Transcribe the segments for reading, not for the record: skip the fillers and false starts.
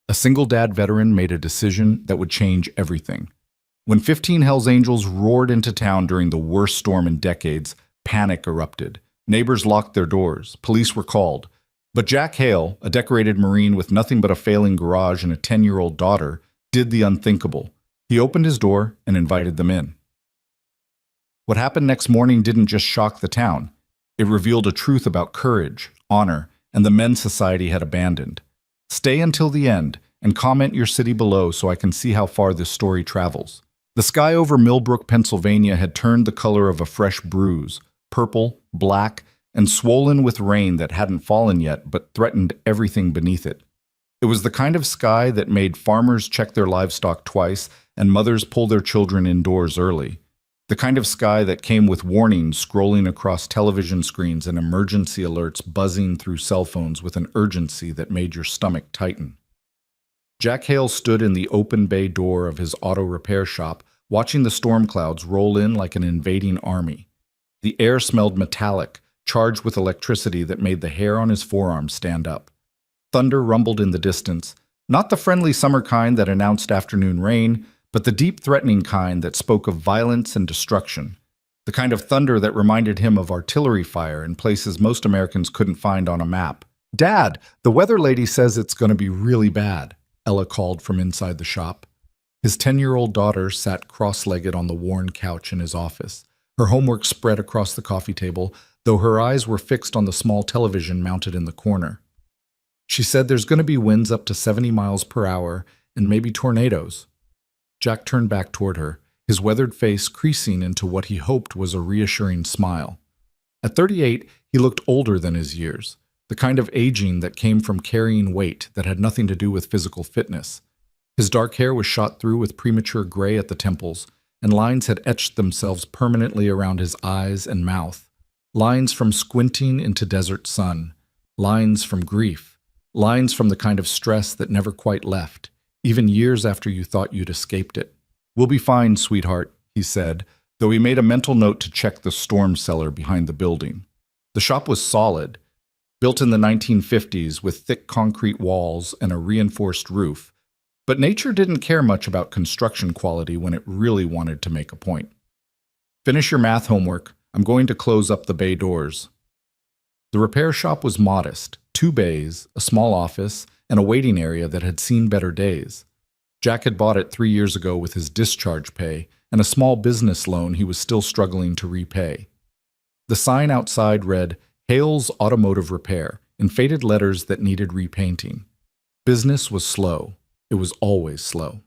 A single dad veteran made a decision that would change everything. When 15 Hells Angels roared into town during the worst storm in decades, panic erupted. Neighbors locked their doors. Police were called. But Jack Hale, a decorated Marine with nothing but a failing garage and a 10-year-old daughter, did the unthinkable. He opened his door and invited them in. What happened next morning didn't just shock the town. It revealed a truth about courage, honor, and the men society had abandoned. Stay until the end and comment your city below so I can see how far this story travels. The sky over Millbrook, Pennsylvania had turned the color of a fresh bruise, purple, black, and swollen with rain that hadn't fallen yet but threatened everything beneath it. It was the kind of sky that made farmers check their livestock twice and mothers pull their children indoors early. The kind of sky that came with warnings scrolling across television screens and emergency alerts buzzing through cell phones with an urgency that made your stomach tighten. Jack Hale stood in the open bay door of his auto repair shop, watching the storm clouds roll in like an invading army. The air smelled metallic, charged with electricity that made the hair on his forearms stand up. Thunder rumbled in the distance, not the friendly summer kind that announced afternoon rain, but the deep, threatening kind that spoke of violence and destruction. The kind of thunder that reminded him of artillery fire in places most Americans couldn't find on a map. "Dad, the weather lady says it's going to be really bad," Ella called from inside the shop. His 10-year-old daughter sat cross-legged on the worn couch in his office, her homework spread across the coffee table, though her eyes were fixed on the small television mounted in the corner. She said there's going to be winds up to 70 miles per hour and maybe tornadoes. Jack turned back toward her, his weathered face creasing into what he hoped was a reassuring smile. At 38, he looked older than his years, the kind of aging that came from carrying weight that had nothing to do with physical fitness. His dark hair was shot through with premature gray at the temples, and lines had etched themselves permanently around his eyes and mouth. Lines from squinting into desert sun, lines from grief, lines from the kind of stress that never quite left, even years after you thought you'd escaped it. "We'll be fine, sweetheart," he said, though he made a mental note to check the storm cellar behind the building. The shop was solid, built in the 1950s with thick concrete walls and a reinforced roof, but nature didn't care much about construction quality when it really wanted to make a point. "Finish your math homework. I'm going to close up the bay doors." The repair shop was modest, 2 bays, a small office, and a waiting area that had seen better days. Jack had bought it 3 years ago with his discharge pay and a small business loan he was still struggling to repay. The sign outside read, "Hale's Automotive Repair," in faded letters that needed repainting. Business was slow. It was always slow.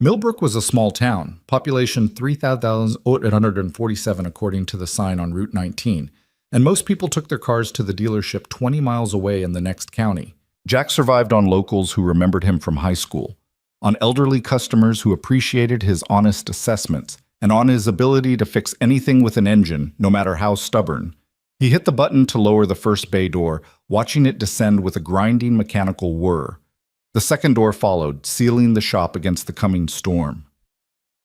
Millbrook was a small town, population 3,847 according to the sign on Route 19, and most people took their cars to the dealership 20 miles away in the next county. Jack survived on locals who remembered him from high school, on elderly customers who appreciated his honest assessments, and on his ability to fix anything with an engine, no matter how stubborn. He hit the button to lower the first bay door, watching it descend with a grinding mechanical whir. The second door followed, sealing the shop against the coming storm.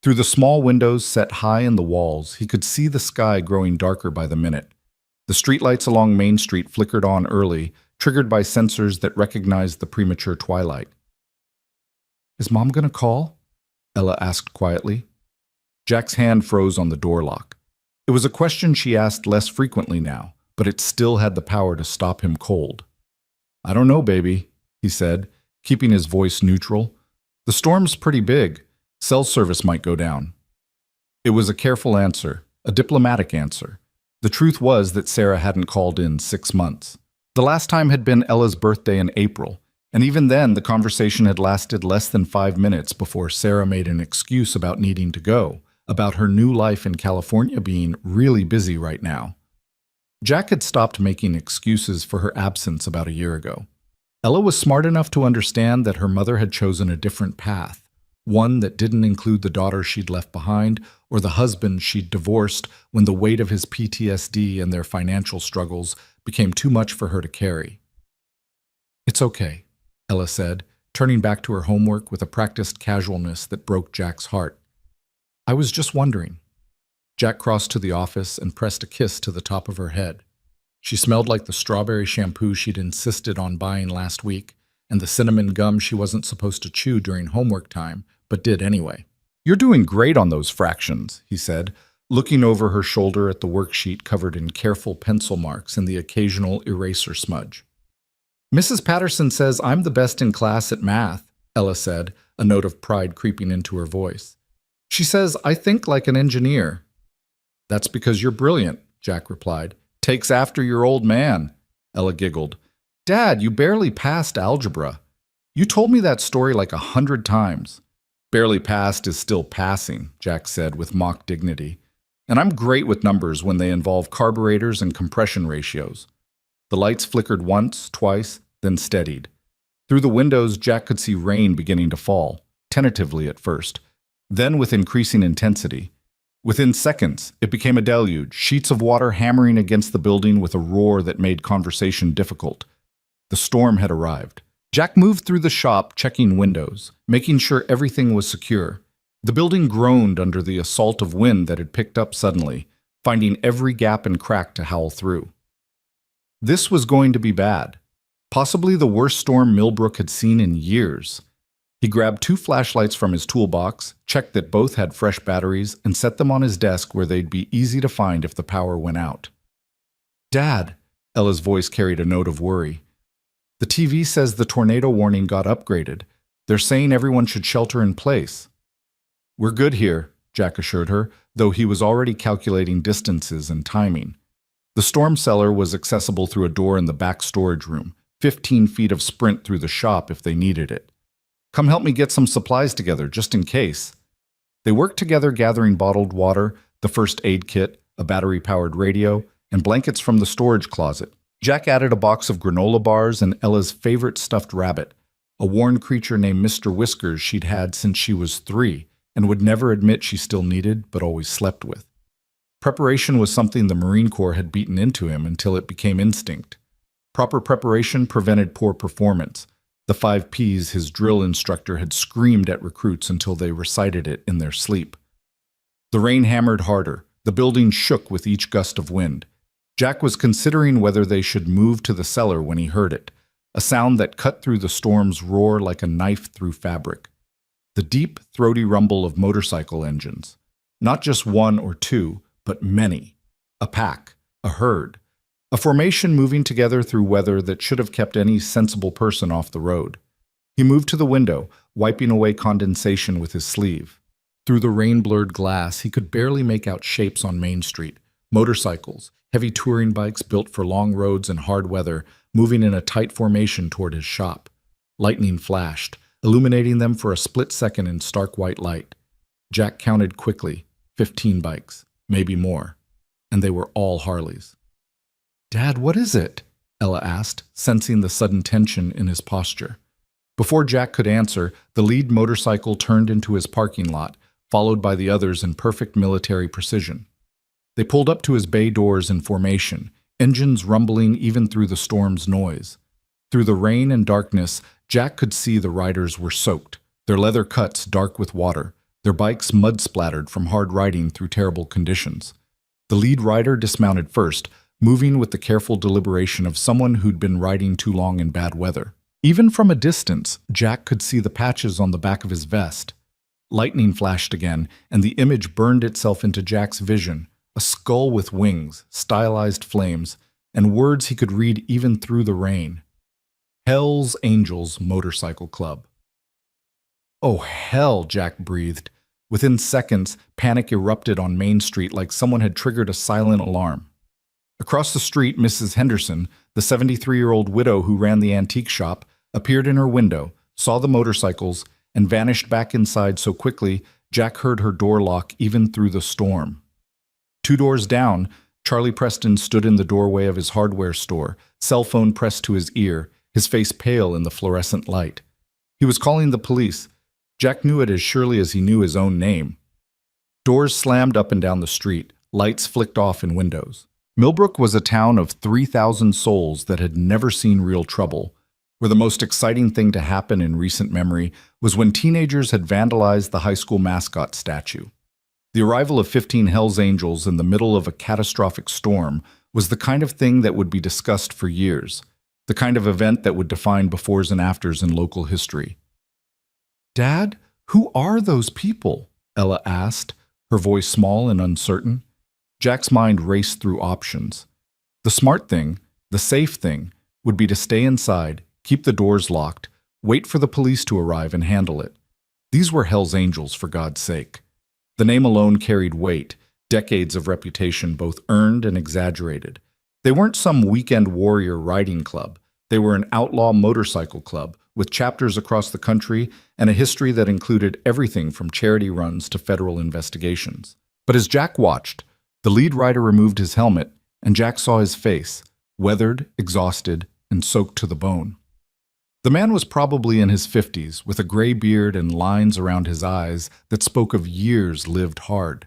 Through the small windows set high in the walls, he could see the sky growing darker by the minute. The streetlights along Main Street flickered on early, triggered by sensors that recognized the premature twilight. "Is Mom going to call?" Ella asked quietly. Jack's hand froze on the door lock. It was a question she asked less frequently now, but it still had the power to stop him cold. "I don't know, baby," he said, keeping his voice neutral. "The storm's pretty big. Cell service might go down." It was a careful answer, a diplomatic answer. The truth was that Sarah hadn't called in 6 months. The last time had been Ella's birthday in April, and even then the conversation had lasted less than 5 minutes before Sarah made an excuse about needing to go, about her new life in California being really busy right now. Jack had stopped making excuses for her absence about a year ago. Ella was smart enough to understand that her mother had chosen a different path, one that didn't include the daughter she'd left behind or the husband she'd divorced when the weight of his PTSD and their financial struggles became too much for her to carry. "It's okay," Ella said, turning back to her homework with a practiced casualness that broke Jack's heart. "I was just wondering." Jack crossed to the office and pressed a kiss to the top of her head. She smelled like the strawberry shampoo she'd insisted on buying last week, and the cinnamon gum she wasn't supposed to chew during homework time, but did anyway. "You're doing great on those fractions," he said, looking over her shoulder at the worksheet covered in careful pencil marks and the occasional eraser smudge. "Mrs. Patterson says I'm the best in class at math," Ella said, a note of pride creeping into her voice. "She says I think like an engineer." "That's because you're brilliant," Jack replied. "Takes after your old man." Ella giggled. "Dad, you barely passed algebra. You told me that story like 100 times." "Barely passed is still passing," Jack said with mock dignity. "And I'm great with numbers when they involve carburetors and compression ratios." The lights flickered once, twice, then steadied. Through the windows, Jack could see rain beginning to fall, tentatively at first, then with increasing intensity. Within seconds, it became a deluge, sheets of water hammering against the building with a roar that made conversation difficult. The storm had arrived. Jack moved through the shop, checking windows, making sure everything was secure. The building groaned under the assault of wind that had picked up suddenly, finding every gap and crack to howl through. This was going to be bad. Possibly the worst storm Millbrook had seen in years. He grabbed 2 flashlights from his toolbox, checked that both had fresh batteries, and set them on his desk where they'd be easy to find if the power went out. "Dad," Ella's voice carried a note of worry. "The TV says the tornado warning got upgraded. They're saying everyone should shelter in place." "We're good here," Jack assured her, though he was already calculating distances and timing. The storm cellar was accessible through a door in the back storage room, 15 feet of sprint through the shop if they needed it. "Come help me get some supplies together, just in case." They worked together gathering bottled water, the first aid kit, a battery-powered radio, and blankets from the storage closet. Jack added a box of granola bars and Ella's favorite stuffed rabbit, a worn creature named Mr. Whiskers she'd had since she was 3 and would never admit she still needed but always slept with. Preparation was something the Marine Corps had beaten into him until it became instinct. Proper preparation prevented poor performance, the 5 Ps his drill instructor had screamed at recruits until they recited it in their sleep. The rain hammered harder. The building shook with each gust of wind. Jack was considering whether they should move to the cellar when he heard it, a sound that cut through the storm's roar like a knife through fabric. The deep, throaty rumble of motorcycle engines. Not just 1 or 2, but many. A pack, a herd. A formation moving together through weather that should have kept any sensible person off the road. He moved to the window, wiping away condensation with his sleeve. Through the rain-blurred glass, he could barely make out shapes on Main Street. Motorcycles, heavy touring bikes built for long roads and hard weather, moving in a tight formation toward his shop. Lightning flashed, illuminating them for a split second in stark white light. Jack counted quickly, 15 bikes, maybe more, and they were all Harleys. "Dad, what is it?" Ella asked, sensing the sudden tension in his posture. Before Jack could answer, the lead motorcycle turned into his parking lot, followed by the others in perfect military precision. They pulled up to his bay doors in formation, engines rumbling even through the storm's noise. Through the rain and darkness, Jack could see the riders were soaked, their leather cuts dark with water, their bikes mud-splattered from hard riding through terrible conditions. The lead rider dismounted first, moving with the careful deliberation of someone who'd been riding too long in bad weather. Even from a distance, Jack could see the patches on the back of his vest. Lightning flashed again, and the image burned itself into Jack's vision, a skull with wings, stylized flames, and words he could read even through the rain. Hell's Angels Motorcycle Club. "Oh, hell," Jack breathed. Within seconds, panic erupted on Main Street like someone had triggered a silent alarm. Across the street, Mrs. Henderson, the 73-year-old widow who ran the antique shop, appeared in her window, saw the motorcycles, and vanished back inside so quickly Jack heard her door lock even through the storm. 2 doors down, Charlie Preston stood in the doorway of his hardware store, cell phone pressed to his ear, his face pale in the fluorescent light. He was calling the police. Jack knew it as surely as he knew his own name. Doors slammed up and down the street, lights flicked off in windows. Millbrook was a town of 3,000 souls that had never seen real trouble, where the most exciting thing to happen in recent memory was when teenagers had vandalized the high school mascot statue. The arrival of 15 Hells Angels in the middle of a catastrophic storm was the kind of thing that would be discussed for years. the kind of event that would define befores and afters in local history. "Dad, who are those people?" Ella asked, her voice small and uncertain. Jack's mind raced through options. The smart thing, the safe thing, would be to stay inside, keep the doors locked, wait for the police to arrive and handle it. These were Hell's Angels, for God's sake. The name alone carried weight, decades of reputation both earned and exaggerated. They weren't some weekend warrior riding club. They were an outlaw motorcycle club with chapters across the country and a history that included everything from charity runs to federal investigations. But as Jack watched, the lead rider removed his helmet, and Jack saw his face, weathered, exhausted, and soaked to the bone. The man was probably in his 50s, with a gray beard and lines around his eyes that spoke of years lived hard.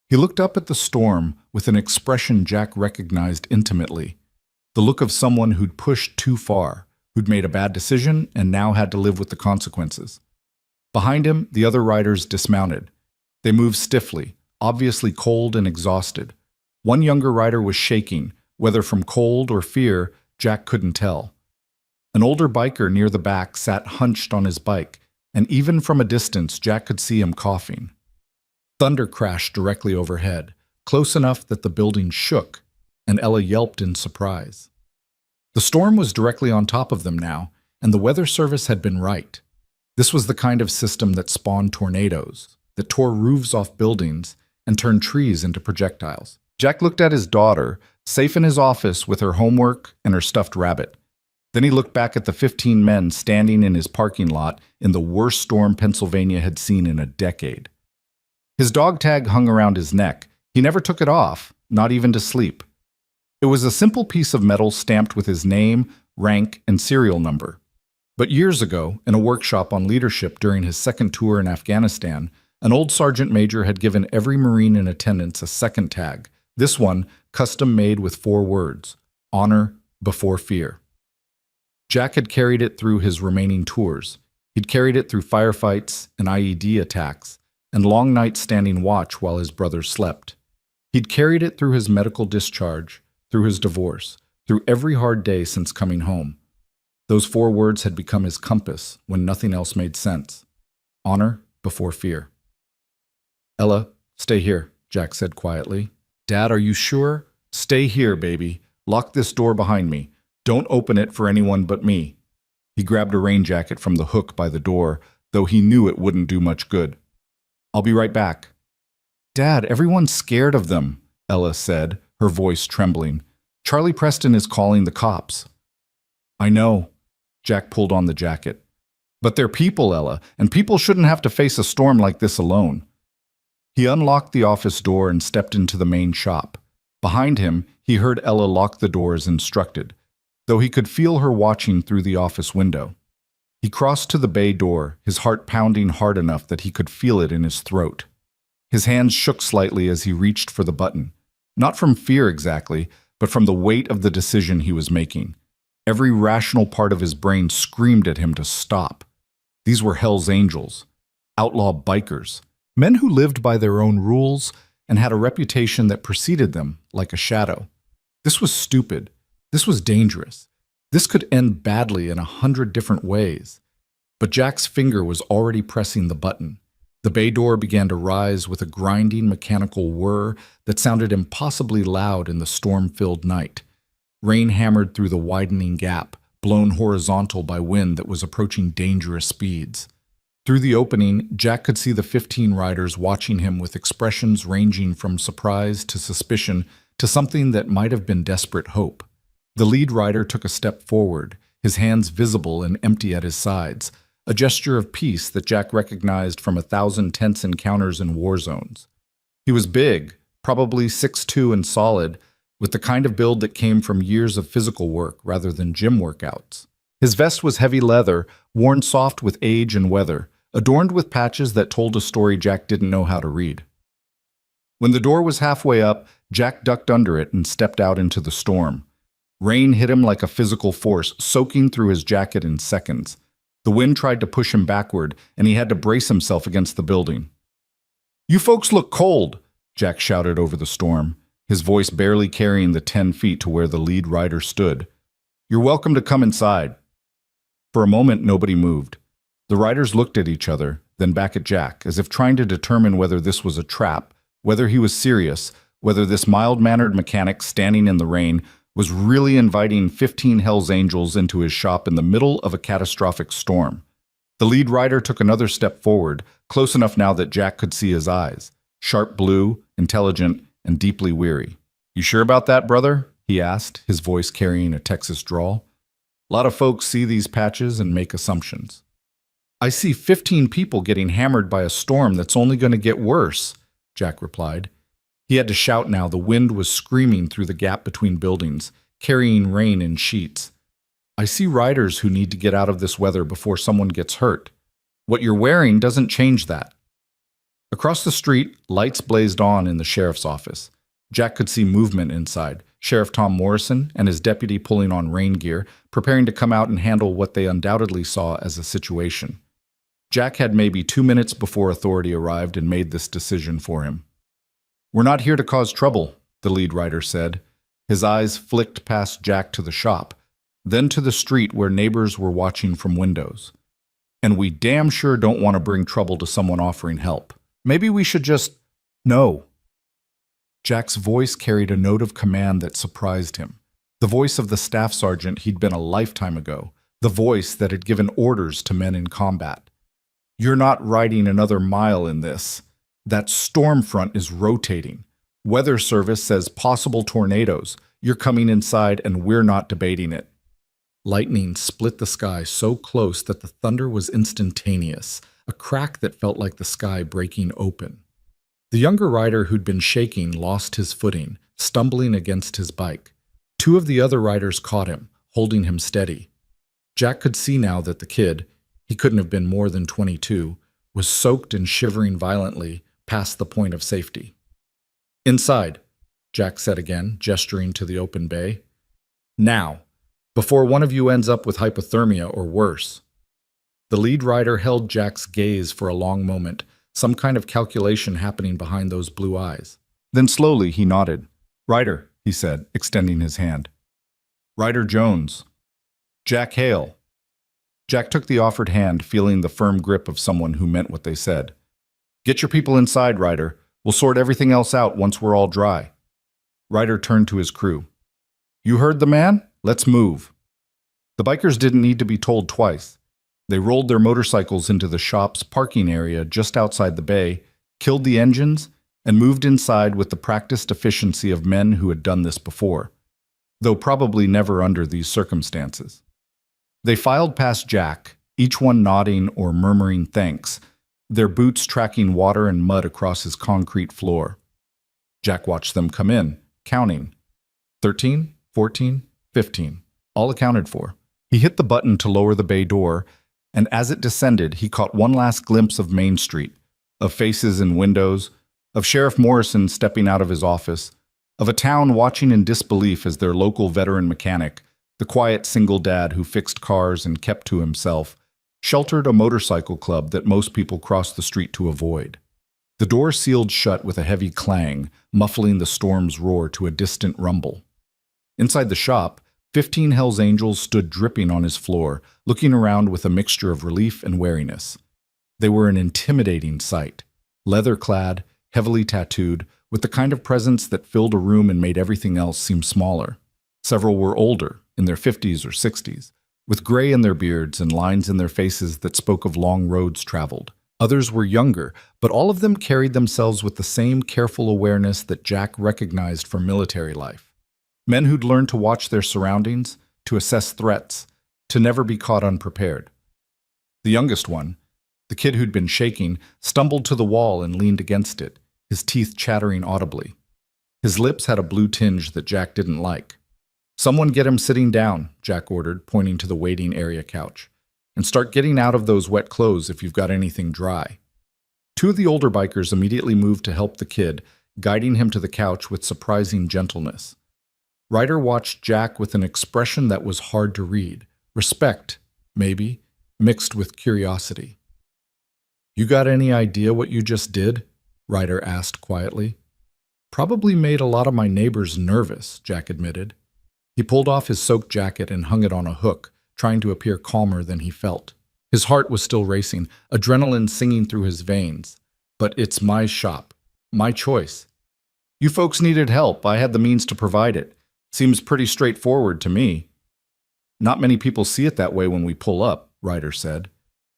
He looked up at the storm with an expression Jack recognized intimately, the look of someone who'd pushed too far, who'd made a bad decision and now had to live with the consequences. Behind him, the other riders dismounted. They moved stiffly, obviously cold and exhausted. One younger rider was shaking, whether from cold or fear, Jack couldn't tell. An older biker near the back sat hunched on his bike, and even from a distance, Jack could see him coughing. Thunder crashed directly overhead, close enough that the building shook, and Ella yelped in surprise. The storm was directly on top of them now, and the weather service had been right. This was the kind of system that spawned tornadoes, that tore roofs off buildings and turned trees into projectiles. Jack looked at his daughter, safe in his office with her homework and her stuffed rabbit. Then he looked back at the 15 men standing in his parking lot in the worst storm Pennsylvania had seen in a decade. His dog tag hung around his neck. He never took it off, not even to sleep. It was a simple piece of metal stamped with his name, rank, and serial number. But years ago, in a workshop on leadership during his second tour in Afghanistan, an old sergeant major had given every Marine in attendance a second tag, this one custom made with 4 words: honor before fear. Jack had carried it through his remaining tours. He'd carried it through firefights and IED attacks, and long nights standing watch while his brother slept. He'd carried it through his medical discharge, through his divorce, through every hard day since coming home. Those 4 words had become his compass when nothing else made sense. Honor before fear. "Ella, stay here," Jack said quietly. "Dad, are you sure? Stay here, baby. Lock this door behind me. Don't open it for anyone but me." He grabbed a rain jacket from the hook by the door, though he knew it wouldn't do much good. "I'll be right back." "Dad, everyone's scared of them," Ella said, her voice trembling. "Charlie Preston is calling the cops." "I know." Jack pulled on the jacket. "But they're people, Ella, and people shouldn't have to face a storm like this alone." He unlocked the office door and stepped into the main shop. Behind him, he heard Ella lock the door as instructed, though he could feel her watching through the office window. He crossed to the bay door, his heart pounding hard enough that he could feel it in his throat. His hands shook slightly as he reached for the button. Not from fear exactly, but from the weight of the decision he was making. Every rational part of his brain screamed at him to stop. These were Hell's Angels, outlaw bikers, men who lived by their own rules and had a reputation that preceded them like a shadow. This was stupid. This was dangerous. This could end badly in 100 different ways. But Jack's finger was already pressing the button. The bay door began to rise with a grinding mechanical whir that sounded impossibly loud in the storm-filled night. Rain hammered through the widening gap, blown horizontal by wind that was approaching dangerous speeds. Through the opening, Jack could see the 15 riders watching him with expressions ranging from surprise to suspicion to something that might have been desperate hope. The lead rider took a step forward, his hands visible and empty at his sides, a gesture of peace that Jack recognized from 1,000 tense encounters in war zones. He was big, probably 6'2" and solid, with the kind of build that came from years of physical work rather than gym workouts. His vest was heavy leather, worn soft with age and weather, adorned with patches that told a story Jack didn't know how to read. When the door was halfway up, Jack ducked under it and stepped out into the storm. Rain hit him like a physical force, soaking through his jacket in seconds. The wind tried to push him backward, and he had to brace himself against the building. "You folks look cold," Jack shouted over the storm, his voice barely carrying the 10 feet to where the lead rider stood. "You're welcome to come inside." For a moment, nobody moved. The riders looked at each other, then back at Jack, as if trying to determine whether this was a trap, whether he was serious, whether this mild-mannered mechanic standing in the rain was really inviting 15 Hells Angels into his shop in the middle of a catastrophic storm. The lead rider took another step forward, close enough now that Jack could see his eyes. Sharp blue, intelligent, and deeply weary. "You sure about that, brother?" he asked, his voice carrying a Texas drawl. "A lot of folks see these patches and make assumptions." "I see 15 people getting hammered by a storm that's only going to get worse," Jack replied. He had to shout now. The wind was screaming through the gap between buildings, carrying rain in sheets. "I see riders who need to get out of this weather before someone gets hurt. What you're wearing doesn't change that." Across the street, lights blazed on in the sheriff's office. Jack could see movement inside. Sheriff Tom Morrison and his deputy pulling on rain gear, preparing to come out and handle what they undoubtedly saw as a situation. Jack had maybe 2 minutes before authority arrived and made this decision for him. "We're not here to cause trouble," the lead rider said. His eyes flicked past Jack to the shop, then to the street where neighbors were watching from windows. "And we damn sure don't want to bring trouble to someone offering help. Maybe we should just—" "No." Jack's voice carried a note of command that surprised him. The voice of the staff sergeant he'd been a lifetime ago. The voice that had given orders to men in combat. "You're not riding another mile in this. That storm front is rotating. Weather Service says possible tornadoes. You're coming inside and we're not debating it." Lightning split the sky so close that the thunder was instantaneous, a crack that felt like the sky breaking open. The younger rider who'd been shaking lost his footing, stumbling against his bike. 2 of the other riders caught him, holding him steady. Jack could see now that the kid, he couldn't have been more than 22, was soaked and shivering violently past the point of safety. "Inside," Jack said again, gesturing to the open bay. "Now, before one of you ends up with hypothermia or worse." The lead rider held Jack's gaze for a long moment, some kind of calculation happening behind those blue eyes. Then slowly he nodded. "Ryder," he said, extending his hand. "Ryder Jones." "Jack Hale." Jack took the offered hand, feeling the firm grip of someone who meant what they said. "Get your people inside, Ryder. We'll sort everything else out once we're all dry." Ryder turned to his crew. "You heard the man? Let's move." The bikers didn't need to be told twice. They rolled their motorcycles into the shop's parking area just outside the bay, killed the engines, and moved inside with the practiced efficiency of men who had done this before, though probably never under these circumstances. They filed past Jack, each one nodding or murmuring thanks, their boots tracking water and mud across his concrete floor. Jack watched them come in, counting. 13, 14, 15, all accounted for. He hit the button to lower the bay door, and as it descended, he caught one last glimpse of Main Street, of faces in windows, of Sheriff Morrison stepping out of his office, of a town watching in disbelief as their local veteran mechanic, the quiet single dad who fixed cars and kept to himself, sheltered a motorcycle club that most people crossed the street to avoid. The door sealed shut with a heavy clang, muffling the storm's roar to a distant rumble. Inside the shop, 15 Hells Angels stood dripping on his floor, looking around with a mixture of relief and wariness. They were an intimidating sight, leather-clad, heavily tattooed, with the kind of presence that filled a room and made everything else seem smaller. Several were older, in their 50s or 60s, with gray in their beards and lines in their faces that spoke of long roads traveled. Others were younger, but all of them carried themselves with the same careful awareness that Jack recognized from military life. Men who'd learned to watch their surroundings, to assess threats, to never be caught unprepared. The youngest one, the kid who'd been shaking, stumbled to the wall and leaned against it, his teeth chattering audibly. His lips had a blue tinge that Jack didn't like. "Someone get him sitting down," Jack ordered, pointing to the waiting area couch. "And start getting out of those wet clothes if you've got anything dry." 2 of the older bikers immediately moved to help the kid, guiding him to the couch with surprising gentleness. Ryder watched Jack with an expression that was hard to read. Respect, maybe, mixed with curiosity. "You got any idea what you just did?" Ryder asked quietly. "Probably made a lot of my neighbors nervous," Jack admitted. He pulled off his soaked jacket and hung it on a hook, trying to appear calmer than he felt. His heart was still racing, adrenaline singing through his veins. But it's my shop. My choice. You folks needed help. I had the means to provide it. Seems pretty straightforward to me. Not many people see it that way when we pull up, Ryder said.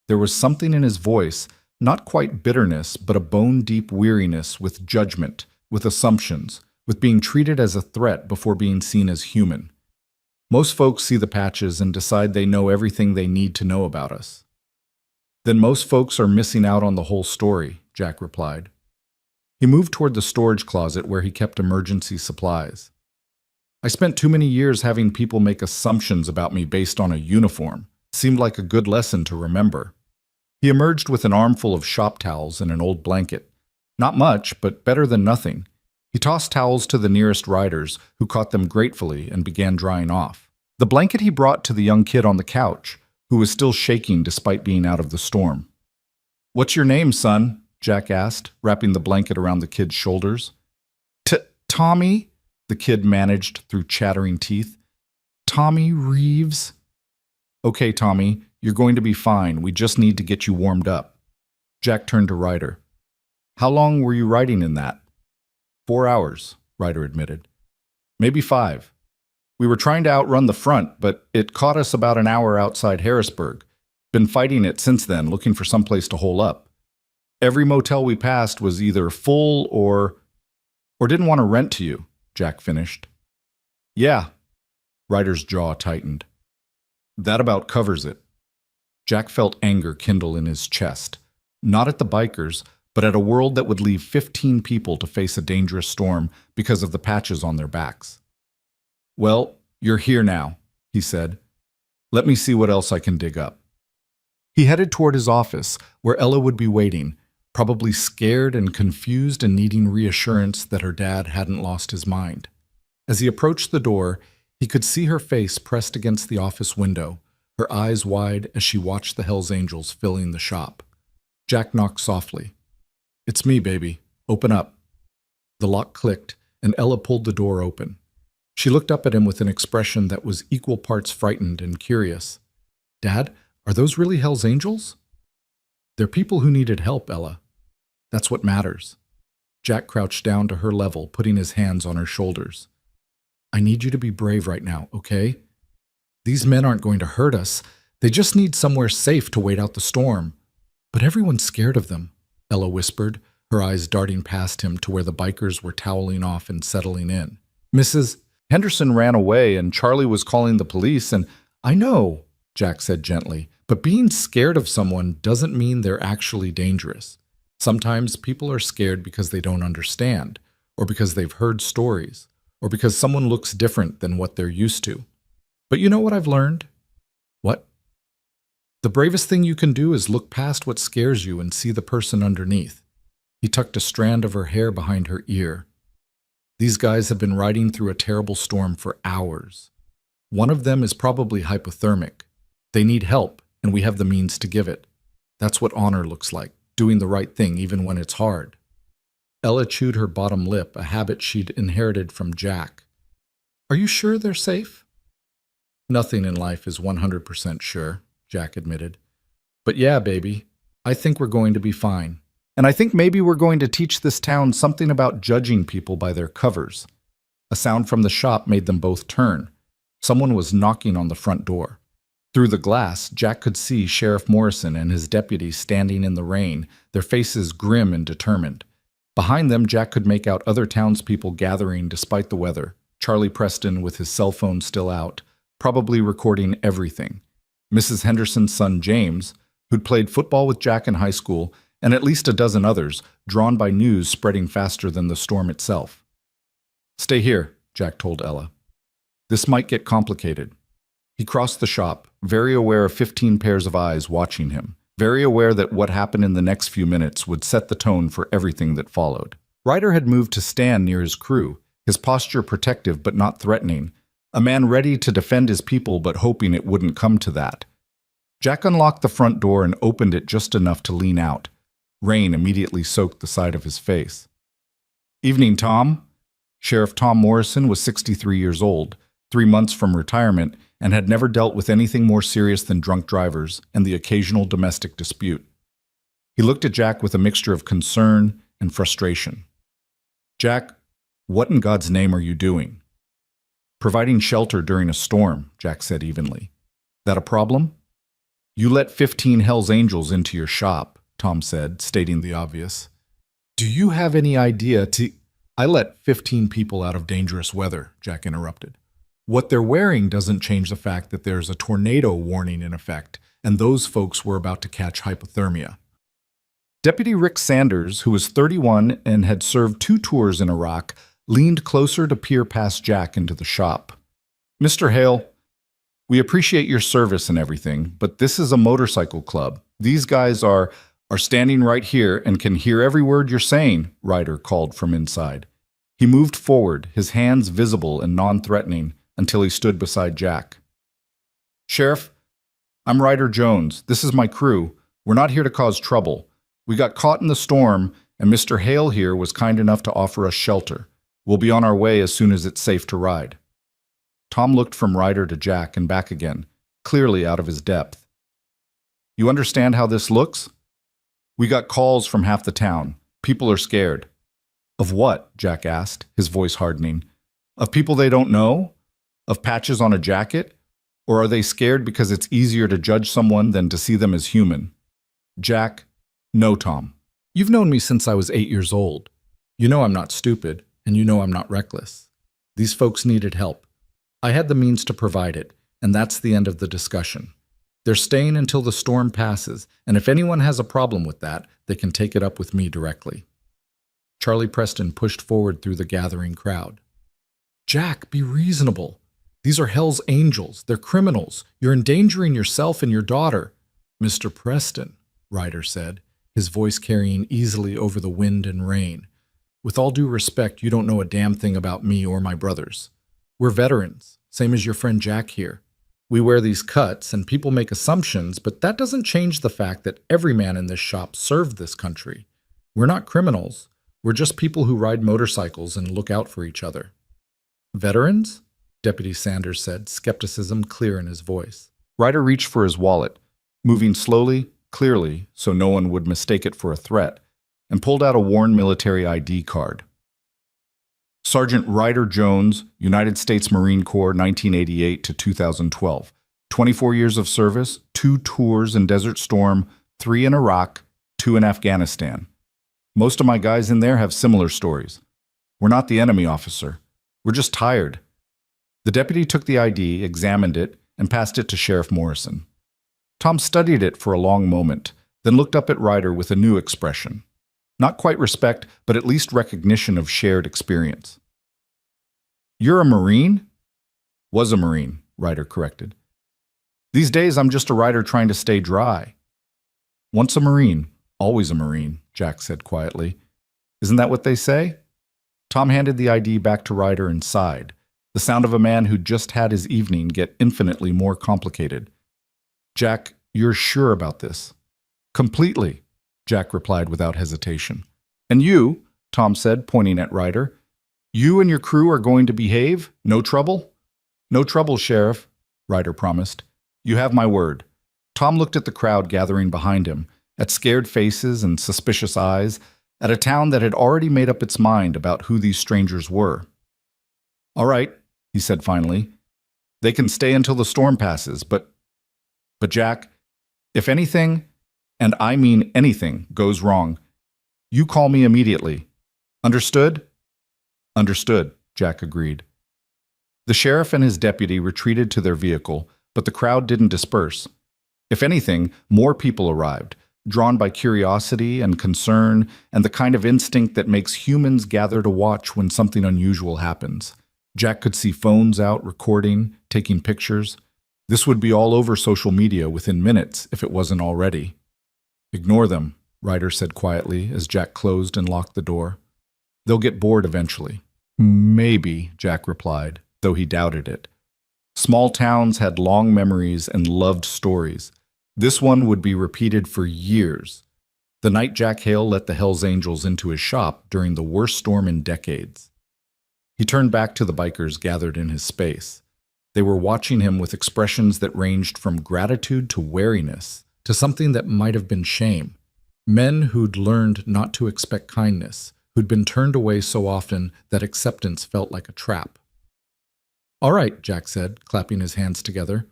There was something in his voice, not quite bitterness, but a bone-deep weariness with judgment, with assumptions, with being treated as a threat before being seen as human. Most folks see the patches and decide they know everything they need to know about us. Then most folks are missing out on the whole story, Jack replied. He moved toward the storage closet where he kept emergency supplies. I spent too many years having people make assumptions about me based on a uniform. Seemed like a good lesson to remember. He emerged with an armful of shop towels and an old blanket. Not much, but better than nothing. He tossed towels to the nearest riders, who caught them gratefully and began drying off. The blanket he brought to the young kid on the couch, who was still shaking despite being out of the storm. "What's your name, son?" Jack asked, wrapping the blanket around the kid's shoulders. Tommy, the kid managed through chattering teeth. "Tommy Reeves." "Okay, Tommy, you're going to be fine. We just need to get you warmed up." Jack turned to Ryder. "How long were you riding in that?" 4 hours, Ryder admitted. "Maybe 5. We were trying to outrun the front, but it caught us about an hour outside Harrisburg. Been fighting it since then, looking for someplace to hole up. Every motel we passed was either full or didn't want to rent to you," Jack finished. "Yeah." Ryder's jaw tightened. "That about covers it." Jack felt anger kindle in his chest, not at the bikers, but at a world that would leave 15 people to face a dangerous storm because of the patches on their backs. "Well, you're here now," he said. "Let me see what else I can dig up." He headed toward his office, where Ella would be waiting, probably scared and confused and needing reassurance that her dad hadn't lost his mind. As he approached the door, he could see her face pressed against the office window, her eyes wide as she watched the Hells Angels filling the shop. Jack knocked softly. "It's me, baby. Open up." The lock clicked, and Ella pulled the door open. She looked up at him with an expression that was equal parts frightened and curious. "Dad, are those really Hells Angels?" "They're people who needed help, Ella. That's what matters." Jack crouched down to her level, putting his hands on her shoulders. "I need you to be brave right now, okay? These men aren't going to hurt us. They just need somewhere safe to wait out the storm. But everyone's scared of them," Ella whispered, her eyes darting past him to where the bikers were toweling off and settling in. "Mrs. Henderson ran away and Charlie was calling the police and—" "I know," Jack said gently, "but being scared of someone doesn't mean they're actually dangerous. Sometimes people are scared because they don't understand, or because they've heard stories, or because someone looks different than what they're used to. But you know what I've learned?" "What?" "The bravest thing you can do is look past what scares you and see the person underneath." He tucked a strand of her hair behind her ear. "These guys have been riding through a terrible storm for hours. One of them is probably hypothermic. They need help, and we have the means to give it. That's what honor looks like, doing the right thing even when it's hard." Ella chewed her bottom lip, a habit she'd inherited from Jack. "Are you sure they're safe?" "Nothing in life is 100% sure," Jack admitted. "But yeah, baby, I think we're going to be fine. And I think maybe we're going to teach this town something about judging people by their covers." A sound from the shop made them both turn. Someone was knocking on the front door. Through the glass, Jack could see Sheriff Morrison and his deputy standing in the rain, their faces grim and determined. Behind them, Jack could make out other townspeople gathering despite the weather. Charlie Preston, with his cell phone still out, probably recording everything. Mrs. Henderson's son James, who'd played football with Jack in high school, and at least a dozen others, drawn by news spreading faster than the storm itself. "Stay here," Jack told Ella. "This might get complicated." He crossed the shop, very aware of 15 pairs of eyes watching him, very aware that what happened in the next few minutes would set the tone for everything that followed. Ryder had moved to stand near his crew, his posture protective but not threatening, a man ready to defend his people but hoping it wouldn't come to that. Jack unlocked the front door and opened it just enough to lean out. Rain immediately soaked the side of his face. "Evening, Tom." Sheriff Tom Morrison was 63 years old, 3 months from retirement, and had never dealt with anything more serious than drunk drivers and the occasional domestic dispute. He looked at Jack with a mixture of concern and frustration. "Jack, what in God's name are you doing?" "Providing shelter during a storm," Jack said evenly. "That a problem?" "You let 15 Hell's Angels into your shop," Tom said, stating the obvious. "Do you have any idea to—" "I let 15 people out of dangerous weather," Jack interrupted. "What they're wearing doesn't change the fact that there's a tornado warning in effect, and those folks were about to catch hypothermia." Deputy Rick Sanders, who was 31 and had served 2 tours in Iraq, leaned closer to peer past Jack into the shop. "Mr. Hale, we appreciate your service and everything, but this is a motorcycle club. These guys are standing right here and can hear every word you're saying," Ryder called from inside. He moved forward, his hands visible and non-threatening, until he stood beside Jack. "Sheriff, I'm Ryder Jones. This is my crew. We're not here to cause trouble. We got caught in the storm, and Mr. Hale here was kind enough to offer us shelter. We'll be on our way as soon as it's safe to ride." Tom looked from Ryder to Jack and back again, clearly out of his depth. "You understand how this looks? We got calls from half the town. People are scared." "Of what?" Jack asked, his voice hardening. "Of people they don't know? Of patches on a jacket? Or are they scared because it's easier to judge someone than to see them as human?" "Jack, no, Tom. You've known me since I was 8 years old. You know I'm not stupid, and you know I'm not reckless. These folks needed help. I had the means to provide it, and that's the end of the discussion. They're staying until the storm passes, and if anyone has a problem with that, they can take it up with me directly." Charlie Preston pushed forward through the gathering crowd. "Jack, be reasonable. These are Hell's Angels. They're criminals. You're endangering yourself and your daughter." "Mr. Preston," Ryder said, his voice carrying easily over the wind and rain, "with all due respect, you don't know a damn thing about me or my brothers. We're veterans, same as your friend Jack here. We wear these cuts, and people make assumptions, but that doesn't change the fact that every man in this shop served this country. We're not criminals. We're just people who ride motorcycles and look out for each other." "Veterans?" Deputy Sanders said, skepticism clear in his voice. Ryder reached for his wallet, moving slowly, clearly, so no one would mistake it for a threat, and pulled out a worn military ID card. "Sergeant Ryder Jones, United States Marine Corps, 1988 to 2012. 24 years of service, 2 tours in Desert Storm, 3 in Iraq, 2 in Afghanistan. Most of my guys in there have similar stories. We're not the enemy, officer. We're just tired." The deputy took the ID, examined it, and passed it to Sheriff Morrison. Tom studied it for a long moment, then looked up at Ryder with a new expression. Not quite respect, but at least recognition of shared experience. "You're a Marine?" "Was a Marine," Ryder corrected. "These days I'm just a rider trying to stay dry." "Once a Marine, always a Marine," Jack said quietly. "Isn't that what they say?" Tom handed the ID back to Ryder and sighed, the sound of a man who'd just had his evening get infinitely more complicated. "Jack, you're sure about this?" "Completely," Jack replied without hesitation. "And you," Tom said, pointing at Ryder, "you and your crew are going to behave? No trouble?" "No trouble, Sheriff," Ryder promised. "You have my word." Tom looked at the crowd gathering behind him, at scared faces and suspicious eyes, at a town that had already made up its mind about who these strangers were. "All right," he said finally. "They can stay until the storm passes, but Jack, if anything, and I mean anything, goes wrong, you call me immediately. Understood?" "Understood," Jack agreed. The sheriff and his deputy retreated to their vehicle, but the crowd didn't disperse. If anything, more people arrived, drawn by curiosity and concern and the kind of instinct that makes humans gather to watch when something unusual happens. Jack could see phones out, recording, taking pictures. This would be all over social media within minutes if it wasn't already. "Ignore them," Ryder said quietly as Jack closed and locked the door. "They'll get bored eventually." "Maybe," Jack replied, though he doubted it. Small towns had long memories and loved stories. This one would be repeated for years. The night Jack Hale let the Hells Angels into his shop during the worst storm in decades. He turned back to the bikers gathered in his space. They were watching him with expressions that ranged from gratitude to wariness, to something that might have been shame. Men who'd learned not to expect kindness, who'd been turned away so often that acceptance felt like a trap. "All right," Jack said, clapping his hands together.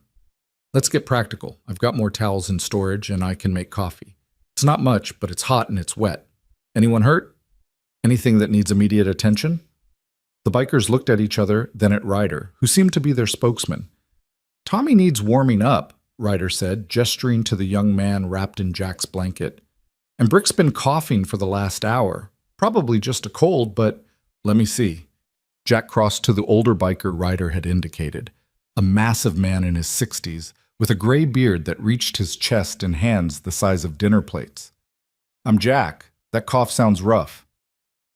"Let's get practical. I've got more towels in storage and I can make coffee. It's not much, but it's hot and it's wet. Anyone hurt? Anything that needs immediate attention?" The bikers looked at each other, then at Ryder, who seemed to be their spokesman. "Tommy needs warming up," Ryder said, gesturing to the young man wrapped in Jack's blanket. "And Brick's been coughing for the last hour. Probably just a cold, but let me see." Jack crossed to the older biker Ryder had indicated, a massive man in his 60s, with a gray beard that reached his chest and hands the size of dinner plates. "I'm Jack. That cough sounds rough."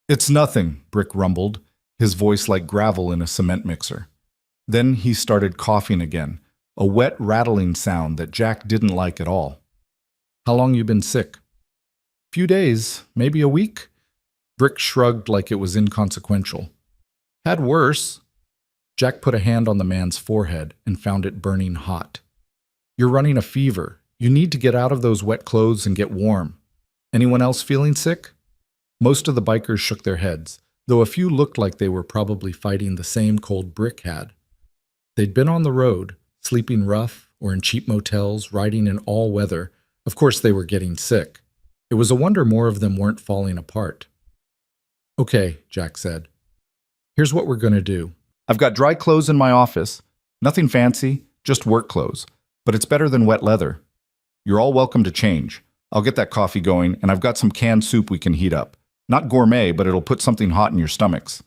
"It's nothing," Brick rumbled, his voice like gravel in a cement mixer. Then he started coughing again, a wet, rattling sound that Jack didn't like at all. "How long you been sick?" "Few days, maybe a week." Brick shrugged like it was inconsequential. "Had worse." Jack put a hand on the man's forehead and found it burning hot. "You're running a fever. You need to get out of those wet clothes and get warm. Anyone else feeling sick?" Most of the bikers shook their heads, though a few looked like they were probably fighting the same cold Brick had. They'd been on the road, sleeping rough or in cheap motels, riding in all weather. Of course they were getting sick. It was a wonder more of them weren't falling apart. "Okay," Jack said. "Here's what we're going to do. I've got dry clothes in my office. Nothing fancy, just work clothes. But it's better than wet leather. You're all welcome to change. I'll get that coffee going, and I've got some canned soup we can heat up. Not gourmet, but it'll put something hot in your stomachs."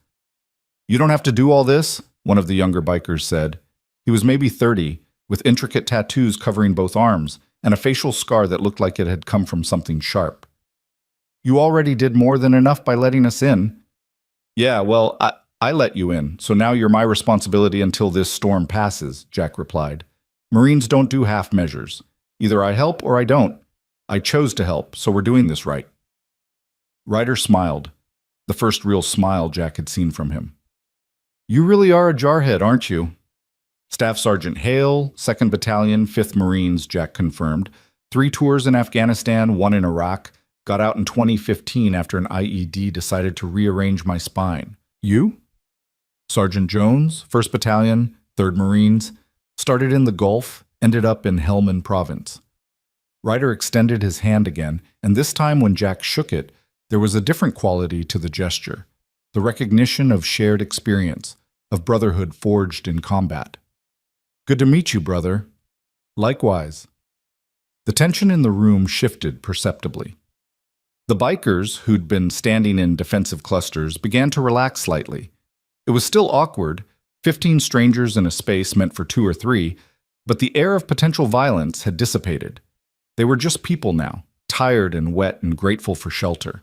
"You don't have to do all this," one of the younger bikers said. He was maybe 30, with intricate tattoos covering both arms, and a facial scar that looked like it had come from something sharp. "You already did more than enough by letting us in." "Yeah, well, I let you in, so now you're my responsibility until this storm passes," Jack replied. "Marines don't do half measures. Either I help or I don't. I chose to help, so we're doing this right." Ryder smiled, the first real smile Jack had seen from him. "You really are a jarhead, aren't you?" "Staff Sergeant Hale, 2nd Battalion, 5th Marines," Jack confirmed. 3 tours in Afghanistan, 1 in Iraq. Got out in 2015 after an IED decided to rearrange my spine. "You?" "Sergeant Jones, 1st Battalion, 3rd Marines. Started in the Gulf, ended up in Helmand Province." Ryder extended his hand again, and this time when Jack shook it, there was a different quality to the gesture, the recognition of shared experience, of brotherhood forged in combat. "Good to meet you, brother." "Likewise." The tension in the room shifted perceptibly. The bikers, who'd been standing in defensive clusters, began to relax slightly. It was still awkward, 15 strangers in a space meant for 2 or 3, but the air of potential violence had dissipated. They were just people now, tired and wet and grateful for shelter.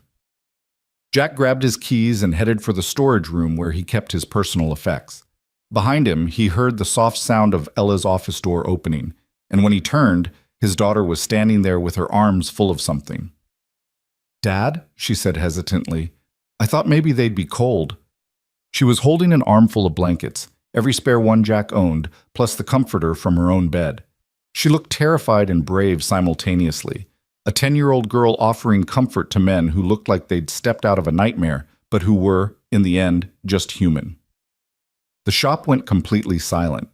Jack grabbed his keys and headed for the storage room where he kept his personal effects. Behind him, he heard the soft sound of Ella's office door opening, and when he turned, his daughter was standing there with her arms full of something. "Dad," she said hesitantly, "I thought maybe they'd be cold." She was holding an armful of blankets, every spare one Jack owned, plus the comforter from her own bed. She looked terrified and brave simultaneously, a 10-year-old girl offering comfort to men who looked like they'd stepped out of a nightmare, but who were, in the end, just human. The shop went completely silent.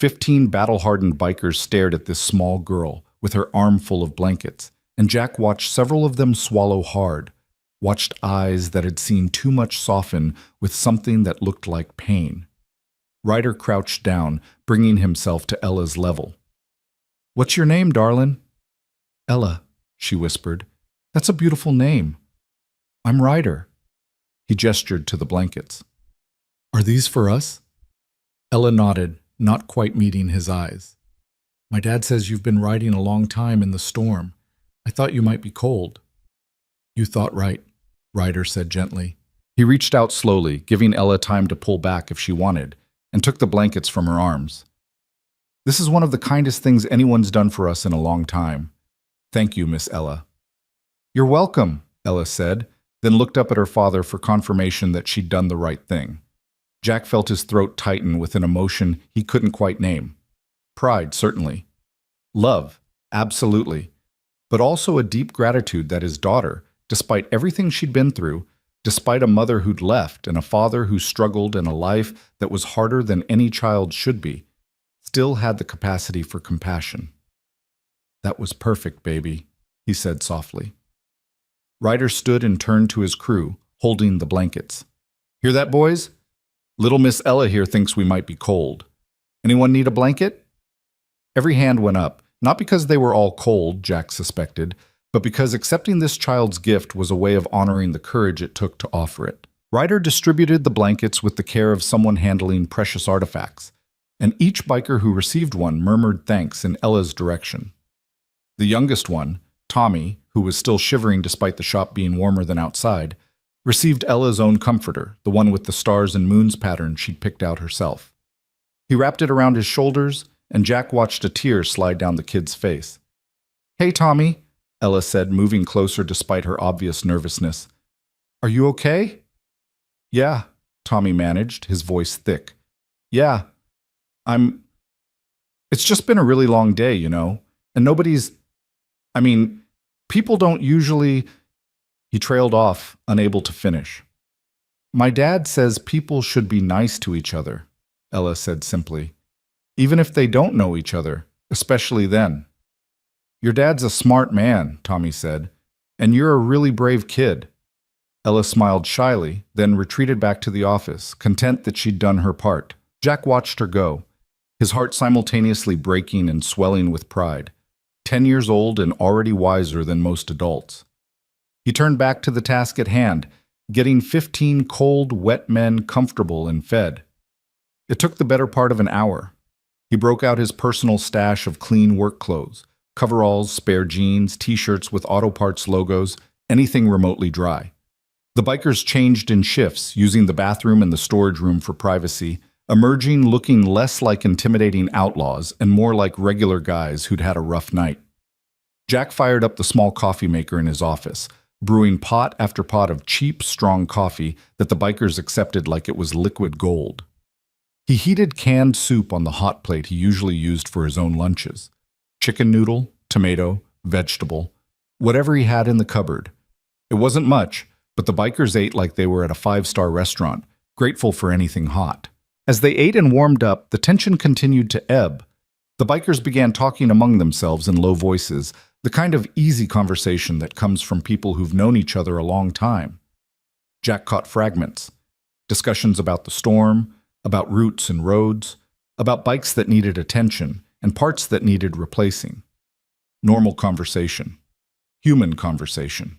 15 battle-hardened bikers stared at this small girl with her armful of blankets, and Jack watched several of them swallow hard, watched eyes that had seen too much soften with something that looked like pain. Ryder crouched down, bringing himself to Ella's level. "What's your name, darlin'?" "Ella," she whispered. "That's a beautiful name." "I'm Ryder." He gestured to the blankets. "Are these for us?" Ella nodded, not quite meeting his eyes. "My dad says you've been riding a long time in the storm. I thought you might be cold." "You thought right," Ryder said gently. He reached out slowly, giving Ella time to pull back if she wanted, and took the blankets from her arms. "This is one of the kindest things anyone's done for us in a long time. Thank you, Miss Ella." "You're welcome," Ella said, then looked up at her father for confirmation that she'd done the right thing. Jack felt his throat tighten with an emotion he couldn't quite name. Pride, certainly. Love, absolutely. But also a deep gratitude that his daughter, despite everything she'd been through, despite a mother who'd left and a father who struggled in a life that was harder than any child should be, still had the capacity for compassion. "That was perfect, baby," he said softly. Ryder stood and turned to his crew, holding the blankets. "Hear that, boys? Little Miss Ella here thinks we might be cold. Anyone need a blanket?" Every hand went up, not because they were all cold, Jack suspected, but because accepting this child's gift was a way of honoring the courage it took to offer it. Ryder distributed the blankets with the care of someone handling precious artifacts, and each biker who received one murmured thanks in Ella's direction. The youngest one, Tommy, who was still shivering despite the shop being warmer than outside, received Ella's own comforter, the one with the stars and moons pattern she'd picked out herself. He wrapped it around his shoulders, and Jack watched a tear slide down the kid's face. "Hey, Tommy," Ella said, moving closer despite her obvious nervousness. "Are you okay?" "Yeah," Tommy managed, his voice thick. "Yeah, It's just been a really long day, and people don't usually—" He trailed off, unable to finish. "My dad says people should be nice to each other," Ella said simply. "Even if they don't know each other, especially then." "Your dad's a smart man," Tommy said, "and you're a really brave kid." Ella smiled shyly, then retreated back to the office, content that she'd done her part. Jack watched her go, his heart simultaneously breaking and swelling with pride. 10 years old and already wiser than most adults. He turned back to the task at hand, getting 15 cold, wet men comfortable and fed. It took the better part of an hour. He broke out his personal stash of clean work clothes, coveralls, spare jeans, t-shirts with auto parts logos, anything remotely dry. The bikers changed in shifts, using the bathroom and the storage room for privacy, emerging looking less like intimidating outlaws and more like regular guys who'd had a rough night. Jack fired up the small coffee maker in his office, brewing pot after pot of cheap, strong coffee that the bikers accepted like it was liquid gold. He heated canned soup on the hot plate he usually used for his own lunches. Chicken noodle, tomato, vegetable, whatever he had in the cupboard. It wasn't much, but the bikers ate like they were at a 5-star restaurant, grateful for anything hot. As they ate and warmed up, the tension continued to ebb. The bikers began talking among themselves in low voices, the kind of easy conversation that comes from people who've known each other a long time. Jack caught fragments. Discussions about the storm, about routes and roads, about bikes that needed attention and parts that needed replacing. Normal conversation. Human conversation.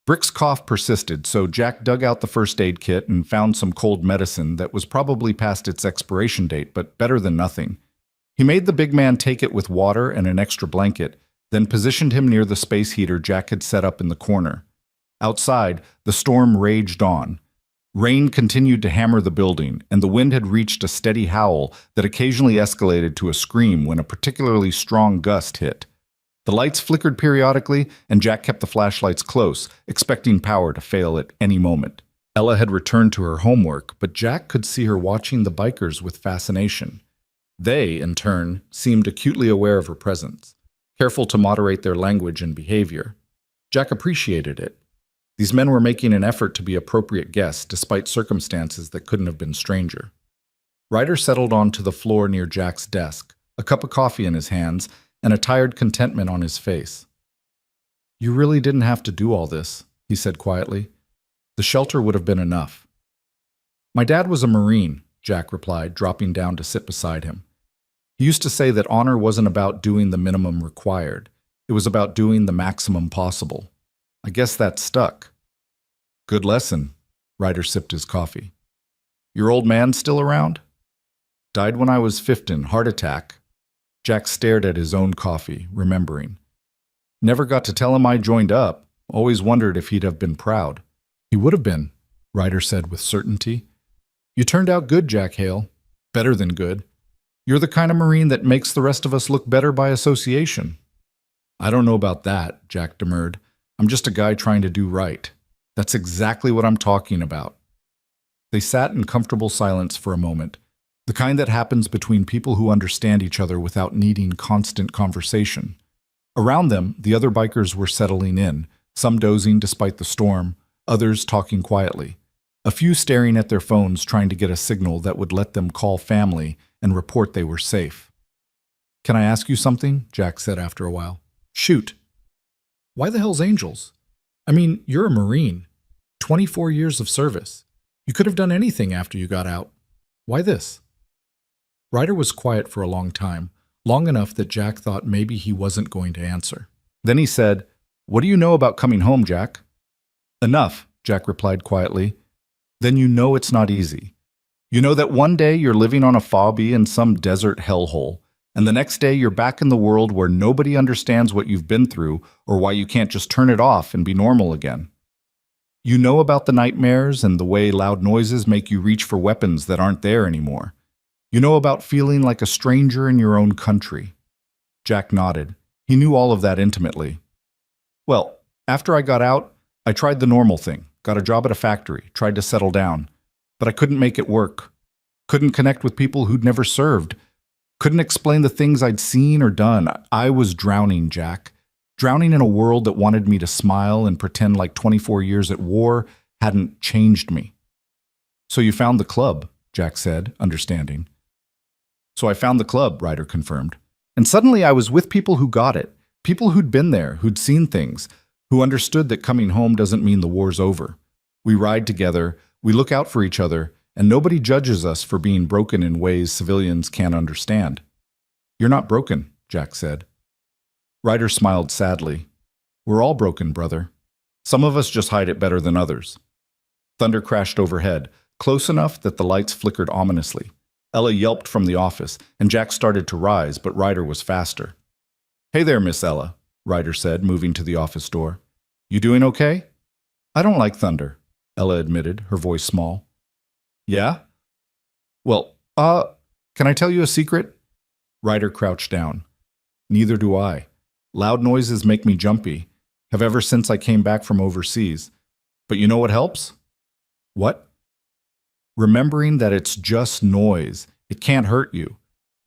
Brick's cough persisted, so Jack dug out the first aid kit and found some cold medicine that was probably past its expiration date, but better than nothing. He made the big man take it with water and an extra blanket, then positioned him near the space heater Jack had set up in the corner. Outside, the storm raged on. Rain continued to hammer the building, and the wind had reached a steady howl that occasionally escalated to a scream when a particularly strong gust hit. The lights flickered periodically, and Jack kept the flashlights close, expecting power to fail at any moment. Ella had returned to her homework, but Jack could see her watching the bikers with fascination. They, in turn, seemed acutely aware of her presence, careful to moderate their language and behavior. Jack appreciated it. These men were making an effort to be appropriate guests despite circumstances that couldn't have been stranger. Ryder settled onto the floor near Jack's desk, a cup of coffee in his hands, and a tired contentment on his face. "You really didn't have to do all this," he said quietly. "The shelter would have been enough." "My dad was a Marine," Jack replied, dropping down to sit beside him. "He used to say that honor wasn't about doing the minimum required. It was about doing the maximum possible. I guess that stuck." "Good lesson." Ryder sipped his coffee. "Your old man still around?" "Died when I was 15, heart attack." Jack stared at his own coffee, remembering. "Never got to tell him I joined up. Always wondered if he'd have been proud." "He would have been," Ryder said with certainty. "You turned out good, Jack Hale. Better than good. You're the kind of Marine that makes the rest of us look better by association." "I don't know about that," Jack demurred. "I'm just a guy trying to do right. That's exactly what I'm talking about." They sat in comfortable silence for a moment, the kind that happens between people who understand each other without needing constant conversation. Around them, the other bikers were settling in, some dozing despite the storm, others talking quietly. A few staring at their phones trying to get a signal that would let them call family and report they were safe. "Can I ask you something?" Jack said after a while. "Shoot." "Why the hell's Angels? I mean, you're a Marine. 24 years of service. You could have done anything after you got out. Why this?" Ryder was quiet for a long time, long enough that Jack thought maybe he wasn't going to answer. Then he said, "What do you know about coming home, Jack?" "Enough," Jack replied quietly. "Then you know it's not easy. You know that one day you're living on a phobie in some desert hellhole, and the next day you're back in the world where nobody understands what you've been through or why you can't just turn it off and be normal again. You know about the nightmares and the way loud noises make you reach for weapons that aren't there anymore. You know about feeling like a stranger in your own country." Jack nodded. He knew all of that intimately. "Well, after I got out, I tried the normal thing. Got a job at a factory, tried to settle down. But I couldn't make it work. Couldn't connect with people who'd never served. Couldn't explain the things I'd seen or done. I was drowning, Jack. Drowning in a world that wanted me to smile and pretend like 24 years at war hadn't changed me." "So you found the club," Jack said, understanding. "So I found the club," Ryder confirmed. "And suddenly I was with people who got it. People who'd been there, who'd seen things, who understood that coming home doesn't mean the war's over. We ride together, we look out for each other, and nobody judges us for being broken in ways civilians can't understand." "You're not broken," Jack said. Ryder smiled sadly. "We're all broken, brother. Some of us just hide it better than others." Thunder crashed overhead, close enough that the lights flickered ominously. Ella yelped from the office, and Jack started to rise, but Ryder was faster. "Hey there, Miss Ella," Ryder said, moving to the office door. "You doing okay?" "I don't like thunder," Ella admitted, her voice small. "Yeah? Well, can I tell you a secret?" Ryder crouched down. "Neither do I. Loud noises make me jumpy. Have ever since I came back from overseas. But you know what helps?" "What?" "Remembering that it's just noise. It can't hurt you.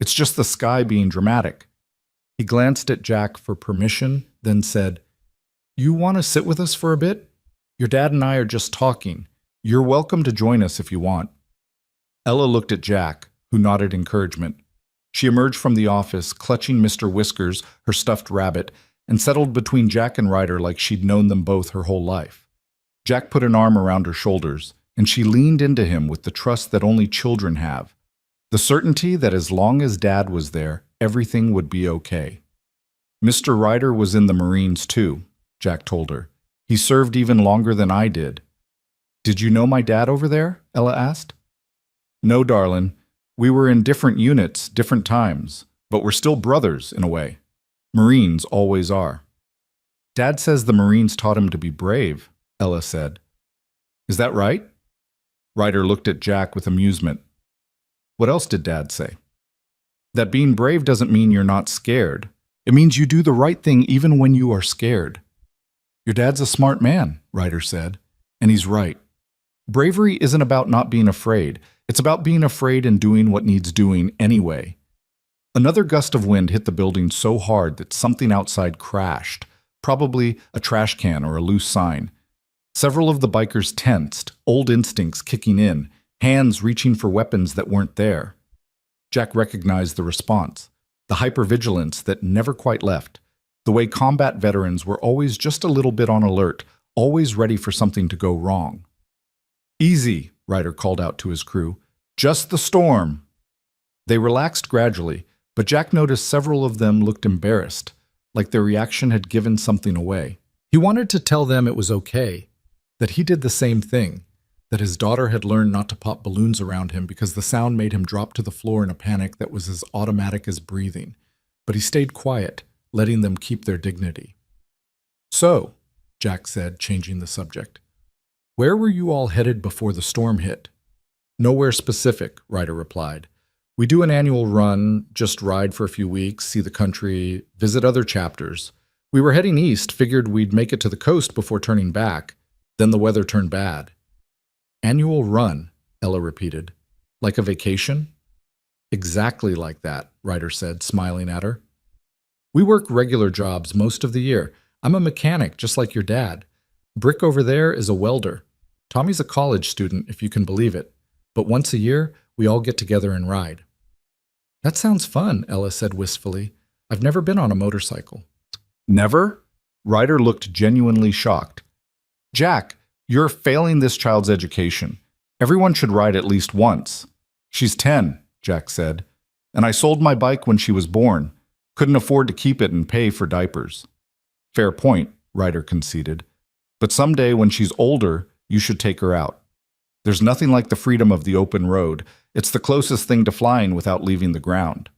It's just the sky being dramatic." He glanced at Jack for permission, then said, "You want to sit with us for a bit? Your dad and I are just talking. You're welcome to join us if you want." Ella looked at Jack, who nodded encouragement. She emerged from the office, clutching Mr. Whiskers, her stuffed rabbit, and settled between Jack and Ryder like she'd known them both her whole life. Jack put an arm around her shoulders, and she leaned into him with the trust that only children have, the certainty that as long as Dad was there, everything would be okay. "Mr. Ryder was in the Marines too," Jack told her. "He served even longer than I did." "Did you know my dad over there?" Ella asked. "No, darlin'. We were in different units, different times, but we're still brothers in a way. Marines always are." "Dad says the Marines taught him to be brave," Ella said. "Is that right?" Ryder looked at Jack with amusement. "What else did Dad say?" "That being brave doesn't mean you're not scared. It means you do the right thing even when you are scared." "Your dad's a smart man," Ryder said, "and he's right. Bravery isn't about not being afraid. It's about being afraid and doing what needs doing anyway." Another gust of wind hit the building so hard that something outside crashed, probably a trash can or a loose sign. Several of the bikers tensed, old instincts kicking in, hands reaching for weapons that weren't there. Jack recognized the response, the hypervigilance that never quite left, the way combat veterans were always just a little bit on alert, always ready for something to go wrong. "Easy," Ryder called out to his crew. "Just the storm." They relaxed gradually, but Jack noticed several of them looked embarrassed, like their reaction had given something away. He wanted to tell them it was okay, that he did the same thing, that his daughter had learned not to pop balloons around him because the sound made him drop to the floor in a panic that was as automatic as breathing. But he stayed quiet, letting them keep their dignity. "So," Jack said, changing the subject, "where were you all headed before the storm hit?" "Nowhere specific," Ryder replied. "We do an annual run, just ride for a few weeks, see the country, visit other chapters. We were heading east, figured we'd make it to the coast before turning back. Then the weather turned bad." "Annual run," Ella repeated. Like a vacation? Exactly like that, Ryder said, smiling at her. We work regular jobs most of the year. I'm a mechanic, just like your dad. Brick over there is a welder. Tommy's a college student, if you can believe it. But once a year, we all get together and ride. That sounds fun, Ella said wistfully. I've never been on a motorcycle. Never? Ryder looked genuinely shocked. Jack, you're failing this child's education. Everyone should ride at least once. She's 10, Jack said, and I sold my bike when she was born. Couldn't afford to keep it and pay for diapers. Fair point, Ryder conceded. But someday when she's older, you should take her out. There's nothing like the freedom of the open road. It's the closest thing to flying without leaving the ground.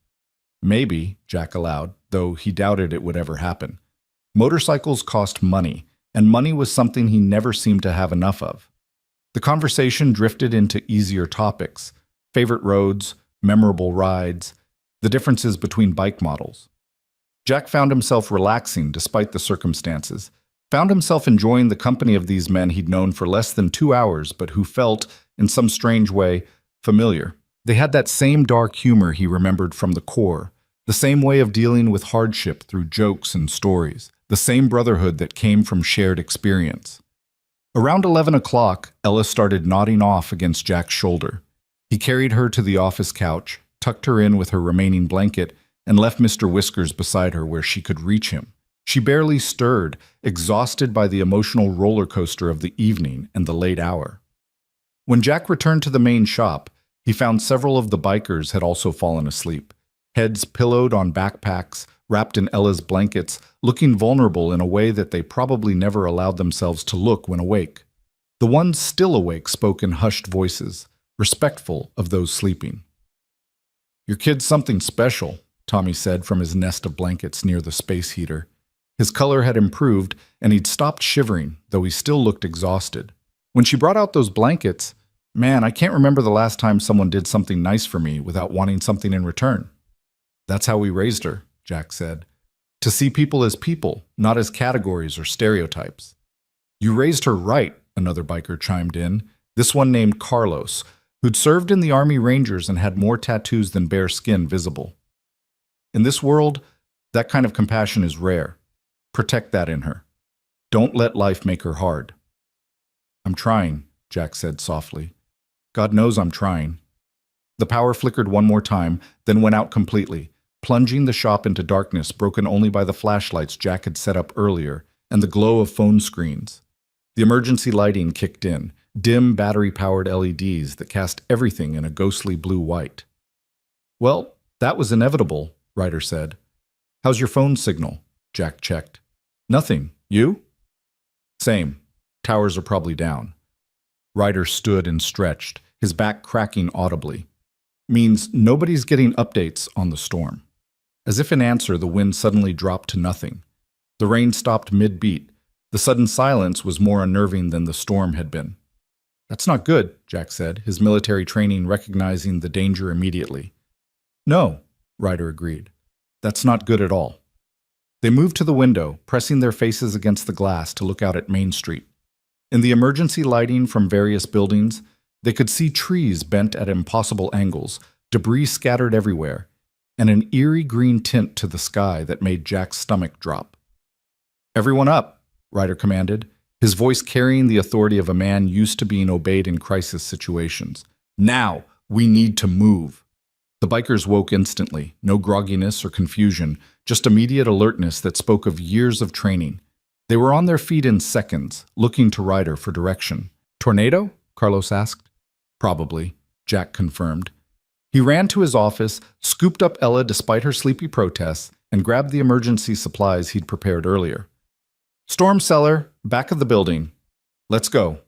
Maybe, Jack allowed, though he doubted it would ever happen. Motorcycles cost money, and money was something he never seemed to have enough of. The conversation drifted into easier topics: favorite roads, memorable rides, the differences between bike models. Jack found himself relaxing despite the circumstances, found himself enjoying the company of these men he'd known for less than 2 hours, but who felt, in some strange way, familiar. They had that same dark humor he remembered from the Corps, the same way of dealing with hardship through jokes and stories, the same brotherhood that came from shared experience. Around 11 o'clock, Ella started nodding off against Jack's shoulder. He carried her to the office couch, tucked her in with her remaining blanket, and left Mr. Whiskers beside her where she could reach him. She barely stirred, exhausted by the emotional roller coaster of the evening and the late hour. When Jack returned to the main shop, he found several of the bikers had also fallen asleep, heads pillowed on backpacks, wrapped in Ella's blankets, looking vulnerable in a way that they probably never allowed themselves to look when awake. The ones still awake spoke in hushed voices, respectful of those sleeping. "Your kid's something special," Tommy said from his nest of blankets near the space heater. His color had improved, and he'd stopped shivering, though he still looked exhausted. When she brought out those blankets, man, I can't remember the last time someone did something nice for me without wanting something in return. That's how we raised her, Jack said. To see people as people, not as categories or stereotypes. You raised her right, another biker chimed in, this one named Carlos, who'd served in the Army Rangers and had more tattoos than bare skin visible. In this world, that kind of compassion is rare. Protect that in her. Don't let life make her hard. I'm trying, Jack said softly. God knows I'm trying. The power flickered one more time, then went out completely, plunging the shop into darkness broken only by the flashlights Jack had set up earlier and the glow of phone screens. The emergency lighting kicked in, dim battery-powered LEDs that cast everything in a ghostly blue-white. Well, that was inevitable, Ryder said. How's your phone signal? Jack checked. Nothing. You? Same. Towers are probably down. Ryder stood and stretched, his back cracking audibly. Means nobody's getting updates on the storm. As if in answer, the wind suddenly dropped to nothing. The rain stopped mid-beat. The sudden silence was more unnerving than the storm had been. That's not good, Jack said, his military training recognizing the danger immediately. No, Ryder agreed. That's not good at all. They moved to the window, pressing their faces against the glass to look out at Main Street. In the emergency lighting from various buildings, they could see trees bent at impossible angles, debris scattered everywhere, and an eerie green tint to the sky that made Jack's stomach drop. Everyone up, Ryder commanded, his voice carrying the authority of a man used to being obeyed in crisis situations. Now, we need to move. The bikers woke instantly, no grogginess or confusion, just immediate alertness that spoke of years of training. They were on their feet in seconds, looking to Ryder for direction. Tornado? Carlos asked. Probably, Jack confirmed. He ran to his office, scooped up Ella despite her sleepy protests, and grabbed the emergency supplies he'd prepared earlier. Storm cellar, back of the building. Let's go.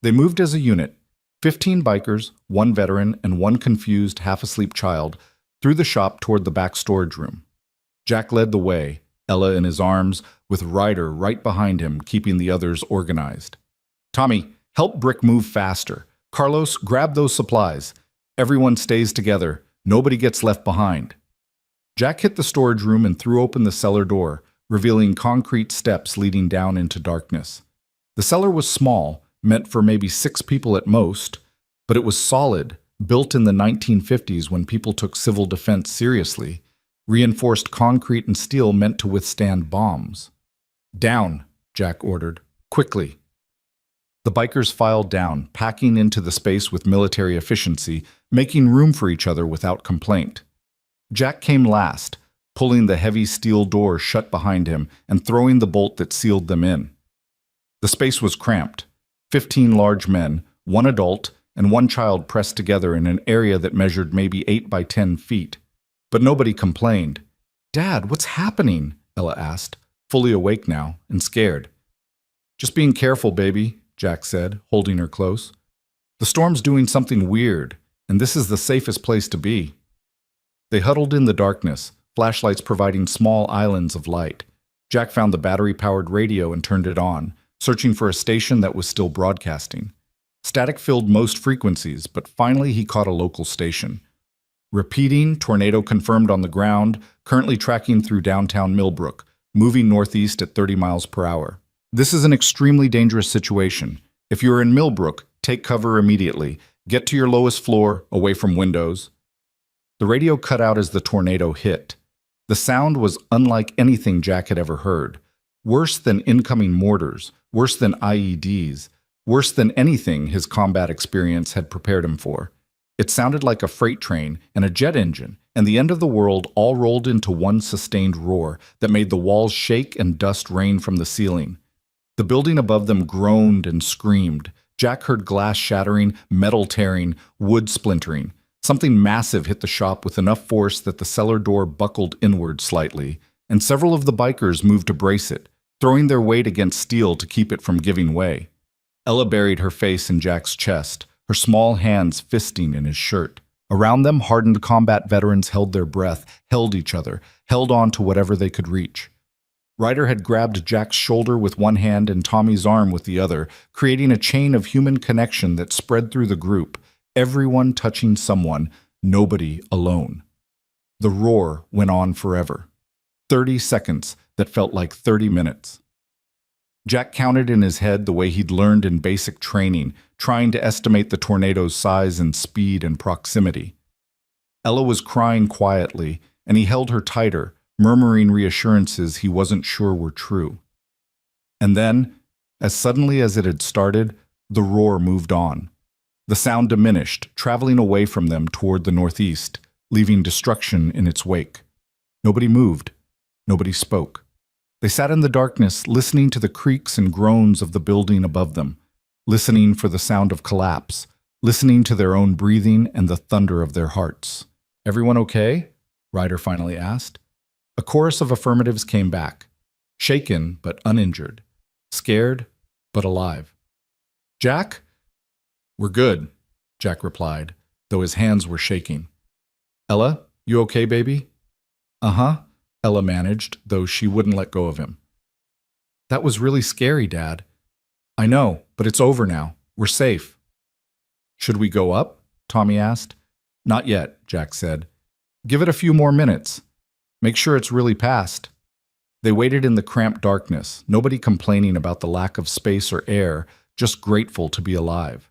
They moved as a unit, 15 bikers, 1 veteran, and 1 confused, half-asleep child, through the shop toward the back storage room. Jack led the way, Ella in his arms, with Ryder right behind him, keeping the others organized. Tommy, help Brick move faster. Carlos, grab those supplies. Everyone stays together. Nobody gets left behind. Jack hit the storage room and threw open the cellar door, revealing concrete steps leading down into darkness. The cellar was small, meant for maybe 6 people at most, But it was solid, built in the 1950s when people took civil defense seriously. Reinforced concrete and steel meant to withstand bombs. "Down," Jack ordered. "Quickly." The bikers filed down, packing into the space with military efficiency, making room for each other without complaint. Jack came last, pulling the heavy steel door shut behind him and throwing the bolt that sealed them in. The space was cramped. 15 large men, one adult, and one child pressed together in an area that measured maybe 8 by 10 feet. But nobody complained. "Dad, what's happening?" Ella asked, fully awake now and scared. "Just being careful, baby," Jack said, holding her close. "The storm's doing something weird, and this is the safest place to be." They huddled in the darkness, flashlights providing small islands of light. Jack found the battery-powered radio and turned it on, searching for a station that was still broadcasting. Static filled most frequencies, but finally he caught a local station. Repeating, tornado confirmed on the ground, currently tracking through downtown Millbrook, moving northeast at 30 miles per hour. "This is an extremely dangerous situation. If you are in Millbrook, take cover immediately. Get to your lowest floor, away from windows." The radio cut out as the tornado hit. The sound was unlike anything Jack had ever heard. Worse than incoming mortars, worse than IEDs, worse than anything his combat experience had prepared him for. It sounded like a freight train and a jet engine, and the end of the world all rolled into one sustained roar that made the walls shake and dust rain from the ceiling. The building above them groaned and screamed. Jack heard glass shattering, metal tearing, wood splintering. Something massive hit the shop with enough force that the cellar door buckled inward slightly, and several of the bikers moved to brace it, throwing their weight against steel to keep it from giving way. Ella buried her face in Jack's chest, her small hands fisting in his shirt. Around them, hardened combat veterans held their breath, held each other, held on to whatever they could reach. Ryder had grabbed Jack's shoulder with one hand and Tommy's arm with the other, creating a chain of human connection that spread through the group, everyone touching someone, nobody alone. The roar went on forever. 30 seconds that felt like 30 minutes. Jack counted in his head the way he'd learned in basic training, trying to estimate the tornado's size and speed and proximity. Ella was crying quietly, and he held her tighter, murmuring reassurances he wasn't sure were true. And then, as suddenly as it had started, the roar moved on. The sound diminished, traveling away from them toward the northeast, leaving destruction in its wake. Nobody moved. Nobody spoke. They sat in the darkness, listening to the creaks and groans of the building above them, listening for the sound of collapse, listening to their own breathing and the thunder of their hearts. "Everyone okay?" Ryder finally asked. A chorus of affirmatives came back, shaken but uninjured, scared but alive. "Jack?" "We're good," Jack replied, though his hands were shaking. "Ella, you okay, baby?" "Uh-huh," Ella managed, though she wouldn't let go of him. "That was really scary, Dad." "I know, but it's over now. We're safe." "Should we go up?" Tommy asked. "Not yet," Jack said. "Give it a few more minutes. Make sure it's really past." They waited in the cramped darkness, nobody complaining about the lack of space or air, just grateful to be alive.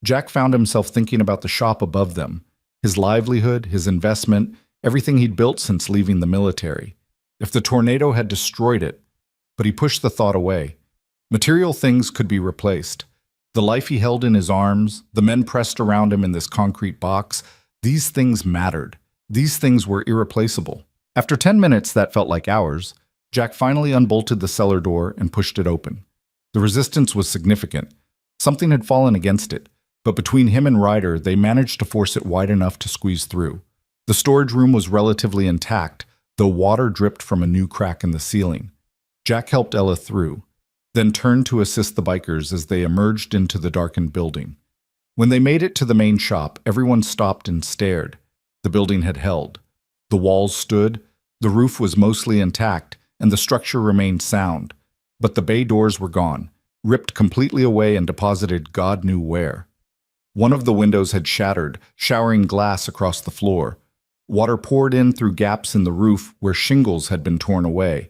Jack found himself thinking about the shop above them, his livelihood, his investment, everything he'd built since leaving the military. If the tornado had destroyed it, but he pushed the thought away. Material things could be replaced. The life he held in his arms, the men pressed around him in this concrete box, these things mattered. These things were irreplaceable. After 10 minutes that felt like hours, Jack finally unbolted the cellar door and pushed it open. The resistance was significant. Something had fallen against it, but between him and Ryder, they managed to force it wide enough to squeeze through. The storage room was relatively intact, though water dripped from a new crack in the ceiling. Jack helped Ella through, then turned to assist the bikers as they emerged into the darkened building. When they made it to the main shop, everyone stopped and stared. The building had held. The walls stood, the roof was mostly intact, and the structure remained sound. But the bay doors were gone, ripped completely away and deposited God knew where. One of the windows had shattered, showering glass across the floor. Water poured in through gaps in the roof where shingles had been torn away.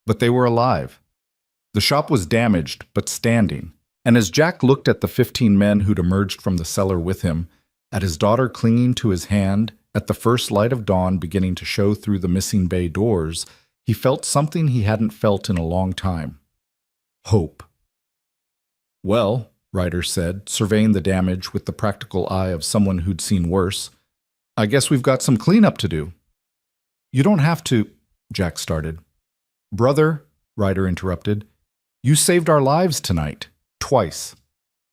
But they were alive. The shop was damaged, but standing. And as Jack looked at the 15 men who'd emerged from the cellar with him, at his daughter clinging to his hand, at the first light of dawn beginning to show through the missing bay doors, he felt something he hadn't felt in a long time. Hope. "Well," Ryder said, surveying the damage with the practical eye of someone who'd seen worse, "I guess we've got some cleanup to do." "You don't have to," Jack started. "Brother," Ryder interrupted, "you saved our lives tonight. Twice.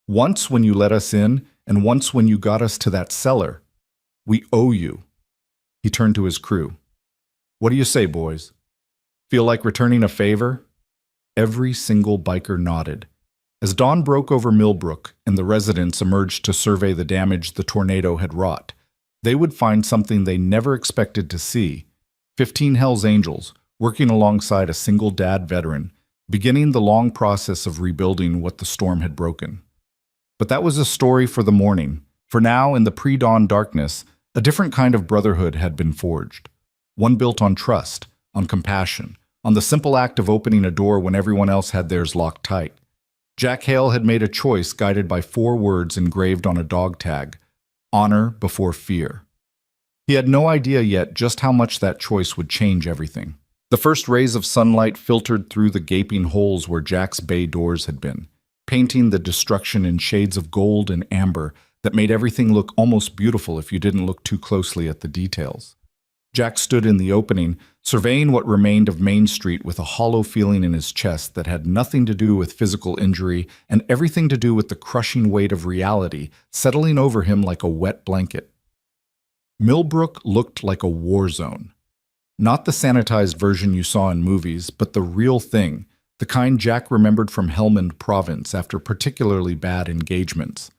Once when you let us in, and once when you got us to that cellar. We owe you." He turned to his crew. "What do you say, boys? Feel like returning a favor?" Every single biker nodded. As dawn broke over Millbrook and the residents emerged to survey the damage the tornado had wrought, they would find something they never expected to see: 15 Hells Angels working alongside a single dad veteran, beginning the long process of rebuilding what the storm had broken. But that was a story for the morning. For now, in the pre-dawn darkness, a different kind of brotherhood had been forged. One built on trust, on compassion, on the simple act of opening a door when everyone else had theirs locked tight. Jack Hale had made a choice guided by 4 words engraved on a dog tag: honor before fear. He had no idea yet just how much that choice would change everything. The first rays of sunlight filtered through the gaping holes where Jack's bay doors had been, painting the destruction in shades of gold and amber that made everything look almost beautiful if you didn't look too closely at the details. Jack stood in the opening, surveying what remained of Main Street with a hollow feeling in his chest that had nothing to do with physical injury and everything to do with the crushing weight of reality settling over him like a wet blanket. Millbrook looked like a war zone. Not the sanitized version you saw in movies, but the real thing, the kind Jack remembered from Helmand Province after particularly bad engagements.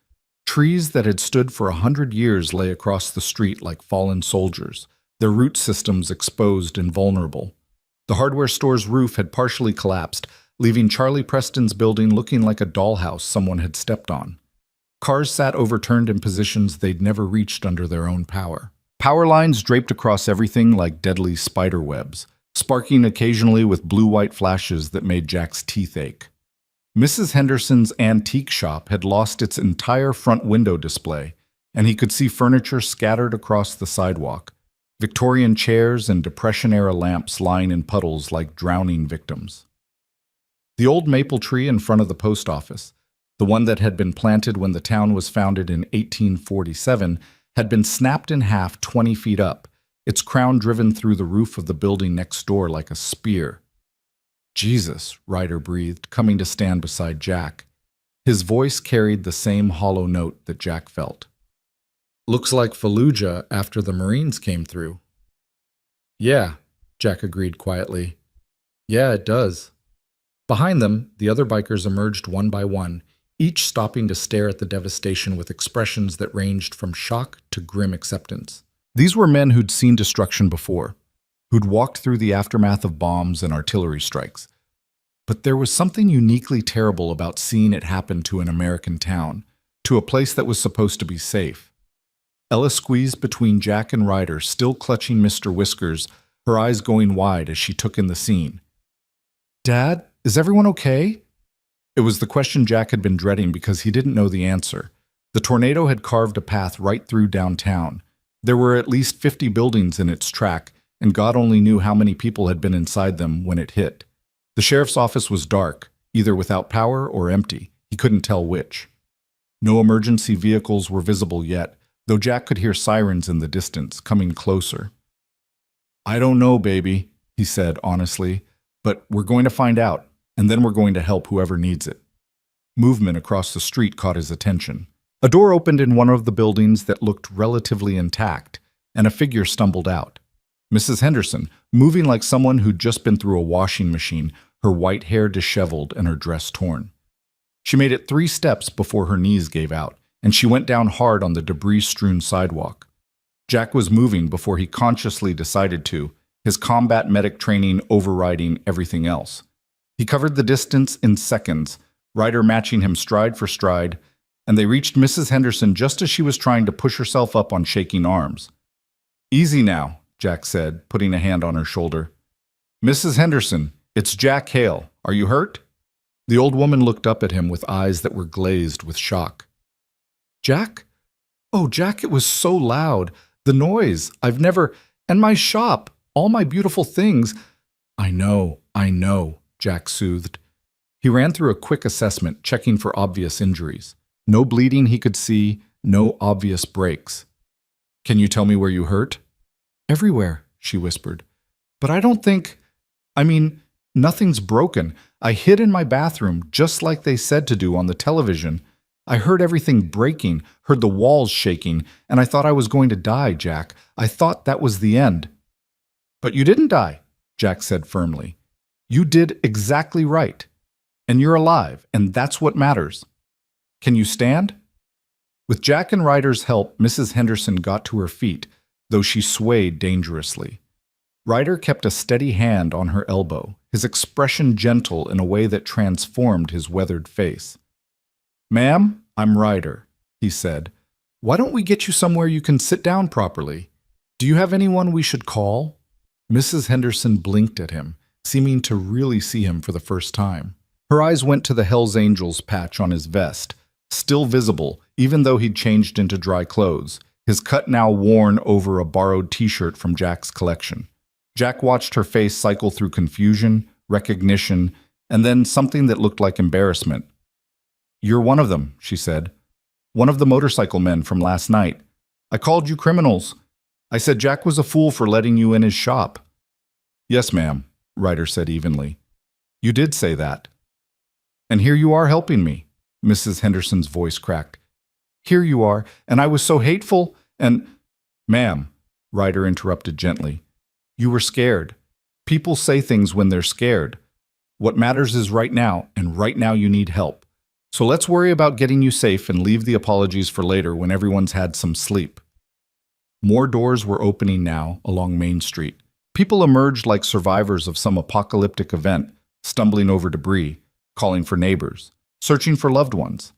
Trees that had stood for 100 years lay across the street like fallen soldiers, their root systems exposed and vulnerable. The hardware store's roof had partially collapsed, leaving Charlie Preston's building looking like a dollhouse someone had stepped on. Cars sat overturned in positions they'd never reached under their own power. Power lines draped across everything like deadly spider webs, sparking occasionally with blue-white flashes that made Jack's teeth ache. Mrs. Henderson's antique shop had lost its entire front window display, and he could see furniture scattered across the sidewalk, Victorian chairs and Depression-era lamps lying in puddles like drowning victims. The old maple tree in front of the post office, the one that had been planted when the town was founded in 1847, had been snapped in half 20 feet up, its crown driven through the roof of the building next door like a spear. "Jesus," Ryder breathed, coming to stand beside Jack. His voice carried the same hollow note that Jack felt. "Looks like Fallujah after the Marines came through." "Yeah," Jack agreed quietly. "Yeah, it does." Behind them, the other bikers emerged one by one, each stopping to stare at the devastation with expressions that ranged from shock to grim acceptance. These were men who'd seen destruction before, who'd walked through the aftermath of bombs and artillery strikes. But there was something uniquely terrible about seeing it happen to an American town, to a place that was supposed to be safe. Ella squeezed between Jack and Ryder, still clutching Mr. Whiskers, her eyes going wide as she took in the scene. "Dad, is everyone okay?" It was the question Jack had been dreading because he didn't know the answer. The tornado had carved a path right through downtown. There were at least 50 buildings in its track, and God only knew how many people had been inside them when it hit. The sheriff's office was dark, either without power or empty. He couldn't tell which. No emergency vehicles were visible yet, though Jack could hear sirens in the distance, coming closer. "I don't know, baby," he said honestly, "but we're going to find out, and then we're going to help whoever needs it." Movement across the street caught his attention. A door opened in one of the buildings that looked relatively intact, and a figure stumbled out. Mrs. Henderson, moving like someone who'd just been through a washing machine, her white hair disheveled and her dress torn. She made it 3 steps before her knees gave out, and she went down hard on the debris-strewn sidewalk. Jack was moving before he consciously decided to, his combat medic training overriding everything else. He covered the distance in seconds, Ryder matching him stride for stride, and they reached Mrs. Henderson just as she was trying to push herself up on shaking arms. "Easy now," Jack said, putting a hand on her shoulder. "Mrs. Henderson, it's Jack Hale. Are you hurt?" The old woman looked up at him with eyes that were glazed with shock. Jack? Oh, Jack, it was so loud. The noise. And my shop. All my beautiful things. I know, Jack soothed. He ran through a quick assessment, checking for obvious injuries. No bleeding he could see, no obvious breaks. Can you tell me where you hurt? Everywhere, she whispered. But nothing's broken. I hid in my bathroom, just like they said to do on the television. I heard everything breaking, heard the walls shaking, and I thought I was going to die, Jack. I thought that was the end. But you didn't die, Jack said firmly. You did exactly right. And you're alive, and that's what matters. Can you stand? With Jack and Ryder's help, Mrs. Henderson got to her feet, though she swayed dangerously. Ryder kept a steady hand on her elbow, his expression gentle in a way that transformed his weathered face. Ma'am, I'm Ryder, he said. Why don't we get you somewhere you can sit down properly? Do you have anyone we should call? Mrs. Henderson blinked at him, seeming to really see him for the first time. Her eyes went to the Hells Angels patch on his vest, still visible, even though he'd changed into dry clothes, his cut now worn over a borrowed t-shirt from Jack's collection. Jack watched her face cycle through confusion, recognition, and then something that looked like embarrassment. You're one of them, she said. One of the motorcycle men from last night. I called you criminals. I said Jack was a fool for letting you in his shop. Yes, ma'am, Ryder said evenly. You did say that. And here you are helping me, Mrs. Henderson's voice cracked. Here you are, and I was so hateful, and— Ma'am, Ryder interrupted gently. You were scared. People say things when they're scared. What matters is right now, and right now you need help. So let's worry about getting you safe and leave the apologies for later when everyone's had some sleep. More doors were opening now along Main Street. People emerged like survivors of some apocalyptic event, stumbling over debris, calling for neighbors, searching for loved ones.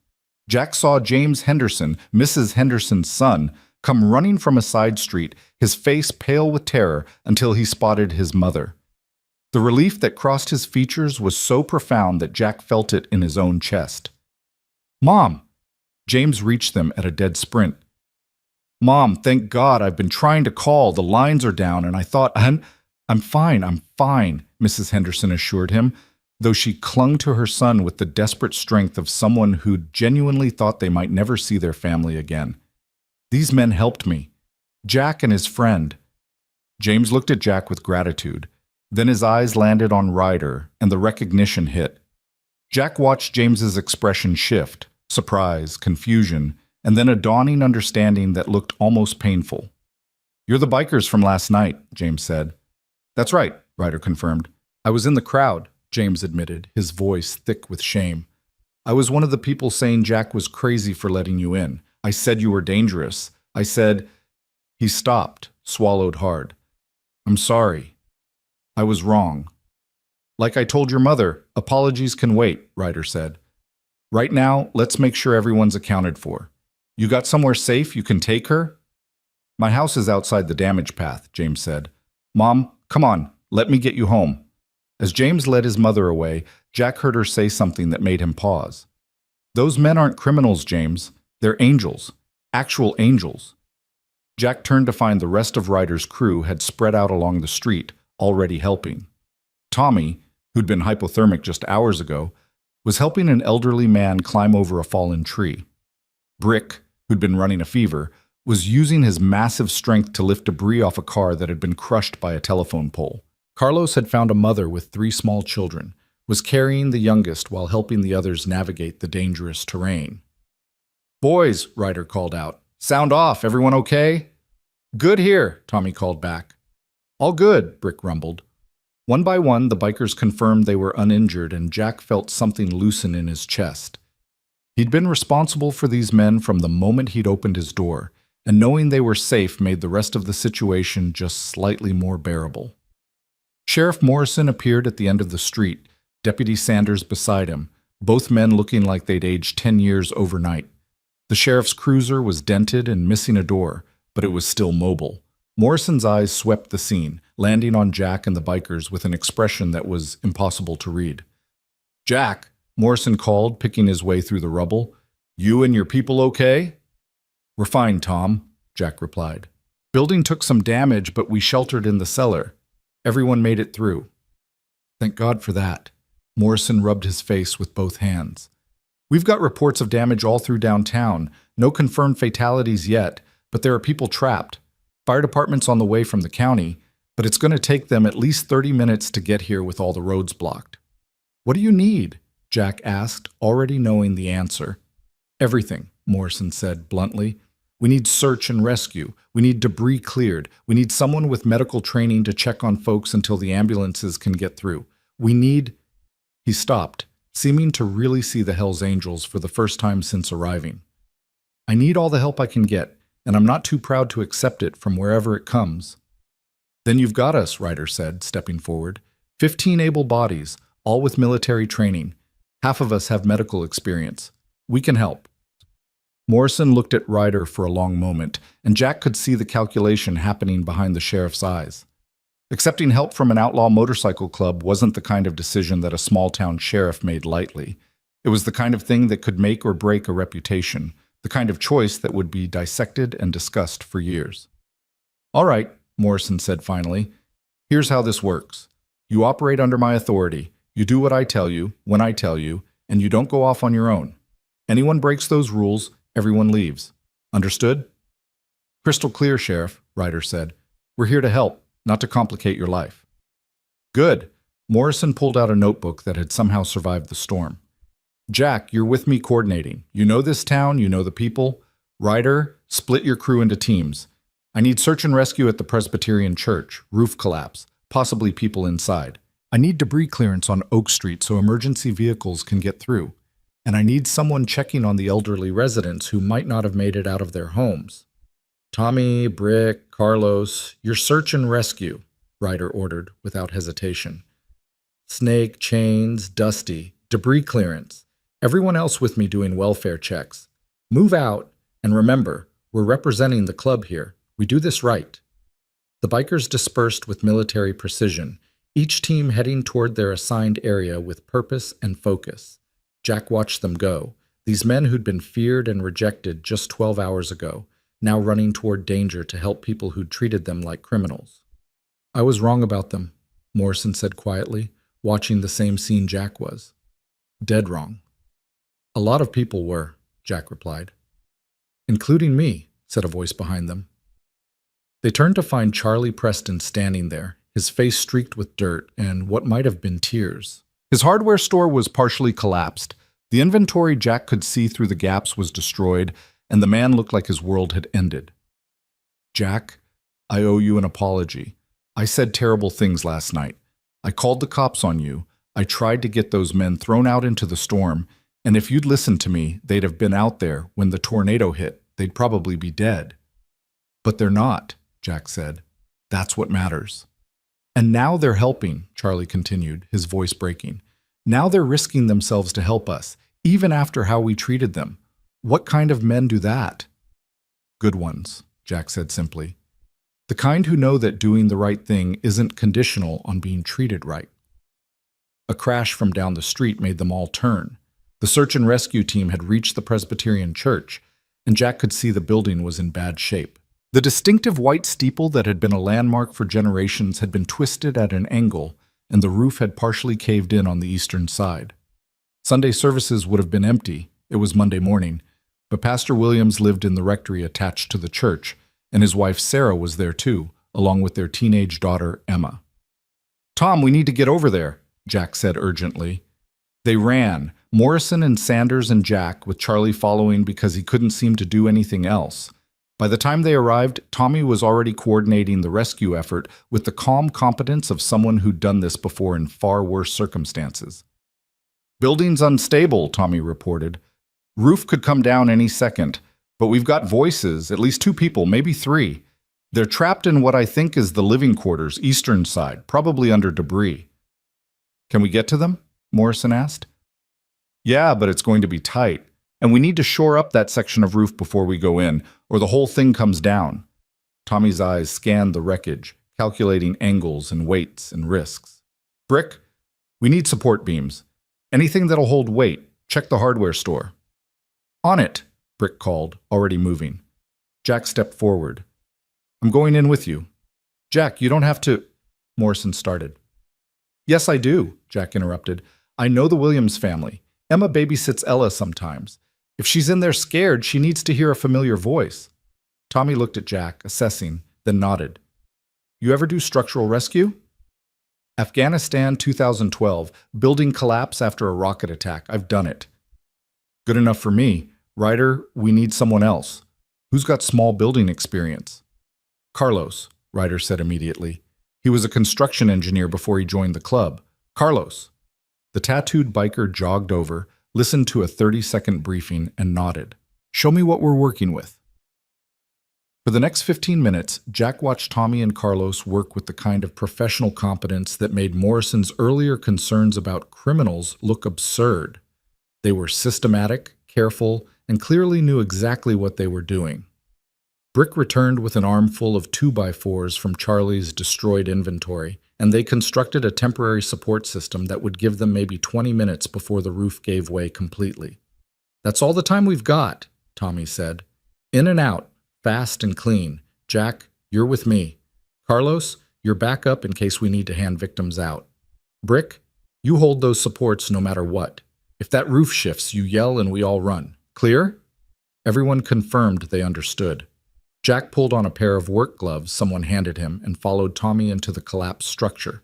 Jack saw James Henderson, Mrs. Henderson's son, come running from a side street, his face pale with terror until he spotted his mother. The relief that crossed his features was so profound that Jack felt it in his own chest. Mom! James reached them at a dead sprint. Mom, thank God, I've been trying to call. The lines are down, and I thought, I'm fine, Mrs. Henderson assured him, though she clung to her son with the desperate strength of someone who genuinely thought they might never see their family again. These men helped me. Jack and his friend. James looked at Jack with gratitude. Then his eyes landed on Ryder, and the recognition hit. Jack watched James's expression shift, surprise, confusion, and then a dawning understanding that looked almost painful. You're the bikers from last night, James said. That's right, Ryder confirmed. I was in the crowd, James admitted, his voice thick with shame. I was one of the people saying Jack was crazy for letting you in. I said you were dangerous. I said— He stopped, swallowed hard. I'm sorry. I was wrong. Like I told your mother, apologies can wait, Ryder said. Right now, let's make sure everyone's accounted for. You got somewhere safe you can take her? My house is outside the damage path, James said. Mom, come on, let me get you home. As James led his mother away, Jack heard her say something that made him pause. Those men aren't criminals, James. They're angels. Actual angels. Jack turned to find the rest of Ryder's crew had spread out along the street, already helping. Tommy, who'd been hypothermic just hours ago, was helping an elderly man climb over a fallen tree. Brick, who'd been running a fever, was using his massive strength to lift debris off a car that had been crushed by a telephone pole. Carlos had found a mother with 3 small children, was carrying the youngest while helping the others navigate the dangerous terrain. Boys, Ryder called out. Sound off, everyone okay? Good here, Tommy called back. All good, Brick rumbled. One by one, the bikers confirmed they were uninjured, and Jack felt something loosen in his chest. He'd been responsible for these men from the moment he'd opened his door, and knowing they were safe made the rest of the situation just slightly more bearable. Sheriff Morrison appeared at the end of the street, Deputy Sanders beside him, both men looking like they'd aged 10 years overnight. The sheriff's cruiser was dented and missing a door, but it was still mobile. Morrison's eyes swept the scene, landing on Jack and the bikers with an expression that was impossible to read. Jack, Morrison called, picking his way through the rubble. "You and your people okay?" "We're fine, Tom," Jack replied. "Building took some damage, but we sheltered in the cellar. Everyone made it through." "Thank God for that." Morrison rubbed his face with both hands. "We've got reports of damage all through downtown. No confirmed fatalities yet, but there are people trapped. Fire department's on the way from the county, but it's going to take them at least 30 minutes to get here with all the roads blocked." "What do you need?" Jack asked, already knowing the answer. "Everything," Morrison said bluntly. "We need search and rescue. We need debris cleared. We need someone with medical training to check on folks until the ambulances can get through. We need—" He stopped, seeming to really see the Hells Angels for the first time since arriving. "I need all the help I can get, and I'm not too proud to accept it from wherever it comes." "Then you've got us," Ryder said, stepping forward. 15 able bodies, all with military training. Half of us have medical experience. We can help." Morrison looked at Ryder for a long moment, and Jack could see the calculation happening behind the sheriff's eyes. Accepting help from an outlaw motorcycle club wasn't the kind of decision that a small-town sheriff made lightly. It was the kind of thing that could make or break a reputation, the kind of choice that would be dissected and discussed for years. "All right," Morrison said finally. "Here's how this works. You operate under my authority. You do what I tell you, when I tell you, and you don't go off on your own. Anyone breaks those rules, everyone leaves. Understood?" "Crystal clear, Sheriff," Ryder said. "We're here to help, not to complicate your life." "Good." Morrison pulled out a notebook that had somehow survived the storm. "Jack, you're with me coordinating. You know this town, you know the people. Ryder, split your crew into teams. I need search and rescue at the Presbyterian Church, roof collapse, possibly people inside. I need debris clearance on Oak Street so emergency vehicles can get through. And I need someone checking on the elderly residents who might not have made it out of their homes." "Tommy, Brick, Carlos, your search and rescue," Ryder ordered without hesitation. "Snake, Chains, Dusty, debris clearance. Everyone else with me doing welfare checks. Move out, and remember, we're representing the club here. We do this right." The bikers dispersed with military precision, each team heading toward their assigned area with purpose and focus. Jack watched them go, these men who'd been feared and rejected just 12 hours ago, now running toward danger to help people who'd treated them like criminals. "I was wrong about them," Morrison said quietly, watching the same scene Jack was. "Dead wrong." "A lot of people were," Jack replied. "Including me," said a voice behind them. They turned to find Charlie Preston standing there, his face streaked with dirt and what might have been tears. His hardware store was partially collapsed. The inventory Jack could see through the gaps was destroyed, and the man looked like his world had ended. "Jack, I owe you an apology. I said terrible things last night. I called the cops on you. I tried to get those men thrown out into the storm, and if you'd listened to me, they'd have been out there when the tornado hit. They'd probably be dead." "But they're not," Jack said. "That's what matters." "And now they're helping," Charlie continued, his voice breaking. "Now they're risking themselves to help us, even after how we treated them. What kind of men do that?" "Good ones," Jack said simply. "The kind who know that doing the right thing isn't conditional on being treated right." A crash from down the street made them all turn. The search and rescue team had reached the Presbyterian Church, and Jack could see the building was in bad shape. The distinctive white steeple that had been a landmark for generations had been twisted at an angle, and the roof had partially caved in on the eastern side. Sunday services would have been empty. It was Monday morning, but Pastor Williams lived in the rectory attached to the church, and his wife Sarah was there too, along with their teenage daughter Emma. "Tom, we need to get over there," Jack said urgently. They ran, Morrison and Sanders and Jack, with Charlie following because he couldn't seem to do anything else. By the time they arrived, Tommy was already coordinating the rescue effort with the calm competence of someone who'd done this before in far worse circumstances. "Building's unstable," Tommy reported. "Roof could come down any second, but we've got voices, at least 2 people, maybe 3. They're trapped in what I think is the living quarters, eastern side, probably under debris." "Can we get to them?" Morrison asked. "Yeah, but it's going to be tight. And we need to shore up that section of roof before we go in, or the whole thing comes down." Tommy's eyes scanned the wreckage, calculating angles and weights and risks. "Brick, we need support beams. Anything that'll hold weight. Check the hardware store. On it, Brick called, already moving. Jack stepped forward. I'm going in with you. Jack, you don't have to... Morrison started. Yes, I do, Jack interrupted. I know the Williams family. Emma babysits Ella sometimes. If she's in there scared, she needs to hear a familiar voice. Tommy looked at Jack, assessing, then nodded. You ever do structural rescue? Afghanistan 2012, building collapse after a rocket attack. I've done it. Good enough for me. Ryder, we need someone else. Who's got small building experience? Carlos, Ryder said immediately. He was a construction engineer before he joined the club. Carlos. The tattooed biker jogged over, listened to a 30-second briefing, and nodded. Show me what we're working with. For the next 15 minutes, Jack watched Tommy and Carlos work with the kind of professional competence that made Morrison's earlier concerns about criminals look absurd. They were systematic, careful, and clearly knew exactly what they were doing. Brick returned with an armful of 2x4s from Charlie's destroyed inventory, and they constructed a temporary support system that would give them maybe 20 minutes before the roof gave way completely. That's all the time we've got, Tommy said. In and out, fast and clean. Jack, you're with me. Carlos, you're back up in case we need to hand victims out. Brick, you hold those supports no matter what. If that roof shifts, you yell and we all run. Clear? Everyone confirmed they understood. Jack pulled on a pair of work gloves someone handed him and followed Tommy into the collapsed structure.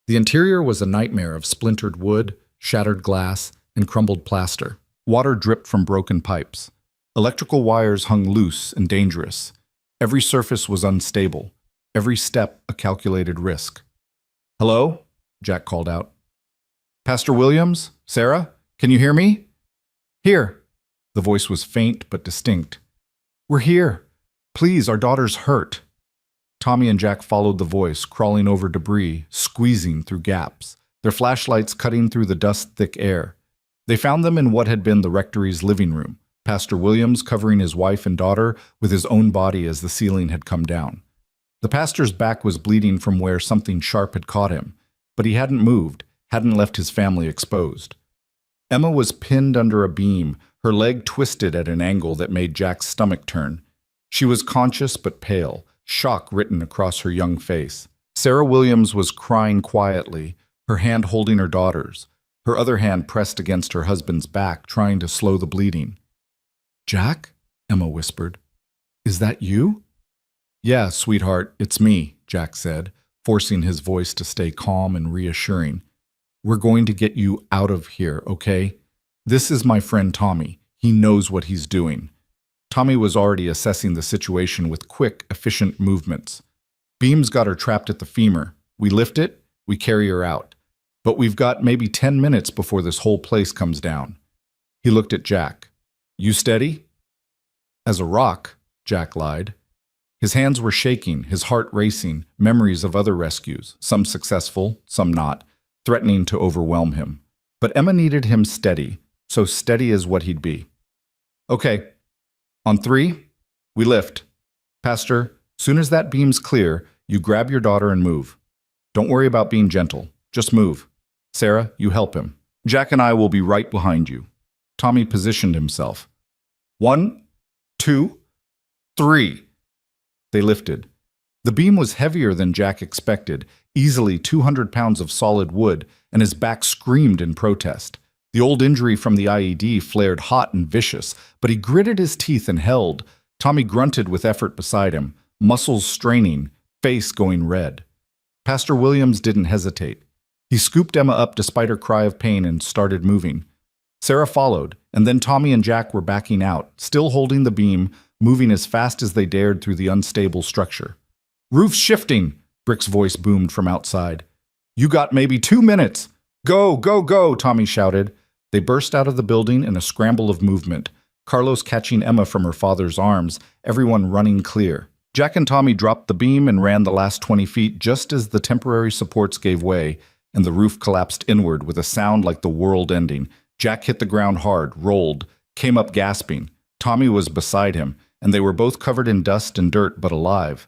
The interior was a nightmare of splintered wood, shattered glass, and crumbled plaster. Water dripped from broken pipes. Electrical wires hung loose and dangerous. Every surface was unstable. Every step a calculated risk. Hello? Jack called out. Pastor Williams? Sarah? Can you hear me? Here. The voice was faint but distinct. We're here. Please, our daughter's hurt. Tommy and Jack followed the voice, crawling over debris, squeezing through gaps, their flashlights cutting through the dust-thick air. They found them in what had been the rectory's living room, Pastor Williams covering his wife and daughter with his own body as the ceiling had come down. The pastor's back was bleeding from where something sharp had caught him, but he hadn't moved, hadn't left his family exposed. Emma was pinned under a beam, her leg twisted at an angle that made Jack's stomach turn. She was conscious but pale, shock written across her young face. Sarah Williams was crying quietly, her hand holding her daughter's, her other hand pressed against her husband's back, trying to slow the bleeding. Jack? Emma whispered. Is that you? Yeah, sweetheart, it's me, Jack said, forcing his voice to stay calm and reassuring. We're going to get you out of here, okay? This is my friend Tommy. He knows what he's doing. Tommy was already assessing the situation with quick, efficient movements. Beams got her trapped at the femur. We lift it, we carry her out. But we've got maybe 10 minutes before this whole place comes down. He looked at Jack. You steady? As a rock, Jack lied. His hands were shaking, his heart racing, memories of other rescues, some successful, some not, threatening to overwhelm him. But Emma needed him steady, so steady as what he'd be. Okay. On 3, we lift. Pastor, soon as that beam's clear, you grab your daughter and move. Don't worry about being gentle. Just move. Sarah, you help him. Jack and I will be right behind you. Tommy positioned himself. 1, 2, 3. They lifted. The beam was heavier than Jack expected, easily 200 pounds of solid wood, and his back screamed in protest. The old injury from the IED flared hot and vicious, but he gritted his teeth and held. Tommy grunted with effort beside him, muscles straining, face going red. Pastor Williams didn't hesitate. He scooped Emma up despite her cry of pain and started moving. Sarah followed, and then Tommy and Jack were backing out, still holding the beam, moving as fast as they dared through the unstable structure. Roof's shifting, Brick's voice boomed from outside. You got maybe 2 minutes. Go, go, go, Tommy shouted. They burst out of the building in a scramble of movement, Carlos catching Emma from her father's arms, everyone running clear. Jack and Tommy dropped the beam and ran the last 20 feet just as the temporary supports gave way and the roof collapsed inward with a sound like the world ending. Jack hit the ground hard, rolled, came up gasping. Tommy was beside him, and they were both covered in dust and dirt but alive.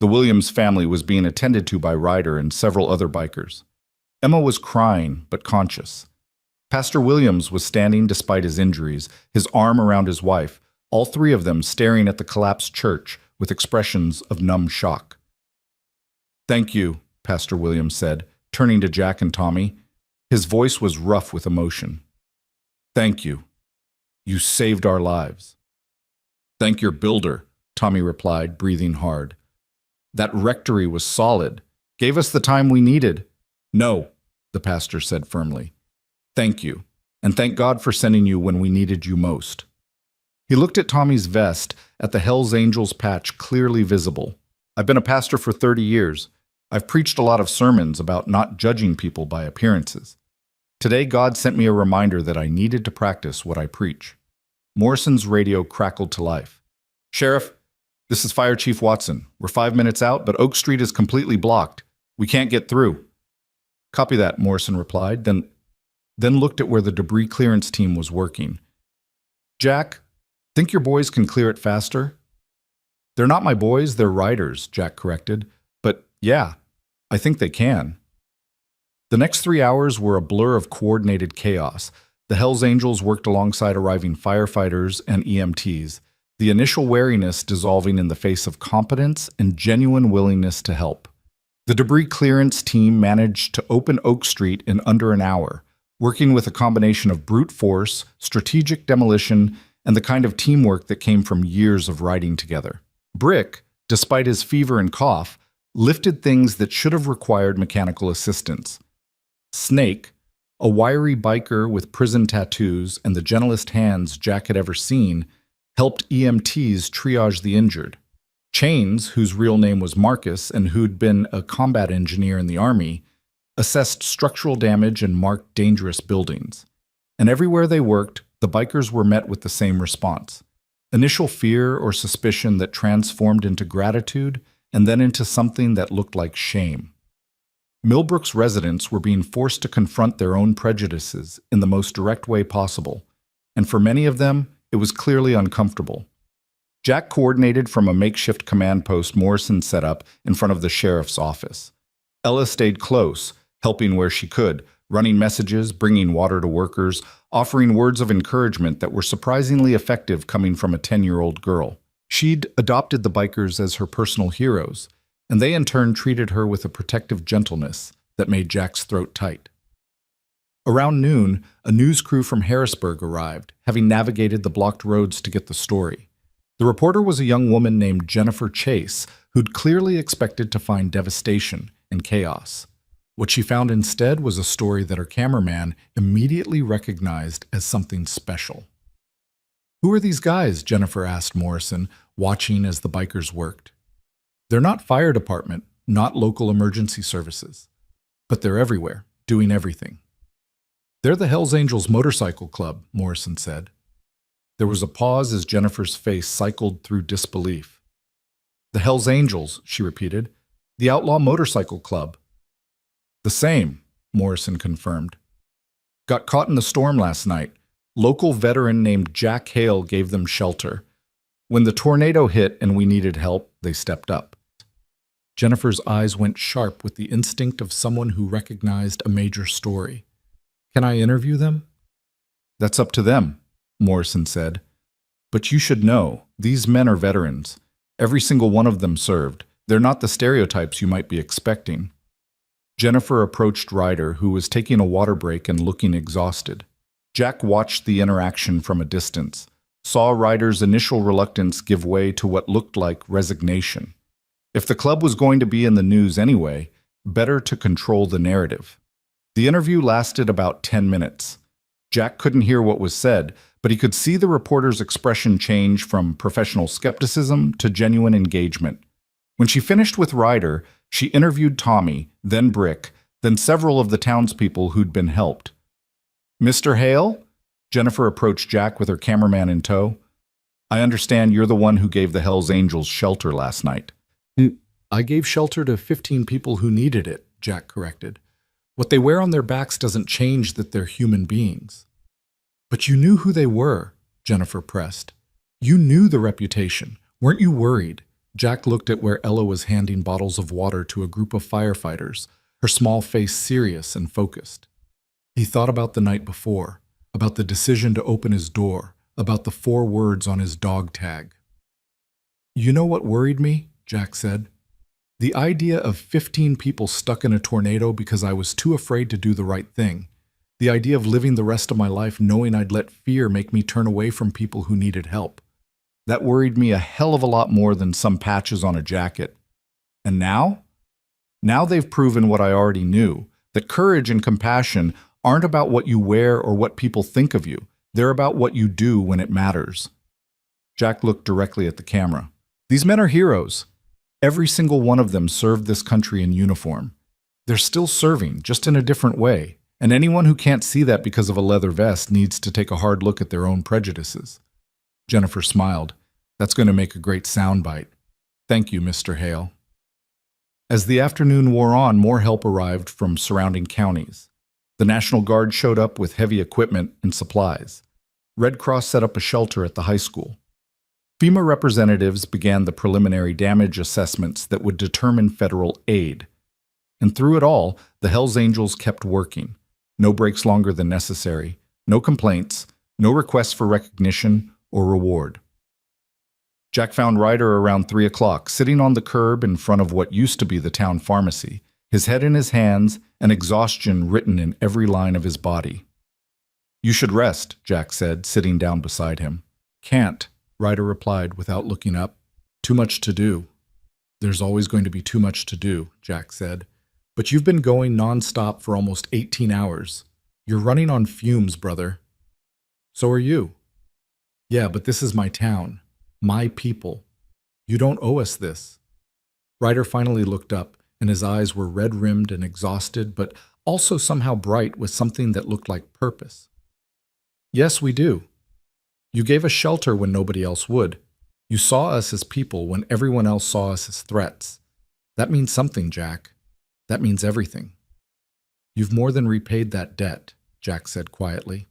The Williams family was being attended to by Ryder and several other bikers. Emma was crying but conscious. Pastor Williams was standing despite his injuries, his arm around his wife, all three of them staring at the collapsed church with expressions of numb shock. "Thank you," Pastor Williams said, turning to Jack and Tommy. His voice was rough with emotion. "Thank you. You saved our lives." "Thank your builder," Tommy replied, breathing hard. "That rectory was solid. Gave us the time we needed." "No," the pastor said firmly. "Thank you, and thank God for sending you when we needed you most." He looked at Tommy's vest, at the Hells Angels patch clearly visible. "I've been a pastor for 30 years. I've preached a lot of sermons about not judging people by appearances. Today, God sent me a reminder that I needed to practice what I preach." Morrison's radio crackled to life. "Sheriff, this is Fire Chief Watson. We're 5 minutes out, but Oak Street is completely blocked. We can't get through." "Copy that," Morrison replied, then looked at where the debris clearance team was working. "Jack, think your boys can clear it faster?" "They're not my boys, they're riders," Jack corrected. "But yeah, I think they can." The next 3 hours were a blur of coordinated chaos. The Hells Angels worked alongside arriving firefighters and EMTs, the initial wariness dissolving in the face of competence and genuine willingness to help. The debris clearance team managed to open Oak Street in under an hour, working with a combination of brute force, strategic demolition, and the kind of teamwork that came from years of riding together. Brick, despite his fever and cough, lifted things that should have required mechanical assistance. Snake, a wiry biker with prison tattoos and the gentlest hands Jack had ever seen, helped EMTs triage the injured. Chains, whose real name was Marcus and who'd been a combat engineer in the Army, assessed structural damage and marked dangerous buildings. And everywhere they worked, the bikers were met with the same response: initial fear or suspicion that transformed into gratitude and then into something that looked like shame. Millbrook's residents were being forced to confront their own prejudices in the most direct way possible, and for many of them, it was clearly uncomfortable. Jack coordinated from a makeshift command post Morrison set up in front of the sheriff's office. Ella stayed close, helping where she could, running messages, bringing water to workers, offering words of encouragement that were surprisingly effective coming from a 10-year-old girl. She'd adopted the bikers as her personal heroes, and they in turn treated her with a protective gentleness that made Jack's throat tight. Around noon, a news crew from Harrisburg arrived, having navigated the blocked roads to get the story. The reporter was a young woman named Jennifer Chase, who'd clearly expected to find devastation and chaos. What she found instead was a story that her cameraman immediately recognized as something special. "Who are these guys?" Jennifer asked Morrison, watching as the bikers worked. "They're not fire department, not local emergency services, but they're everywhere, doing everything." "They're the Hells Angels Motorcycle Club," Morrison said. There was a pause as Jennifer's face cycled through disbelief. "The Hells Angels," she repeated. "The Outlaw Motorcycle Club." "The same," Morrison confirmed. "Got caught in the storm last night. Local veteran named Jack Hale gave them shelter. When the tornado hit and we needed help, they stepped up." Jennifer's eyes went sharp with the instinct of someone who recognized a major story. "Can I interview them?" "That's up to them," Morrison said. "But you should know, these men are veterans. Every single one of them served. They're not the stereotypes you might be expecting." Jennifer approached Ryder, who was taking a water break and looking exhausted. Jack watched the interaction from a distance, saw Ryder's initial reluctance give way to what looked like resignation. If the club was going to be in the news anyway, better to control the narrative. The interview lasted about 10 minutes. Jack couldn't hear what was said, but he could see the reporter's expression change from professional skepticism to genuine engagement. When she finished with Ryder, she interviewed Tommy, then Brick, then several of the townspeople who'd been helped. "Mr. Hale?" Jennifer approached Jack with her cameraman in tow. "I understand you're the one who gave the Hells Angels shelter last night." "I gave shelter to 15 people who needed it," Jack corrected. "What they wear on their backs doesn't change that they're human beings." "But you knew who they were," Jennifer pressed. "You knew the reputation. Weren't you worried?" Jack looked at where Ella was handing bottles of water to a group of firefighters, her small face serious and focused. He thought about the night before, about the decision to open his door, about the 4 words on his dog tag. "You know what worried me?" Jack said. "The idea of 15 people stuck in a tornado because I was too afraid to do the right thing. The idea of living the rest of my life knowing I'd let fear make me turn away from people who needed help. That worried me a hell of a lot more than some patches on a jacket. And now? Now they've proven what I already knew, that courage and compassion aren't about what you wear or what people think of you. They're about what you do when it matters." Jack looked directly at the camera. "These men are heroes. Every single one of them served this country in uniform. They're still serving, just in a different way. And anyone who can't see that because of a leather vest needs to take a hard look at their own prejudices." Jennifer smiled. "That's going to make a great soundbite. Thank you, Mr. Hale." As the afternoon wore on, more help arrived from surrounding counties. The National Guard showed up with heavy equipment and supplies. Red Cross set up a shelter at the high school. FEMA representatives began the preliminary damage assessments that would determine federal aid. And through it all, the Hells Angels kept working. No breaks longer than necessary, no complaints, no requests for recognition or reward. Jack found Ryder around 3 o'clock, sitting on the curb in front of what used to be the town pharmacy, his head in his hands and exhaustion written in every line of his body. "You should rest," Jack said, sitting down beside him. "Can't," Ryder replied without looking up. "Too much to do." "There's always going to be too much to do," Jack said. "But you've been going non-stop for almost 18 hours. You're running on fumes, brother." "So are you." "Yeah, but this is my town. My people. You don't owe us this." Ryder finally looked up, and his eyes were red-rimmed and exhausted, but also somehow bright with something that looked like purpose. "Yes, we do. You gave us shelter when nobody else would. You saw us as people when everyone else saw us as threats. That means something, Jack. That means everything." "You've more than repaid that debt," Jack said quietly.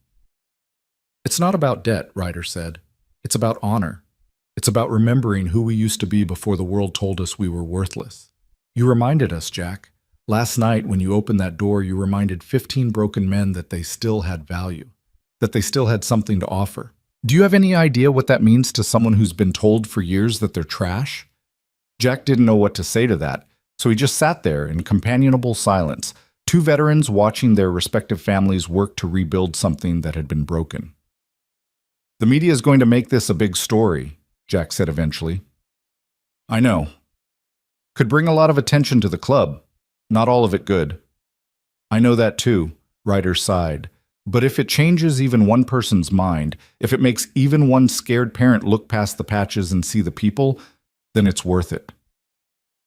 "It's not about debt," Ryder said. "It's about honor. It's about remembering who we used to be before the world told us we were worthless. You reminded us, Jack. Last night, when you opened that door, you reminded 15 broken men that they still had value, that they still had something to offer. Do you have any idea what that means to someone who's been told for years that they're trash?" Jack didn't know what to say to that, so he just sat there in companionable silence, 2 veterans watching their respective families work to rebuild something that had been broken. "The media is going to make this a big story," Jack said eventually. "I know. Could bring a lot of attention to the club. Not all of it good." "I know that too," Ryder sighed. "But if it changes even one person's mind, if it makes even one scared parent look past the patches and see the people, then it's worth it."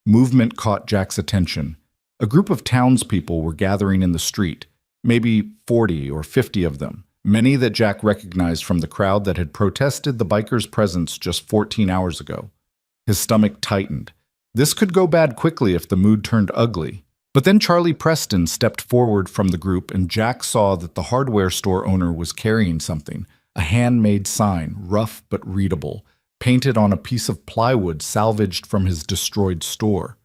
Movement caught Jack's attention. A group of townspeople were gathering in the street, maybe 40 or 50 of them. Many that Jack recognized from the crowd that had protested the bikers' presence just 14 hours ago. His stomach tightened. This could go bad quickly if the mood turned ugly. But then Charlie Preston stepped forward from the group, and Jack saw that the hardware store owner was carrying something, a handmade sign, rough but readable, painted on a piece of plywood salvaged from his destroyed store.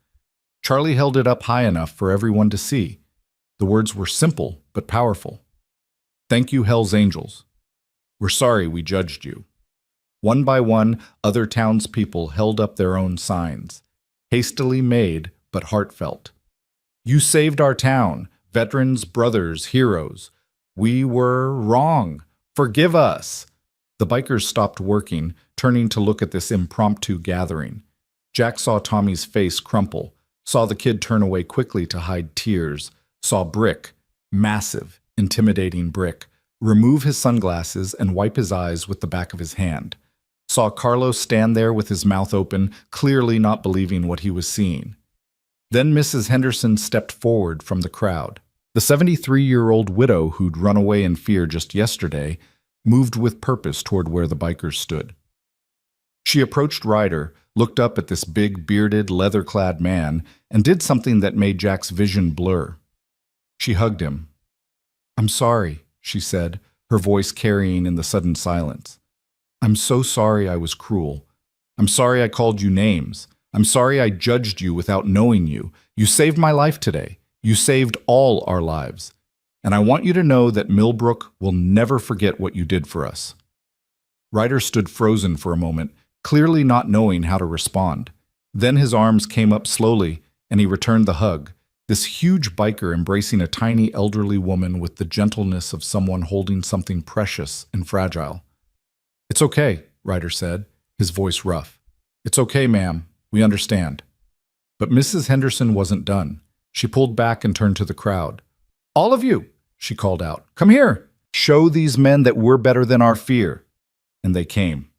Charlie held it up high enough for everyone to see. The words were simple but powerful. "Thank you, Hells Angels. We're sorry we judged you." One by one, other townspeople held up their own signs, hastily made but heartfelt. "You saved our town, veterans, brothers, heroes. We were wrong. Forgive us." The bikers stopped working, turning to look at this impromptu gathering. Jack saw Tommy's face crumple, saw the kid turn away quickly to hide tears, saw Brick, massive, intimidating Brick, remove his sunglasses and wipe his eyes with the back of his hand. Saw Carlos stand there with his mouth open, clearly not believing what he was seeing. Then Mrs. Henderson stepped forward from the crowd. The 73-year-old widow who'd run away in fear just yesterday moved with purpose toward where the bikers stood. She approached Ryder, looked up at this big, bearded, leather-clad man, and did something that made Jack's vision blur. She hugged him. "I'm sorry," she said, her voice carrying in the sudden silence. "I'm so sorry I was cruel. I'm sorry I called you names. I'm sorry I judged you without knowing you. You saved my life today. You saved all our lives. And I want you to know that Millbrook will never forget what you did for us." Ryder stood frozen for a moment, clearly not knowing how to respond. Then his arms came up slowly, and he returned the hug, this huge biker embracing a tiny elderly woman with the gentleness of someone holding something precious and fragile. "It's okay," Ryder said, his voice rough. "It's okay, ma'am. We understand." But Mrs. Henderson wasn't done. She pulled back and turned to the crowd. "All of you," she called out, "come here. Show these men that we're better than our fear." And they came.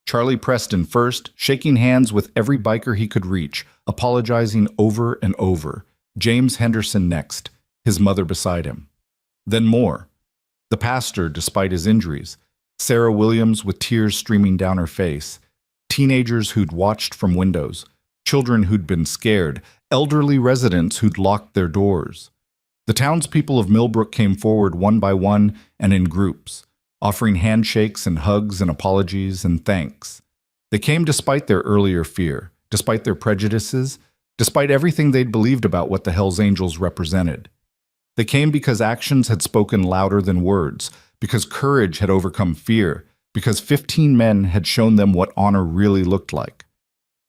Charlie Preston first, shaking hands with every biker he could reach, apologizing over and over. James Henderson next, his mother beside him. Then more. The pastor, despite his injuries. Sarah Williams with tears streaming down her face. Teenagers who'd watched from windows. Children who'd been scared. Elderly residents who'd locked their doors. The townspeople of Millbrook came forward one by one and in groups, offering handshakes and hugs and apologies and thanks. They came despite their earlier fear, despite their prejudices, despite everything they'd believed about what the Hells Angels represented. They came because actions had spoken louder than words, because courage had overcome fear, because 15 men had shown them what honor really looked like.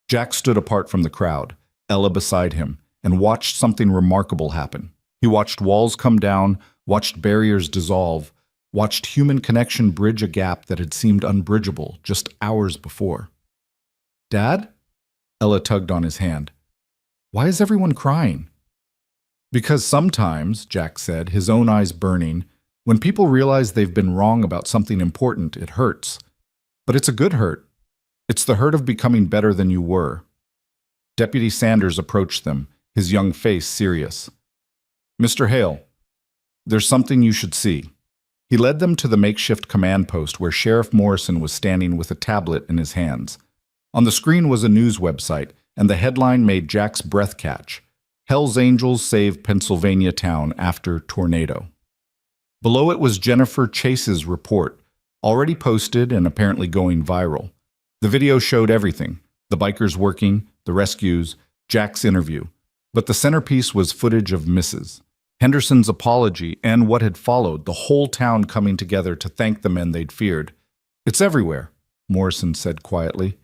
Jack stood apart from the crowd, Ella beside him, and watched something remarkable happen. He watched walls come down, watched barriers dissolve, watched human connection bridge a gap that had seemed unbridgeable just hours before. "Dad?" Ella tugged on his hand. "Why is everyone crying?" "Because sometimes," Jack said, his own eyes burning, "when people realize they've been wrong about something important, it hurts. But it's a good hurt. It's the hurt of becoming better than you were." Deputy Sanders approached them, his young face serious. "Mr. Hale, there's something you should see." He led them to the makeshift command post where Sheriff Morrison was standing with a tablet in his hands. On the screen was a news website, and the headline made Jack's breath catch: "Hells Angels Save Pennsylvania Town After Tornado." Below it was Jennifer Chase's report, already posted and apparently going viral. The video showed everything: the bikers working, the rescues, Jack's interview. But the centerpiece was footage of Mrs. Henderson's apology and what had followed, the whole town coming together to thank the men they'd feared. "It's everywhere," Morrison said quietly.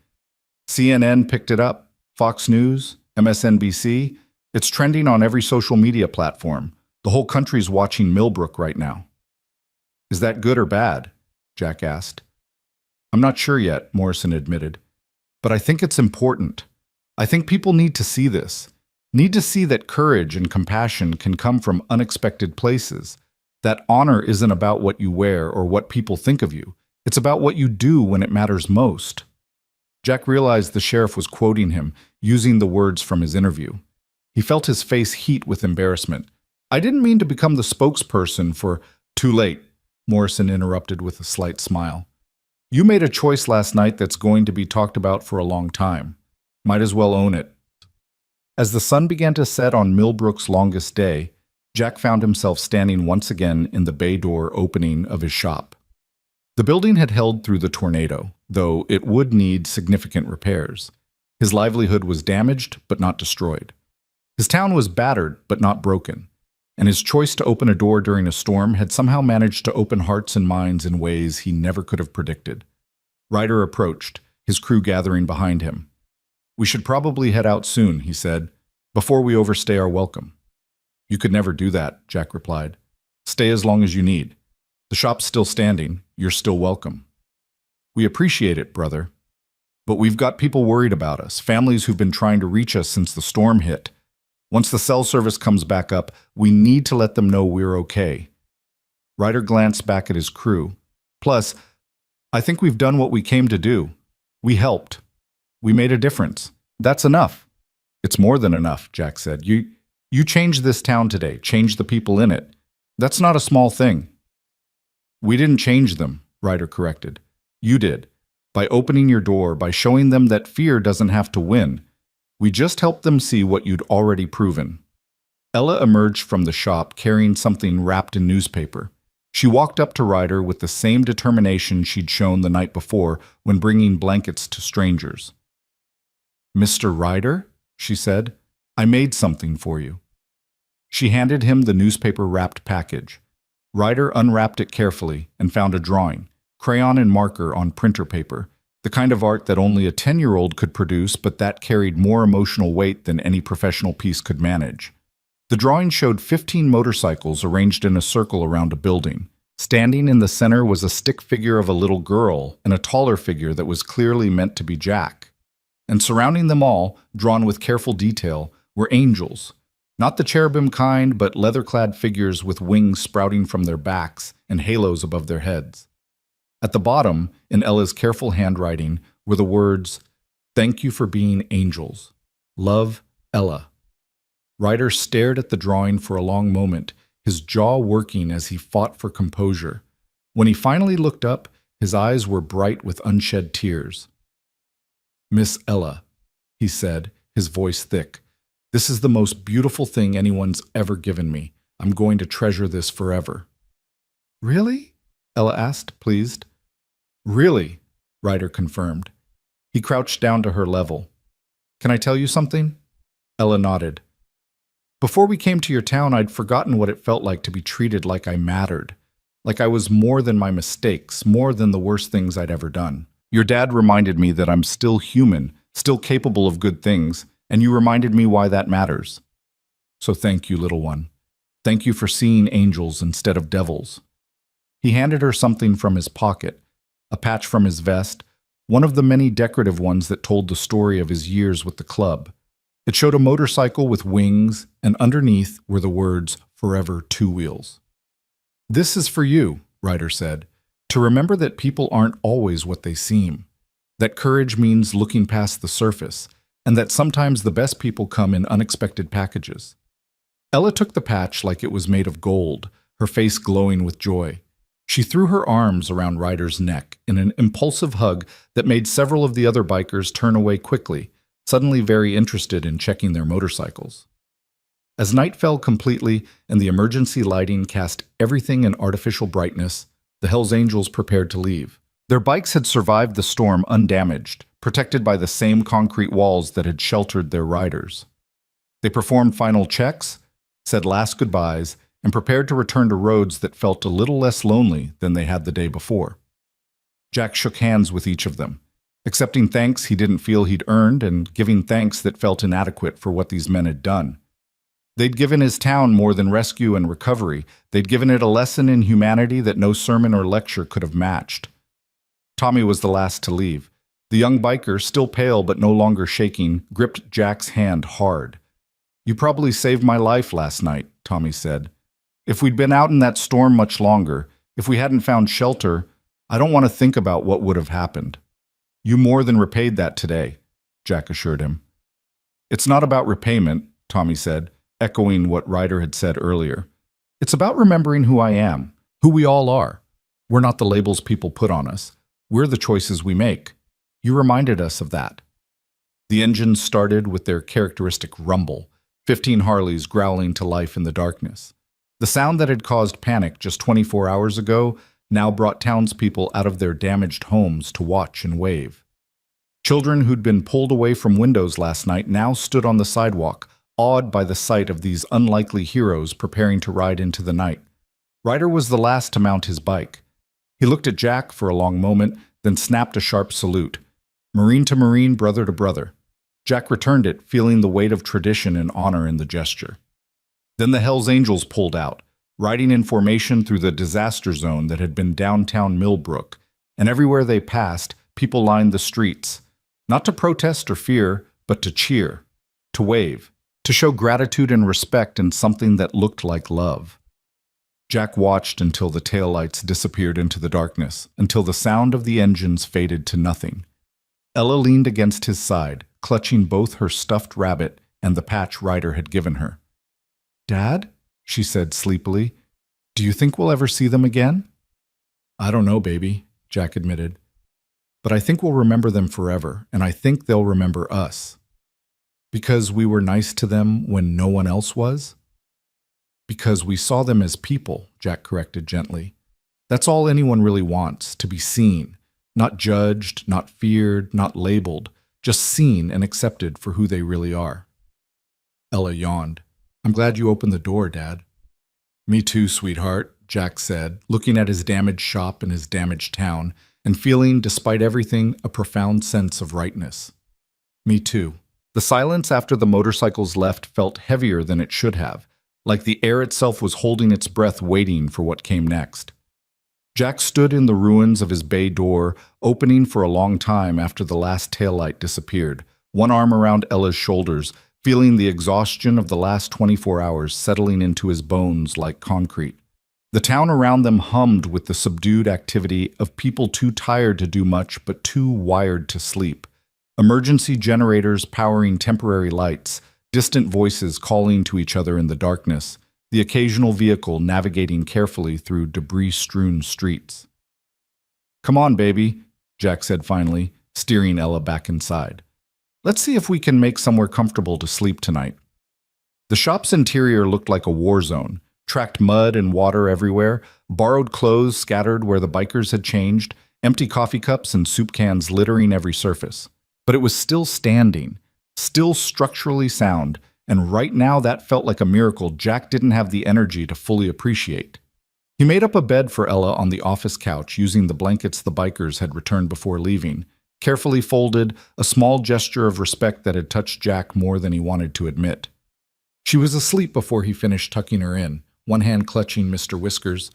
CNN picked it up, Fox News, MSNBC. It's trending on every social media platform. The whole country's watching Millbrook right now. "Is that good or bad?" Jack asked. "I'm not sure yet," Morrison admitted. "But I think it's important. I think people need to see this. Need to see that courage and compassion can come from unexpected places. That honor isn't about what you wear or what people think of you. It's about what you do when it matters most." Jack realized the sheriff was quoting him, using the words from his interview. He felt his face heat with embarrassment. "I didn't mean to become the spokesperson for—" "Too late," Morrison interrupted with a slight smile. "You made a choice last night that's going to be talked about for a long time. Might as well own it." As the sun began to set on Millbrook's longest day, Jack found himself standing once again in the bay door opening of his shop. The building had held through the tornado, though it would need significant repairs. His livelihood was damaged, but not destroyed. His town was battered, but not broken. And his choice to open a door during a storm had somehow managed to open hearts and minds in ways he never could have predicted. Ryder approached, his crew gathering behind him. "We should probably head out soon," he said, "before we overstay our welcome." "You could never do that," Jack replied. "Stay as long as you need. The shop's still standing. You're still welcome." "We appreciate it, brother. But we've got people worried about us, families who've been trying to reach us since the storm hit. Once the cell service comes back up, we need to let them know we're okay." Ryder glanced back at his crew. "Plus, I think we've done what we came to do. We helped. We made a difference. That's enough." "It's more than enough," Jack said. You changed this town today, changed the people in it. That's not a small thing." "We didn't change them," Ryder corrected. "You did. By opening your door, by showing them that fear doesn't have to win. We just helped them see what you'd already proven." Ella emerged from the shop carrying something wrapped in newspaper. She walked up to Ryder with the same determination she'd shown the night before when bringing blankets to strangers. "Mr. Ryder," she said, "I made something for you." She handed him the newspaper-wrapped package. Ryder unwrapped it carefully and found a drawing, crayon and marker on printer paper, the kind of art that only a 10-year-old could produce, but that carried more emotional weight than any professional piece could manage. The drawing showed 15 motorcycles arranged in a circle around a building. Standing in the center was a stick figure of a little girl and a taller figure that was clearly meant to be Jack. And surrounding them all, drawn with careful detail, were angels. Not the cherubim kind, but leather-clad figures with wings sprouting from their backs and halos above their heads. At the bottom, in Ella's careful handwriting, were the words, "Thank you for being angels. Love, Ella." Ryder stared at the drawing for a long moment, his jaw working as he fought for composure. When he finally looked up, his eyes were bright with unshed tears. "Miss Ella," he said, his voice thick, "this is the most beautiful thing anyone's ever given me. I'm going to treasure this forever." "Really?" Ella asked, pleased. "Really," Ryder confirmed. He crouched down to her level. "Can I tell you something?" Ella nodded. "Before we came to your town, I'd forgotten what it felt like to be treated like I mattered, like I was more than my mistakes, more than the worst things I'd ever done. Your dad reminded me that I'm still human, still capable of good things, and you reminded me why that matters. So thank you, little one. Thank you for seeing angels instead of devils." He handed her something from his pocket, a patch from his vest, one of the many decorative ones that told the story of his years with the club. It showed a motorcycle with wings, and underneath were the words, "Forever Two Wheels." "This is for you," Ryder said, "to remember that people aren't always what they seem, that courage means looking past the surface, and that sometimes the best people come in unexpected packages." Ella took the patch like it was made of gold, her face glowing with joy. She threw her arms around Ryder's neck in an impulsive hug that made several of the other bikers turn away quickly, suddenly very interested in checking their motorcycles. As night fell completely and the emergency lighting cast everything in artificial brightness, the Hells Angels prepared to leave. Their bikes had survived the storm undamaged, protected by the same concrete walls that had sheltered their riders. They performed final checks, said last goodbyes, and prepared to return to roads that felt a little less lonely than they had the day before. Jack shook hands with each of them, accepting thanks he didn't feel he'd earned and giving thanks that felt inadequate for what these men had done. They'd given his town more than rescue and recovery. They'd given it a lesson in humanity that no sermon or lecture could have matched. Tommy was the last to leave. The young biker, still pale but no longer shaking, gripped Jack's hand hard. "You probably saved my life last night," Tommy said. "If we'd been out in that storm much longer, if we hadn't found shelter, I don't want to think about what would have happened." "You more than repaid that today," Jack assured him. "It's not about repayment," Tommy said, echoing what Ryder had said earlier. "It's about remembering who I am, who we all are. We're not the labels people put on us. We're the choices we make. You reminded us of that." The engines started with their characteristic rumble, 15 Harleys growling to life in the darkness. The sound that had caused panic just 24 hours ago now brought townspeople out of their damaged homes to watch and wave. Children who'd been pulled away from windows last night now stood on the sidewalk, awed by the sight of these unlikely heroes preparing to ride into the night. Ryder was the last to mount his bike. He looked at Jack for a long moment, then snapped a sharp salute. Marine to Marine, brother to brother. Jack returned it, feeling the weight of tradition and honor in the gesture. Then the Hells Angels pulled out, riding in formation through the disaster zone that had been downtown Millbrook, and everywhere they passed, people lined the streets, not to protest or fear, but to cheer, to wave, to show gratitude and respect in something that looked like love. Jack watched until the taillights disappeared into the darkness, until the sound of the engines faded to nothing. Ella leaned against his side, clutching both her stuffed rabbit and the patch Ryder had given her. "Dad?" she said sleepily. "Do you think we'll ever see them again?" "I don't know, baby," Jack admitted. "But I think we'll remember them forever, and I think they'll remember us." "Because we were nice to them when no one else was?" "Because we saw them as people," Jack corrected gently. "That's all anyone really wants, to be seen. Not judged, not feared, not labeled, just seen and accepted for who they really are." Ella yawned. I'm glad you opened the door, Dad. Me too, sweetheart, Jack said, looking at his damaged shop and his damaged town, and feeling, despite everything, a profound sense of rightness. Me too. The silence after the motorcycles left felt heavier than it should have, like the air itself was holding its breath waiting for what came next. Jack stood in the ruins of his bay door, opening for a long time after the last taillight disappeared, one arm around Ella's shoulders, feeling the exhaustion of the last 24 hours settling into his bones like concrete. The town around them hummed with the subdued activity of people too tired to do much but too wired to sleep. Emergency generators powering temporary lights, distant voices calling to each other in the darkness, the occasional vehicle navigating carefully through debris-strewn streets. "Come on, baby," Jack said finally, steering Ella back inside. "Let's see if we can make somewhere comfortable to sleep tonight." The shop's interior looked like a war zone, tracked mud and water everywhere, borrowed clothes scattered where the bikers had changed, empty coffee cups and soup cans littering every surface. But it was still standing, still structurally sound, and right now that felt like a miracle Jack didn't have the energy to fully appreciate. He made up a bed for Ella on the office couch using the blankets the bikers had returned before leaving, carefully folded, a small gesture of respect that had touched Jack more than he wanted to admit. She was asleep before he finished tucking her in, one hand clutching Mr. Whiskers,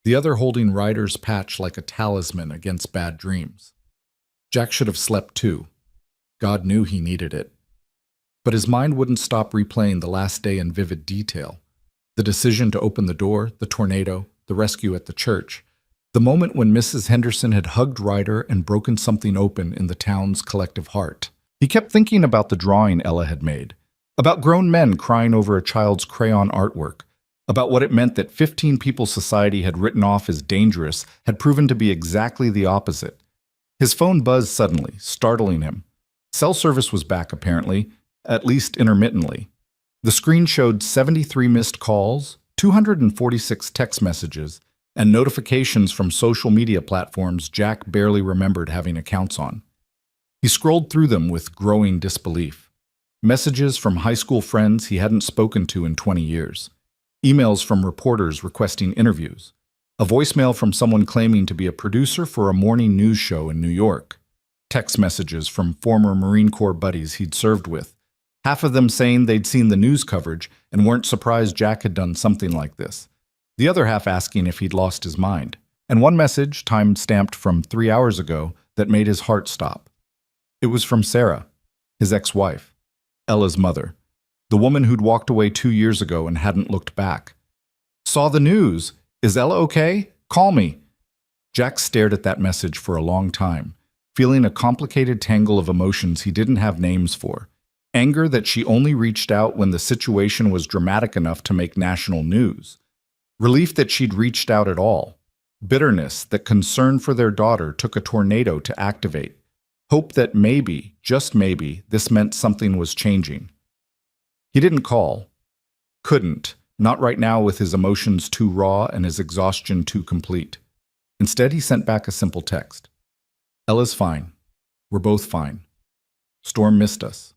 the other holding Ryder's patch like a talisman against bad dreams. Jack should have slept too. God knew he needed it. But his mind wouldn't stop replaying the last day in vivid detail. The decision to open the door, the tornado, the rescue at the church, the moment when Mrs. Henderson had hugged Ryder and broken something open in the town's collective heart. He kept thinking about the drawing Ella had made, about grown men crying over a child's crayon artwork, about what it meant that 15 people society had written off as dangerous had proven to be exactly the opposite. His phone buzzed suddenly, startling him. Cell service was back, apparently, at least intermittently. The screen showed 73 missed calls, 246 text messages, and notifications from social media platforms Jack barely remembered having accounts on. He scrolled through them with growing disbelief. Messages from high school friends he hadn't spoken to in 20 years. Emails from reporters requesting interviews. A voicemail from someone claiming to be a producer for a morning news show in New York. Text messages from former Marine Corps buddies he'd served with, half of them saying they'd seen the news coverage and weren't surprised Jack had done something like this. The other half asking if he'd lost his mind. And one message, time-stamped from 3 hours ago, that made his heart stop. It was from Sarah, his ex-wife, Ella's mother, the woman who'd walked away 2 years ago and hadn't looked back. "Saw the news. Is Ella okay? Call me." Jack stared at that message for a long time, feeling a complicated tangle of emotions he didn't have names for. Anger that she only reached out when the situation was dramatic enough to make national news. Relief that she'd reached out at all. Bitterness that concern for their daughter took a tornado to activate. Hope that maybe, just maybe, this meant something was changing. He didn't call. Couldn't. Not right now with his emotions too raw and his exhaustion too complete. Instead, he sent back a simple text. "Ella's fine. We're both fine. Storm missed us.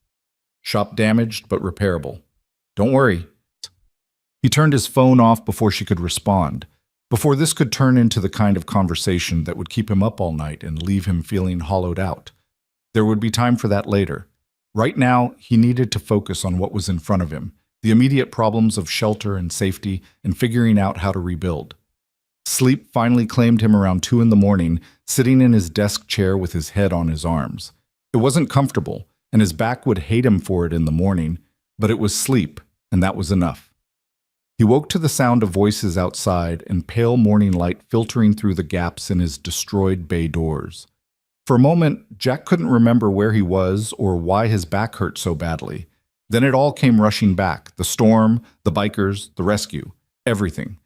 Shop damaged but repairable. Don't worry." He turned his phone off before she could respond, before this could turn into the kind of conversation that would keep him up all night and leave him feeling hollowed out. There would be time for that later. Right now, he needed to focus on what was in front of him, the immediate problems of shelter and safety and figuring out how to rebuild. Sleep finally claimed him around 2 in the morning, sitting in his desk chair with his head on his arms. It wasn't comfortable, and his back would hate him for it in the morning, but it was sleep, and that was enough. He woke to the sound of voices outside and pale morning light filtering through the gaps in his destroyed bay doors. For a moment, Jack couldn't remember where he was or why his back hurt so badly. Then it all came rushing back, the storm, the bikers, the rescue, everything.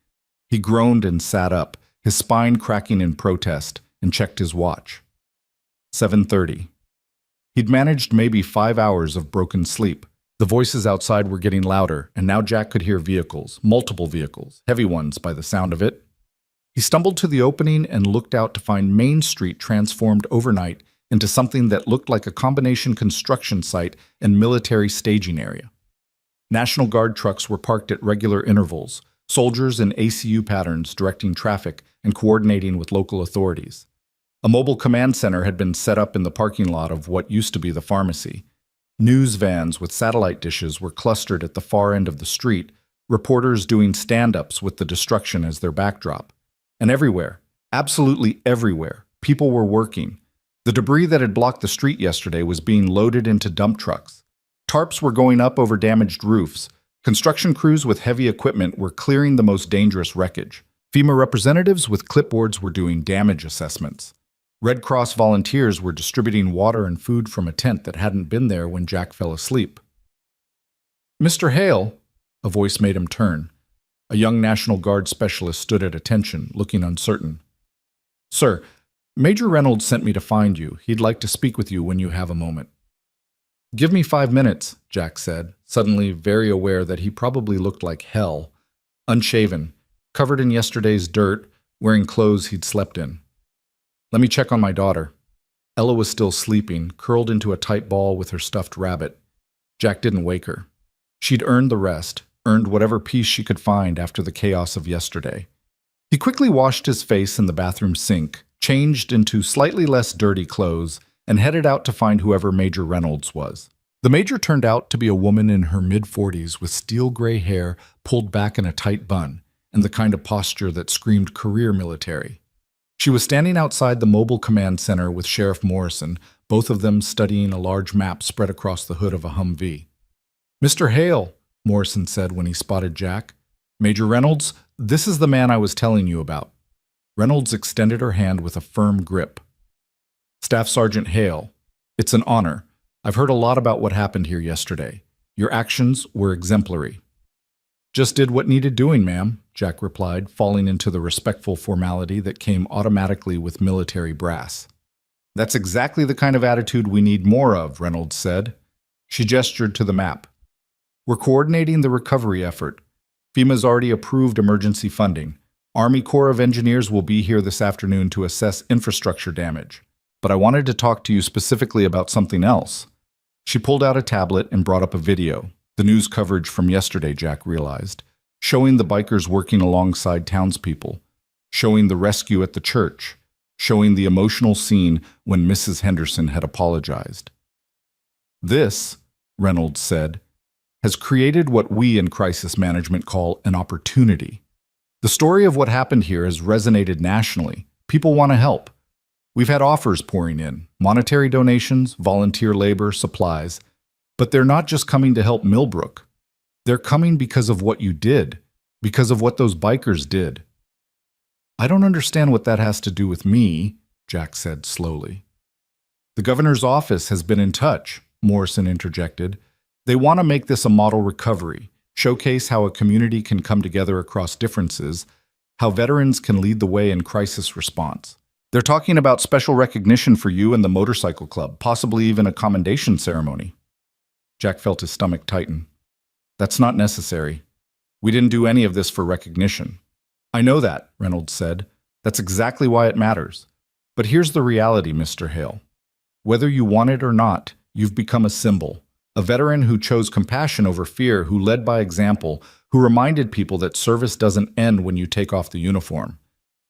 He groaned and sat up, his spine cracking in protest, and checked his watch. 7:30. He'd managed maybe 5 hours of broken sleep. The voices outside were getting louder, and now Jack could hear vehicles, multiple vehicles, heavy ones by the sound of it. He stumbled to the opening and looked out to find Main Street transformed overnight into something that looked like a combination construction site and military staging area. National Guard trucks were parked at regular intervals, soldiers in ACU patterns directing traffic and coordinating with local authorities. A mobile command center had been set up in the parking lot of what used to be the pharmacy. News vans with satellite dishes were clustered at the far end of the street, reporters doing stand-ups with the destruction as their backdrop. And everywhere, absolutely everywhere, people were working. The debris that had blocked the street yesterday was being loaded into dump trucks. Tarps were going up over damaged roofs. Construction crews with heavy equipment were clearing the most dangerous wreckage. FEMA representatives with clipboards were doing damage assessments. Red Cross volunteers were distributing water and food from a tent that hadn't been there when Jack fell asleep. "Mr. Hale," a voice made him turn. A young National Guard specialist stood at attention, looking uncertain. "Sir, Major Reynolds sent me to find you. He'd like to speak with you when you have a moment." "Give me 5 minutes," Jack said, suddenly very aware that he probably looked like hell, unshaven, covered in yesterday's dirt, wearing clothes he'd slept in. "Let me check on my daughter." Ella was still sleeping, curled into a tight ball with her stuffed rabbit. Jack didn't wake her. She'd earned the rest, earned whatever peace she could find after the chaos of yesterday. He quickly washed his face in the bathroom sink, changed into slightly less dirty clothes, and headed out to find whoever Major Reynolds was. The Major turned out to be a woman in her mid-40s with steel gray hair pulled back in a tight bun, and the kind of posture that screamed career military. She was standing outside the mobile command center with Sheriff Morrison, both of them studying a large map spread across the hood of a Humvee. "Mr. Hale," Morrison said when he spotted Jack. "Major Reynolds, this is the man I was telling you about." Reynolds extended her hand with a firm grip. "Staff Sergeant Hale, it's an honor. I've heard a lot about what happened here yesterday. Your actions were exemplary." "Just did what needed doing, ma'am," Jack replied, falling into the respectful formality that came automatically with military brass. "That's exactly the kind of attitude we need more of," Reynolds said. She gestured to the map. "We're coordinating the recovery effort. FEMA's already approved emergency funding. Army Corps of Engineers will be here this afternoon to assess infrastructure damage. But I wanted to talk to you specifically about something else." She pulled out a tablet and brought up a video. The news coverage from yesterday, Jack realized, showing the bikers working alongside townspeople, showing the rescue at the church, showing the emotional scene when Mrs. Henderson had apologized. "This," Reynolds said, "has created what we in crisis management call an opportunity. The story of what happened here has resonated nationally. People want to help. We've had offers pouring in, monetary donations, volunteer labor, supplies. But they're not just coming to help Millbrook. They're coming because of what you did, because of what those bikers did." "I don't understand what that has to do with me," Jack said slowly. "The governor's office has been in touch," Morrison interjected. "They want to make this a model recovery, showcase how a community can come together across differences, how veterans can lead the way in crisis response. They're talking about special recognition for you and the motorcycle club, possibly even a commendation ceremony." Jack felt his stomach tighten. "That's not necessary. We didn't do any of this for recognition." "I know that," Reynolds said. "That's exactly why it matters. But here's the reality, Mr. Hale. Whether you want it or not, you've become a symbol. A veteran who chose compassion over fear, who led by example, who reminded people that service doesn't end when you take off the uniform.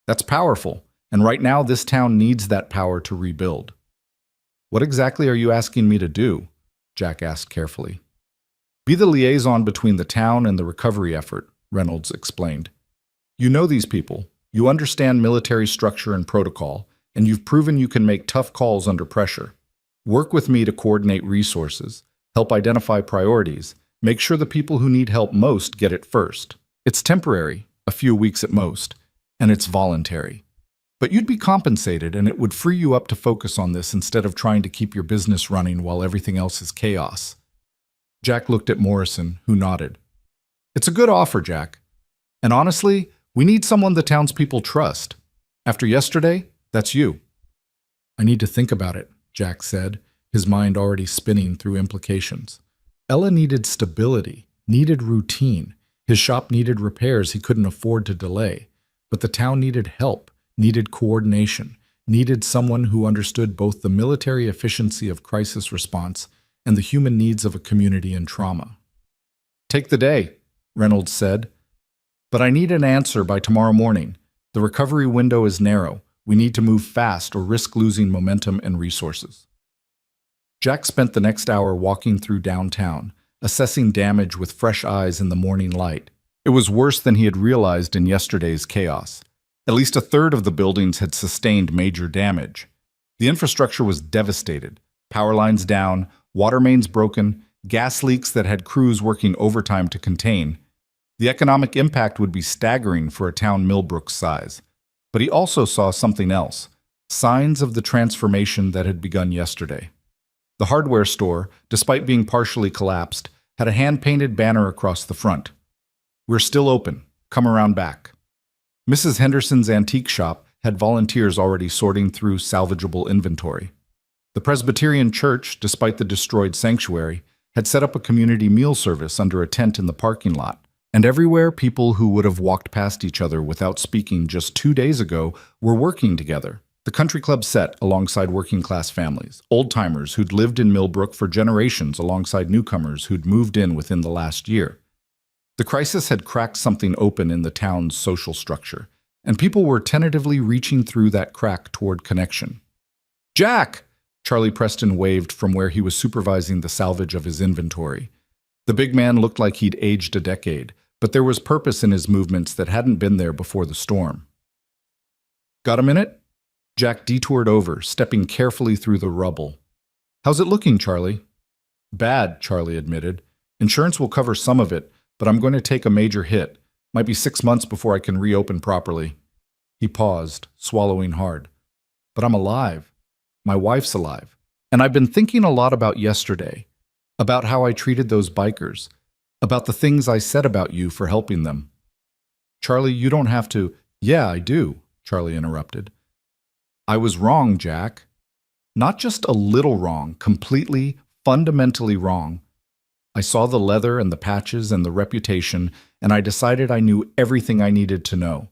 That's powerful, and right now this town needs that power to rebuild." "What exactly are you asking me to do?" Jack asked carefully. "Be the liaison between the town and the recovery effort," Reynolds explained. "You know these people, you understand military structure and protocol, and you've proven you can make tough calls under pressure. Work with me to coordinate resources, help identify priorities, make sure the people who need help most get it first. It's temporary, a few weeks at most, and it's voluntary. But you'd be compensated, and it would free you up to focus on this instead of trying to keep your business running while everything else is chaos." Jack looked at Morrison, who nodded. "It's a good offer, Jack. And honestly, we need someone the townspeople trust. After yesterday, that's you." "I need to think about it," Jack said, his mind already spinning through implications. Ella needed stability, needed routine. His shop needed repairs he couldn't afford to delay. But the town needed help, needed coordination, needed someone who understood both the military efficiency of crisis response and the human needs of a community in trauma. Take the day, Reynolds said. But I need an answer by tomorrow morning. The recovery window is narrow. We need to move fast or risk losing momentum and resources. Jack spent the next hour walking through downtown, assessing damage with fresh eyes in the morning light. It was worse than he had realized in yesterday's chaos. At least a third of the buildings had sustained major damage. The infrastructure was devastated. Power lines down, water mains broken, gas leaks that had crews working overtime to contain. The economic impact would be staggering for a town Millbrook's size. But he also saw something else, signs of the transformation that had begun yesterday. The hardware store, despite being partially collapsed, had a hand-painted banner across the front. "We're still open. Come around back." Mrs. Henderson's antique shop had volunteers already sorting through salvageable inventory. The Presbyterian Church, despite the destroyed sanctuary, had set up a community meal service under a tent in the parking lot. And everywhere, people who would have walked past each other without speaking just 2 days ago were working together. The country club set alongside working-class families, old-timers who'd lived in Millbrook for generations alongside newcomers who'd moved in within the last year. The crisis had cracked something open in the town's social structure, and people were tentatively reaching through that crack toward connection. "Jack!" Charlie Preston waved from where he was supervising the salvage of his inventory. The big man looked like he'd aged a decade, but there was purpose in his movements that hadn't been there before the storm. "Got a minute?" Jack detoured over, stepping carefully through the rubble. "How's it looking, Charlie?" "Bad," Charlie admitted. "Insurance will cover some of it, but I'm going to take a major hit. Might be 6 months before I can reopen properly." He paused, swallowing hard. "But I'm alive. My wife's alive. And I've been thinking a lot about yesterday, about how I treated those bikers, about the things I said about you for helping them." "Charlie, you don't have to—" "Yeah, I do," Charlie interrupted. "I was wrong, Jack. Not just a little wrong, completely, fundamentally wrong. I saw the leather and the patches and the reputation, and I decided I knew everything I needed to know.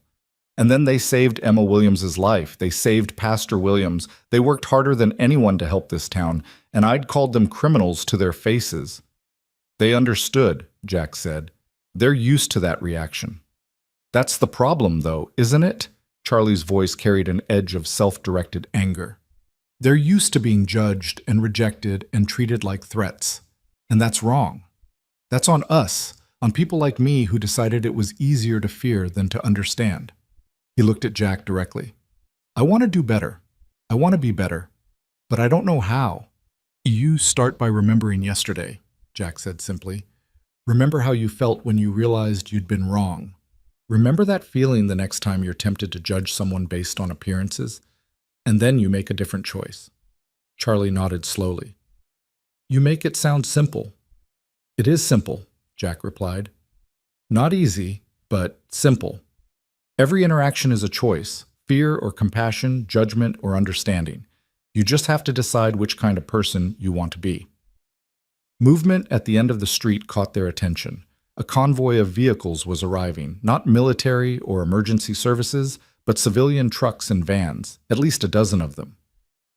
And then they saved Emma Williams's life. They saved Pastor Williams. They worked harder than anyone to help this town, and I'd called them criminals to their faces." "They understood," Jack said. "They're used to that reaction." "That's the problem, though, isn't it?" Charlie's voice carried an edge of self-directed anger. "They're used to being judged and rejected and treated like threats. And that's wrong. That's on us, on people like me who decided it was easier to fear than to understand." He looked at Jack directly. "I want to do better. I want to be better. But I don't know how." "You start by remembering yesterday," Jack said simply. "Remember how you felt when you realized you'd been wrong. Remember that feeling the next time you're tempted to judge someone based on appearances, and then you make a different choice." Charlie nodded slowly. "You make it sound simple." "It is simple," Jack replied. "Not easy, but simple. Every interaction is a choice, fear or compassion, judgment or understanding. You just have to decide which kind of person you want to be." Movement at the end of the street caught their attention. A convoy of vehicles was arriving, not military or emergency services, but civilian trucks and vans, at least a dozen of them.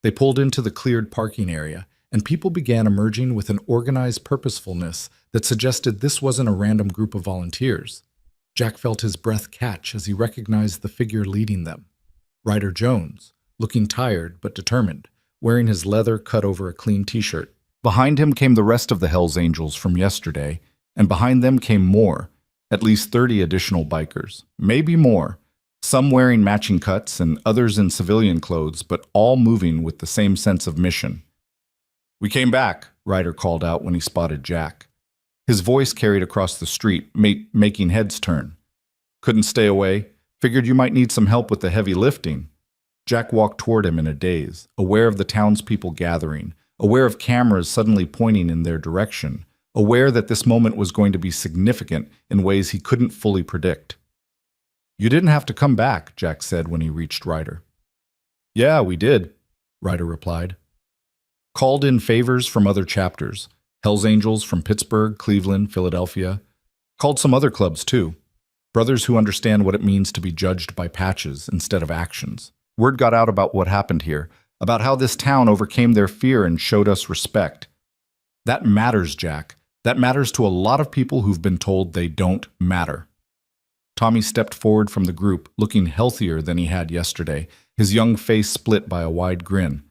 They pulled into the cleared parking area, and people began emerging with an organized purposefulness that suggested this wasn't a random group of volunteers. Jack felt his breath catch as he recognized the figure leading them. Ryder Jones, looking tired but determined, wearing his leather cut over a clean t-shirt. Behind him came the rest of the Hells Angels from yesterday, and behind them came more, at least 30 additional bikers, maybe more, some wearing matching cuts and others in civilian clothes, but all moving with the same sense of mission. "We came back," Ryder called out when he spotted Jack. His voice carried across the street, making heads turn. "Couldn't stay away. Figured you might need some help with the heavy lifting." Jack walked toward him in a daze, aware of the townspeople gathering, aware of cameras suddenly pointing in their direction, aware that this moment was going to be significant in ways he couldn't fully predict. "You didn't have to come back," Jack said when he reached Ryder. "Yeah, we did," Ryder replied. "Called in favors from other chapters. Hells Angels from Pittsburgh, Cleveland, Philadelphia. Called some other clubs too. Brothers who understand what it means to be judged by patches instead of actions. Word got out about what happened here, about how this town overcame their fear and showed us respect. That matters, Jack. That matters to a lot of people who've been told they don't matter. Tommy stepped forward from the group, looking healthier than he had yesterday, his young face split by a wide grin.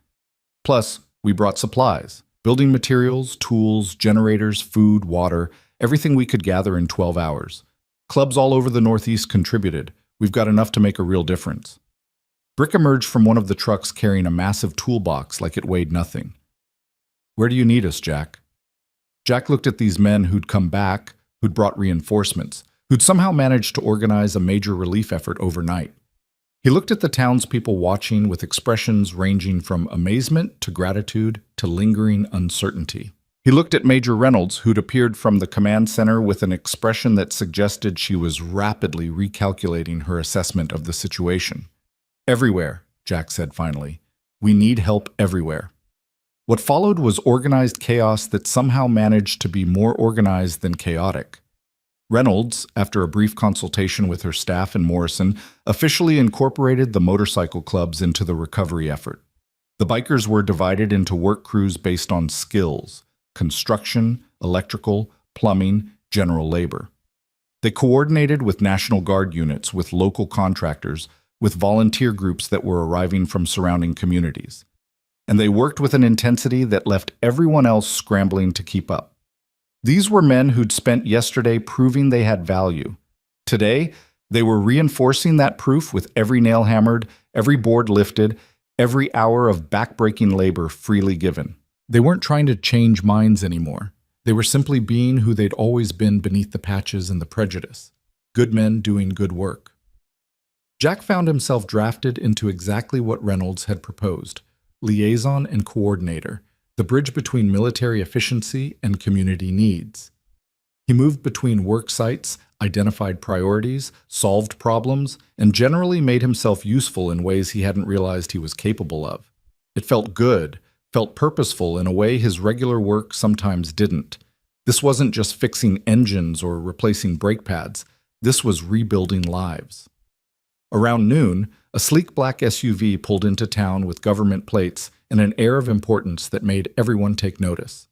Plus, we brought supplies, building materials, tools, generators, food, water, everything we could gather in 12 hours. Clubs all over the Northeast contributed. We've got enough to make a real difference. Brick emerged from one of the trucks carrying a massive toolbox like it weighed nothing. Where do you need us, Jack? Jack looked at these men who'd come back, who'd brought reinforcements, who'd somehow managed to organize a major relief effort overnight. He looked at the townspeople watching with expressions ranging from amazement to gratitude to lingering uncertainty. He looked at Major Reynolds, who'd appeared from the command center with an expression that suggested she was rapidly recalculating her assessment of the situation. Everywhere, Jack said finally. We need help everywhere. What followed was organized chaos that somehow managed to be more organized than chaotic. Reynolds, after a brief consultation with her staff in Morrison, officially incorporated the motorcycle clubs into the recovery effort. The bikers were divided into work crews based on skills: construction, electrical, plumbing, general labor. They coordinated with National Guard units, with local contractors, with volunteer groups that were arriving from surrounding communities. And they worked with an intensity that left everyone else scrambling to keep up. These were men who'd spent yesterday proving they had value. Today, they were reinforcing that proof with every nail hammered, every board lifted, every hour of backbreaking labor freely given. They weren't trying to change minds anymore. They were simply being who they'd always been beneath the patches and the prejudice. Good men doing good work. Jack found himself drafted into exactly what Reynolds had proposed: liaison and coordinator, the bridge between military efficiency and community needs. He moved between work sites, identified priorities, solved problems, and generally made himself useful in ways he hadn't realized he was capable of. It felt good, felt purposeful in a way his regular work sometimes didn't. This wasn't just fixing engines or replacing brake pads. This was rebuilding lives. Around noon, a sleek black SUV pulled into town with government plates and an air of importance that made everyone take notice.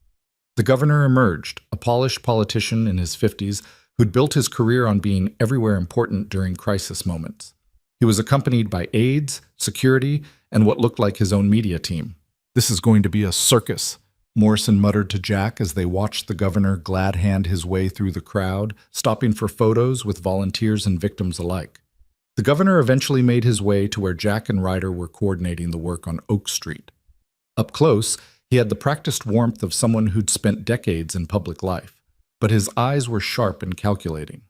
The governor emerged, a polished politician in his 50s who'd built his career on being everywhere important during crisis moments. He was accompanied by aides, security, and what looked like his own media team. "This is going to be a circus," Morrison muttered to Jack as they watched the governor glad-hand his way through the crowd, stopping for photos with volunteers and victims alike. The governor eventually made his way to where Jack and Ryder were coordinating the work on Oak Street. Up close, he had the practiced warmth of someone who'd spent decades in public life, but his eyes were sharp and calculating.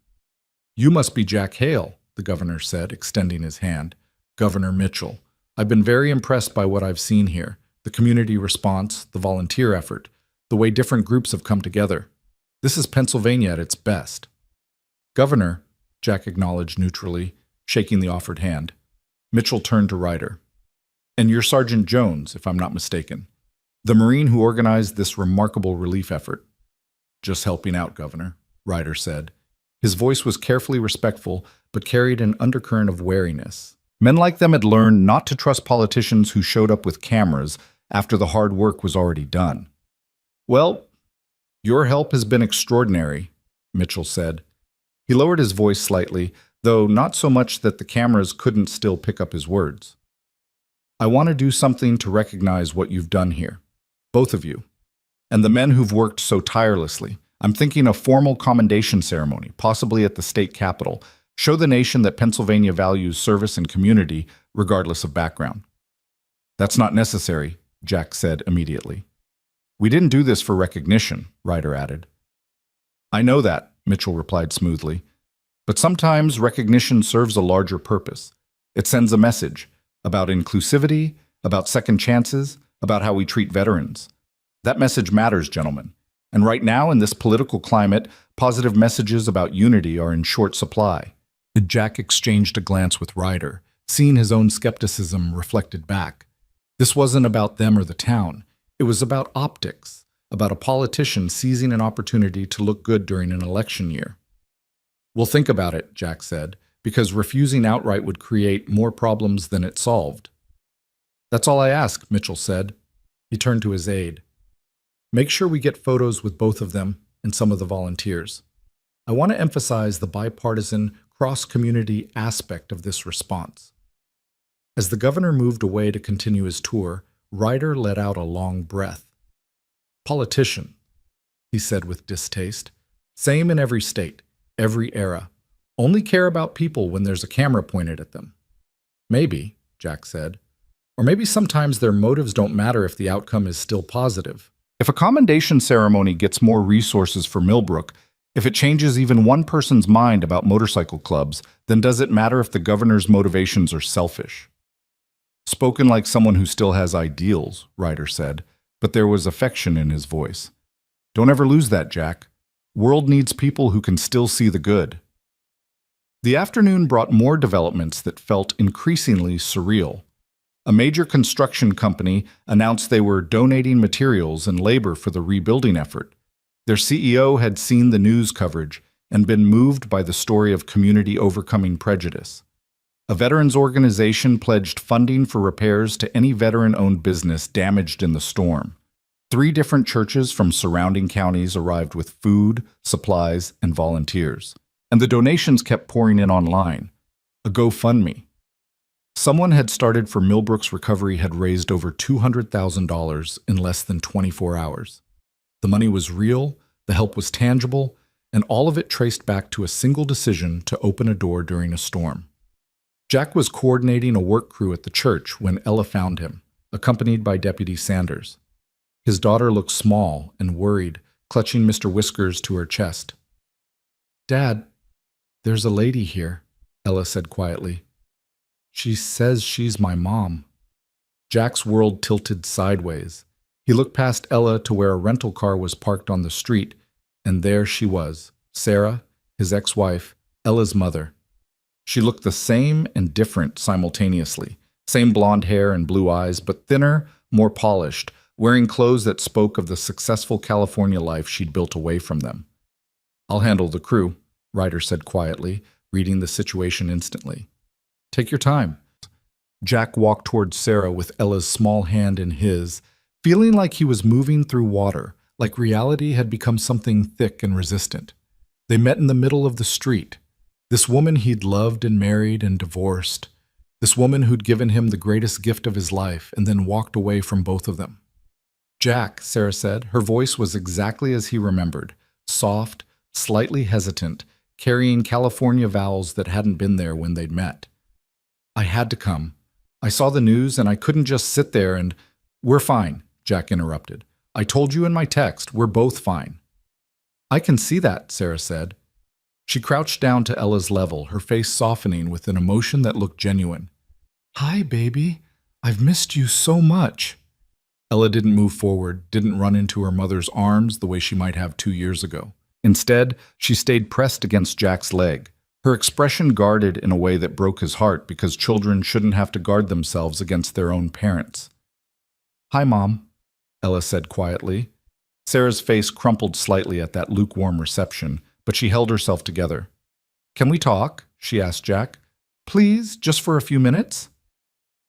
"You must be Jack Hale," the governor said, extending his hand. "Governor Mitchell. I've been very impressed by what I've seen here, the community response, the volunteer effort, the way different groups have come together. This is Pennsylvania at its best." "Governor," Jack acknowledged neutrally, shaking the offered hand. Mitchell turned to Ryder. "And you're Sergeant Jones, if I'm not mistaken, the Marine who organized this remarkable relief effort." "Just helping out, Governor," Ryder said. His voice was carefully respectful, but carried an undercurrent of wariness. Men like them had learned not to trust politicians who showed up with cameras after the hard work was already done. "Well, your help has been extraordinary," Mitchell said. He lowered his voice slightly, though not so much that the cameras couldn't still pick up his words. "I want to do something to recognize what you've done here, both of you, and the men who've worked so tirelessly. I'm thinking a formal commendation ceremony, possibly at the state capitol. Show the nation that Pennsylvania values service and community, regardless of background." "That's not necessary," Jack said immediately. "We didn't do this for recognition," Ryder added. "I know that," Mitchell replied smoothly. "But sometimes recognition serves a larger purpose. It sends a message about inclusivity, about second chances, about how we treat veterans. That message matters, gentlemen. And right now, in this political climate, positive messages about unity are in short supply." Jack exchanged a glance with Ryder, seeing his own skepticism reflected back. This wasn't about them or the town. It was about optics, about a politician seizing an opportunity to look good during an election year. "We'll think about it," Jack said, "because refusing outright would create more problems than it solved." "That's all I ask," Mitchell said. He turned to his aide. "Make sure we get photos with both of them, and some of the volunteers. I want to emphasize the bipartisan, cross-community aspect of this response. As the governor moved away to continue his tour, Ryder let out a long breath. "Politician," he said with distaste. "Same in every state, every era. Only care about people when there's a camera pointed at them." "Maybe," Jack said. "Or maybe sometimes their motives don't matter if the outcome is still positive. If a commendation ceremony gets more resources for Millbrook, if it changes even one person's mind about motorcycle clubs, then does it matter if the governor's motivations are selfish?" "Spoken like someone who still has ideals," Ryder said, but there was affection in his voice. "Don't ever lose that, Jack. World needs people who can still see the good." The afternoon brought more developments that felt increasingly surreal. A major construction company announced they were donating materials and labor for the rebuilding effort. Their CEO had seen the news coverage and been moved by the story of community overcoming prejudice. A veterans organization pledged funding for repairs to any veteran-owned business damaged in the storm. 3 different churches from surrounding counties arrived with food, supplies, and volunteers. And the donations kept pouring in online. A GoFundMe. Someone had started for Millbrook's recovery had raised over $200,000 in less than 24 hours. The money was real, the help was tangible, and all of it traced back to a single decision to open a door during a storm. Jack was coordinating a work crew at the church when Ella found him, accompanied by Deputy Sanders. His daughter looked small and worried, clutching Mr. Whiskers to her chest. "Dad, there's a lady here," Ella said quietly. "She says she's my mom." Jack's world tilted sideways. He looked past Ella to where a rental car was parked on the street, and there she was, Sarah, his ex-wife, Ella's mother. She looked the same and different simultaneously. Same blonde hair and blue eyes, but thinner, more polished, wearing clothes that spoke of the successful California life she'd built away from them. "I'll handle the crew," Ryder said quietly, reading the situation instantly. "Take your time." Jack walked towards Sarah with Ella's small hand in his, feeling like he was moving through water, like reality had become something thick and resistant. They met in the middle of the street. This woman he'd loved and married and divorced. This woman who'd given him the greatest gift of his life and then walked away from both of them. "Jack," Sarah said. Her voice was exactly as he remembered, soft, slightly hesitant, carrying California vowels that hadn't been there when they'd met. "I had to come. I saw the news and I couldn't just sit there and—" "We're fine," Jack interrupted. "I told you in my text, we're both fine." "I can see that," Sarah said. She crouched down to Ella's level, her face softening with an emotion that looked genuine. "Hi, baby. I've missed you so much." Ella didn't move forward, didn't run into her mother's arms the way she might have 2 years ago. Instead, she stayed pressed against Jack's leg, her expression guarded in a way that broke his heart because children shouldn't have to guard themselves against their own parents. "Hi, Mom," Ella said quietly. Sarah's face crumpled slightly at that lukewarm reception, but she held herself together. "Can we talk?" she asked Jack. "Please, just for a few minutes?"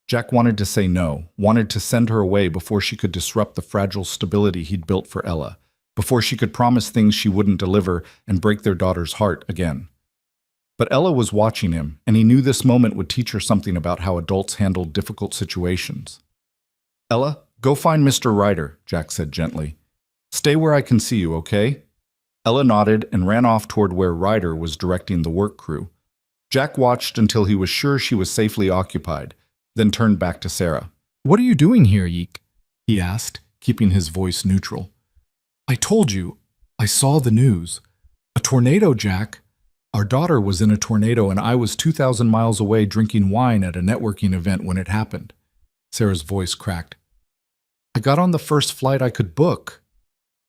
Jack wanted to say no, wanted to send her away before she could disrupt the fragile stability he'd built for Ella, before she could promise things she wouldn't deliver and break their daughter's heart again. But Ella was watching him, and he knew this moment would teach her something about how adults handle difficult situations. "Ella, go find Mr. Ryder," Jack said gently. "Stay where I can see you, okay?" Ella nodded and ran off toward where Ryder was directing the work crew. Jack watched until he was sure she was safely occupied, then turned back to Sarah. "What are you doing here, Yeek?" he asked, keeping his voice neutral. "I told you. I saw the news. A tornado, Jack. Our daughter was in a tornado and I was 2,000 miles away drinking wine at a networking event when it happened." Sarah's voice cracked. "I got on the first flight I could book."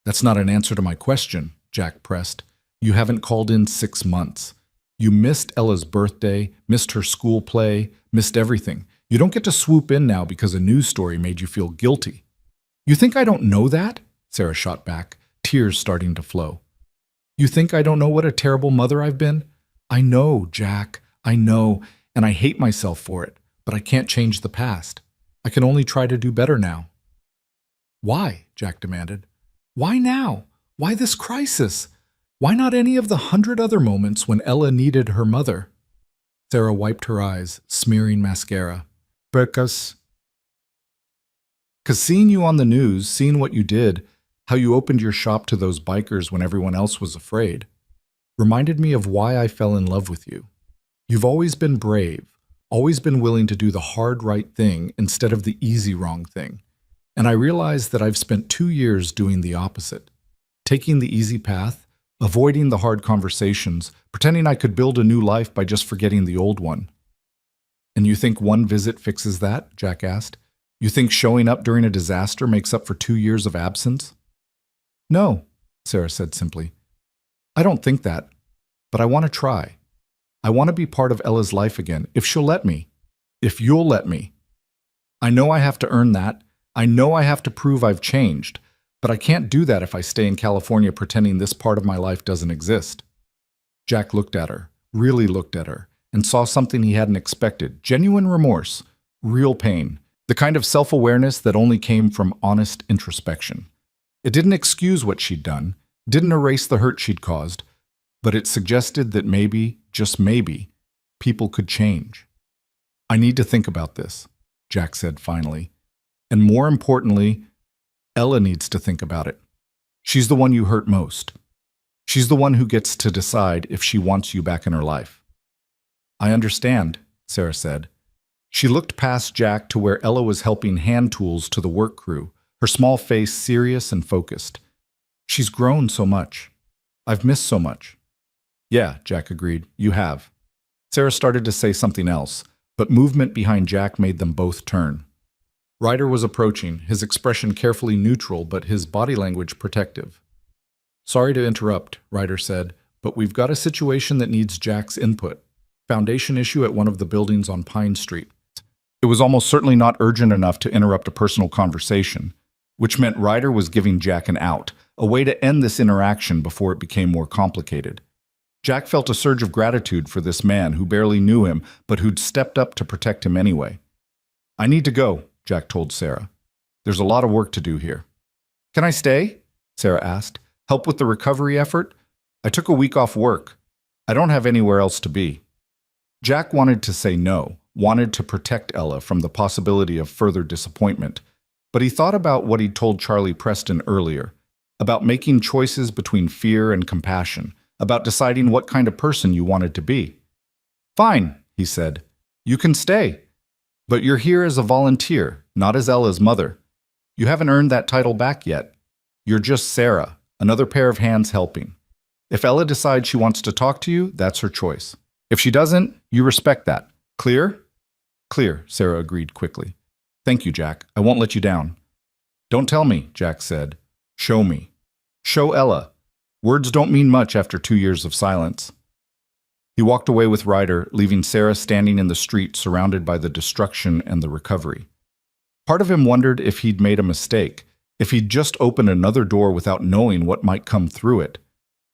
"That's not an answer to my question," Jack pressed. "You haven't called in 6 months. You missed Ella's birthday, missed her school play, missed everything. You don't get to swoop in now because a news story made you feel guilty." "You think I don't know that?" Sarah shot back, tears starting to flow. "You think I don't know what a terrible mother I've been? I know, Jack, I know, and I hate myself for it, but I can't change the past. I can only try to do better now." "Why?" Jack demanded. "Why now? Why this crisis? Why not any of the 100 other moments when Ella needed her mother? Sarah wiped her eyes, smearing mascara. Because seeing you on the news, seeing what you did, how you opened your shop to those bikers when everyone else was afraid, reminded me of why I fell in love with you. You've always been brave, always been willing to do the hard right thing instead of the easy wrong thing. And I realized that I've spent 2 years doing the opposite, taking the easy path, avoiding the hard conversations, pretending I could build a new life by just forgetting the old one. And you think one visit fixes that? Jack asked. You think showing up during a disaster makes up for 2 years of absence? No, Sarah said simply. I don't think that, but I want to try. I want to be part of Ella's life again, if she'll let me. If you'll let me. I know I have to earn that. I know I have to prove I've changed, but I can't do that if I stay in California pretending this part of my life doesn't exist. Jack looked at her, really looked at her, and saw something he hadn't expected. Genuine remorse, real pain, the kind of self-awareness that only came from honest introspection. It didn't excuse what she'd done, didn't erase the hurt she'd caused, but it suggested that maybe, just maybe, people could change. I need to think about this, Jack said finally. And more importantly, Ella needs to think about it. She's the one you hurt most. She's the one who gets to decide if she wants you back in her life. I understand, Sarah said. She looked past Jack to where Ella was helping hand tools to the work crew, her small face serious and focused. She's grown so much. I've missed so much. Yeah, Jack agreed. You have. Sarah started to say something else, but movement behind Jack made them both turn. Ryder was approaching, his expression carefully neutral but his body language protective. Sorry to interrupt, Ryder said, but we've got a situation that needs Jack's input. Foundation issue at one of the buildings on Pine Street. It was almost certainly not urgent enough to interrupt a personal conversation, which meant Ryder was giving Jack an out, a way to end this interaction before it became more complicated. Jack felt a surge of gratitude for this man who barely knew him but who'd stepped up to protect him anyway. I need to go, Jack told Sarah. There's a lot of work to do here. Can I stay? Sarah asked. Help with the recovery effort? I took a week off work. I don't have anywhere else to be. Jack wanted to say no, wanted to protect Ella from the possibility of further disappointment, but he thought about what he'd told Charlie Preston earlier, about making choices between fear and compassion, about deciding what kind of person you wanted to be. Fine, he said. You can stay. But you're here as a volunteer, not as Ella's mother. You haven't earned that title back yet. You're just Sarah, another pair of hands helping. If Ella decides she wants to talk to you, that's her choice. If she doesn't, you respect that. Clear? Clear, Sarah agreed quickly. Thank you, Jack. I won't let you down. Don't tell me, Jack said. Show me. Show Ella. Words don't mean much after 2 years of silence. He walked away with Ryder, leaving Sarah standing in the street surrounded by the destruction and the recovery. Part of him wondered if he'd made a mistake, if he'd just opened another door without knowing what might come through it.